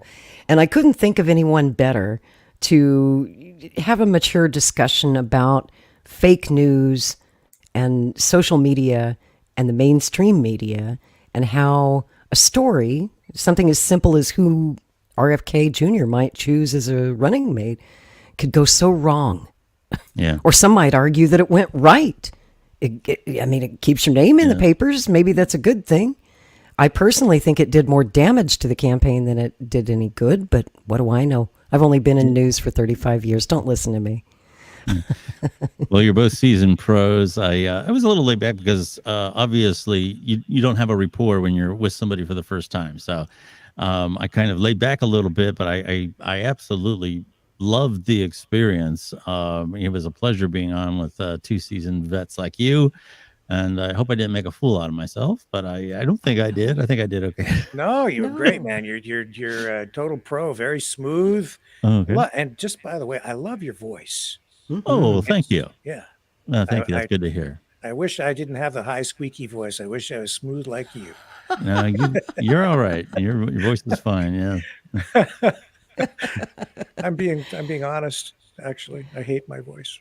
Speaker 2: And I couldn't think of anyone better to have a mature discussion about fake news and social media and the mainstream media, and how a story, something as simple as who RFK Jr. might choose as a running mate, could go so wrong.
Speaker 4: Yeah.
Speaker 2: Or some might argue that it went right. It keeps your name in the papers. Maybe that's a good thing. I personally think it did more damage to the campaign than it did any good, but what do I know? I've only been in news for 35 years. Don't listen to me.
Speaker 4: Well, you're both seasoned pros. I was a little laid back because obviously you don't have a rapport when you're with somebody for the first time. So I kind of laid back a little bit, but I absolutely loved the experience. It was a pleasure being on with two seasoned vets like you. And I hope I didn't make a fool out of myself, but I don't think I did. I think I did okay.
Speaker 3: No, you were great, man. You're a total pro, very smooth.
Speaker 4: Okay.
Speaker 3: And just by the way, I love your voice.
Speaker 4: Oh, thank you.
Speaker 3: Yeah.
Speaker 4: Thank you. That's good to hear.
Speaker 3: I wish I didn't have the high squeaky voice. I wish I was smooth like you.
Speaker 4: No, you're all right. Your voice is fine. Yeah.
Speaker 3: I'm being honest. Actually, I hate my voice.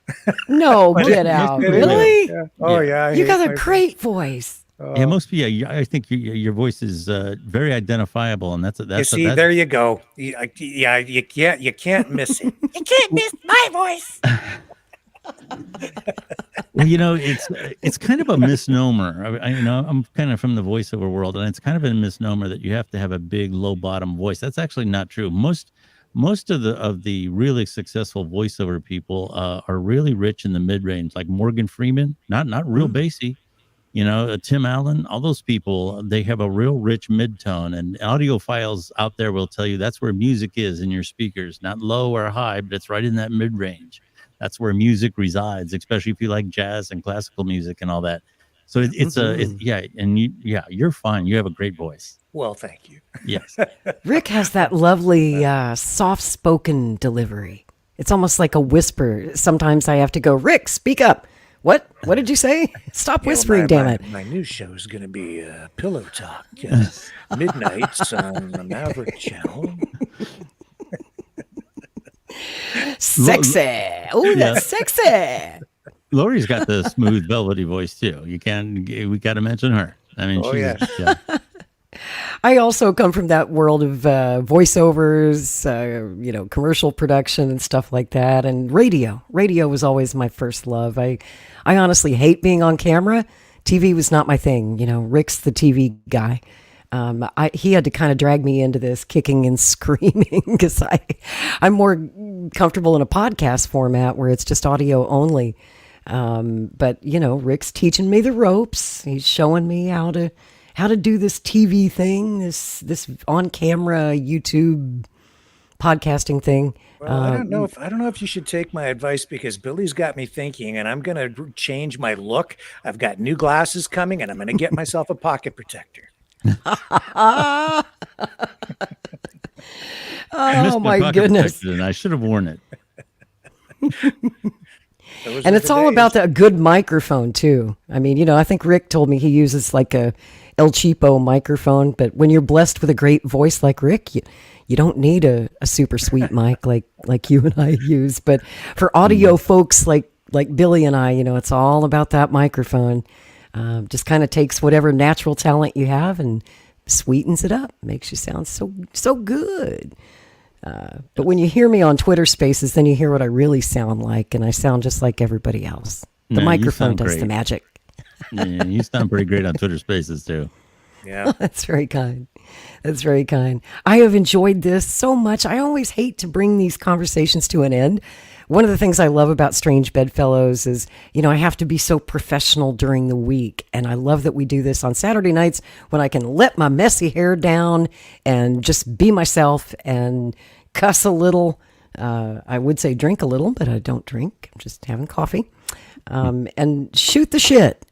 Speaker 2: No, get out. Really?
Speaker 3: Yeah. Oh, yeah.
Speaker 2: You got a great voice.
Speaker 4: Yeah, most people. Yeah, I think your voice is very identifiable, and that's.
Speaker 3: You see, there you go. You can't miss it. You can't miss my voice.
Speaker 4: Well, it's kind of a misnomer. I'm kind of from the voiceover world, and it's kind of a misnomer that you have to have a big low bottom voice. That's actually not true. Most of the really successful voiceover people are really rich in the mid range, like Morgan Freeman, not real bassy. Tim Allen, all those people, they have a real rich mid-tone, and audiophiles out there will tell you that's where music is in your speakers, not low or high, but it's right in that mid-range. That's where music resides, especially if you like jazz and classical music and all that. So you're fine. You have a great voice.
Speaker 3: Well, thank you.
Speaker 4: Yes.
Speaker 2: Rick has that lovely soft-spoken delivery. It's almost like a whisper. Sometimes I have to go, Rick, speak up. What did you say? Stop whispering, damn it.
Speaker 3: My new show is going to be Pillow Talk, midnights on the Maverick Channel.
Speaker 2: Sexy. Oh, that's sexy.
Speaker 4: Lori's got the smooth, velvety voice, too. We got to mention her. I mean,
Speaker 3: yeah.
Speaker 2: I also come from that world of voiceovers, commercial production and stuff like that. And radio. Radio was always my first love. I honestly hate being on camera. TV was not my thing. Rick's the TV guy. He had to kind of drag me into this kicking and screaming because I'm more comfortable in a podcast format where it's just audio only. But Rick's teaching me the ropes. He's showing me how to do this TV thing, this on camera YouTube podcasting thing.
Speaker 3: Well, I don't know if you should take my advice, because Billy's got me thinking, and I'm going to change my look. I've got new glasses coming, and I'm going to get myself a pocket protector.
Speaker 2: Oh my goodness!
Speaker 4: And I should have worn it.
Speaker 2: And it's all about a good microphone too. I mean, I think Rick told me he uses like a El Cheapo microphone, but when you're blessed with a great voice like Rick, you don't need a super sweet mic like you and I use. But for audio folks like Billy and I, it's all about that microphone. Just kind of takes whatever natural talent you have and sweetens it up, makes you sound so good. But when you hear me on Twitter Spaces, then you hear what I really sound like, and I sound just like everybody else. The microphone does the magic.
Speaker 4: Yeah, you sound pretty great on Twitter Spaces too.
Speaker 3: Yeah,
Speaker 2: that's very kind. That's very kind. I have enjoyed this so much. I always hate to bring these conversations to an end. One of the things I love about Strange Bedfellows is, I have to be so professional during the week. And I love that we do this on Saturday nights when I can let my messy hair down and just be myself and cuss a little. I would say drink a little, but I don't drink. I'm just having coffee. And shoot the shit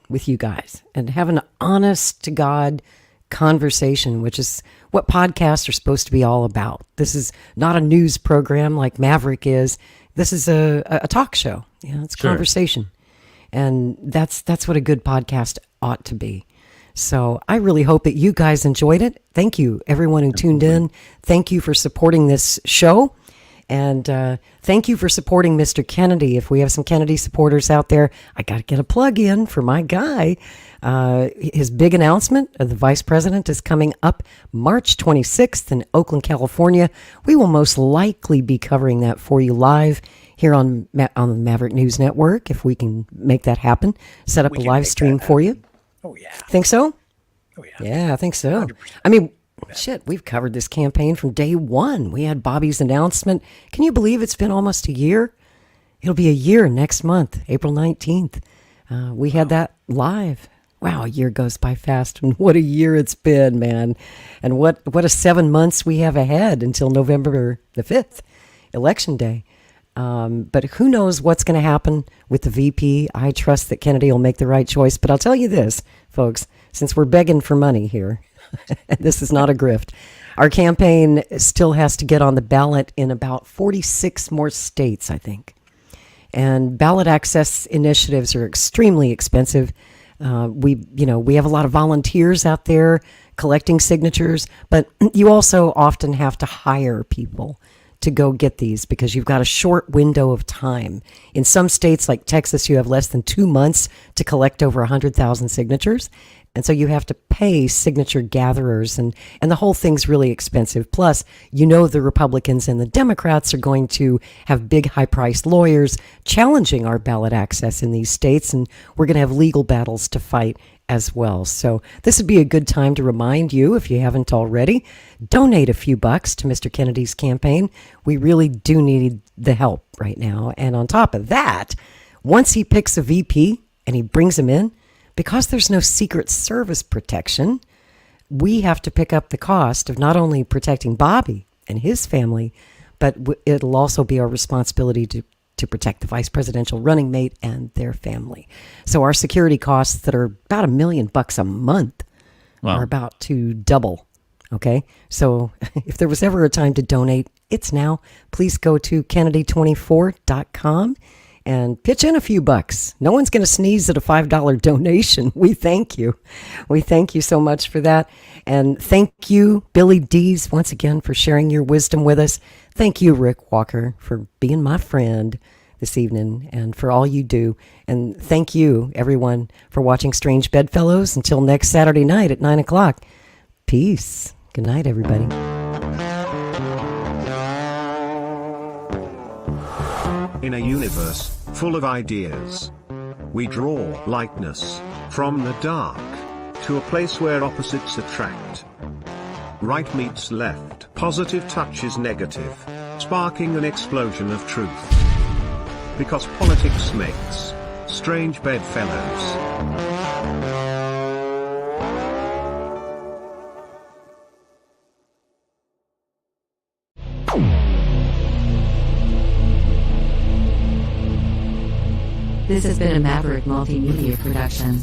Speaker 2: with you guys and have an honest to God conversation, which is what podcasts are supposed to be all about. This is not a news program like Maverick is. This is a talk show. It's conversation. And that's what a good podcast ought to be. So I really hope that you guys enjoyed it. Thank you, everyone who tuned in. Thank you for supporting this show. And thank you for supporting Mr. Kennedy. If we have some Kennedy supporters out there, I got to get a plug in for my guy. His big announcement of the vice president is coming up March 26th in Oakland, California. We will most likely be covering that for you live here on the Maverick News Network, if we can make that happen. Set up a live stream for you.
Speaker 3: Oh, yeah.
Speaker 2: Think so?
Speaker 3: Oh, yeah.
Speaker 2: Yeah, I think so.
Speaker 3: 100%.
Speaker 2: I mean, shit, we've covered this campaign from day one. We had Bobby's announcement. Can you believe it's been almost a year? It'll be a year next month, April 19th. We had that live. Wow, a year goes by fast. And what a year it's been, man. And what a 7 months we have ahead until November the 5th, Election Day. But who knows what's going to happen with the VP. I trust that Kennedy will make the right choice. But I'll tell you this, folks, since we're begging for money here, this is not a grift. Our campaign still has to get on the ballot in about 46 more states, I think. And ballot access initiatives are extremely expensive. We have a lot of volunteers out there collecting signatures, but you also often have to hire people to go get these because you've got a short window of time. In some states like Texas, you have less than 2 months to collect over 100,000 signatures. And so you have to pay signature gatherers, and the whole thing's really expensive. Plus, the Republicans and the Democrats are going to have big, high-priced lawyers challenging our ballot access in these states, and we're going to have legal battles to fight as well. So this would be a good time to remind you, if you haven't already, donate a few bucks to Mr. Kennedy's campaign. We really do need the help right now. And on top of that, once he picks a VP and he brings him in, because there's no Secret Service protection, we have to pick up the cost of not only protecting Bobby and his family, but it'll also be our responsibility to protect the vice presidential running mate and their family. So our security costs that are about $1 million a month are about to double. Okay. So if there was ever a time to donate, it's now. Please go to Kennedy24.com and pitch in a few bucks. No one's going to sneeze at a $5 donation. We thank you. We thank you so much for that. And thank you, Billy Dees, once again for sharing your wisdom with us. Thank you, Rick Walker, for being my friend this evening and for all you do. And thank you, everyone, for watching Strange Bedfellows. Until next Saturday night at 9 o'clock. Peace. Good night, everybody.
Speaker 1: In a universe full of ideas, we draw lightness from the dark. to a place where opposites attract. Right meets left, positive touches negative, sparking an explosion of truth. Because politics makes strange bedfellows.
Speaker 6: This has been a Maverick Multimedia production.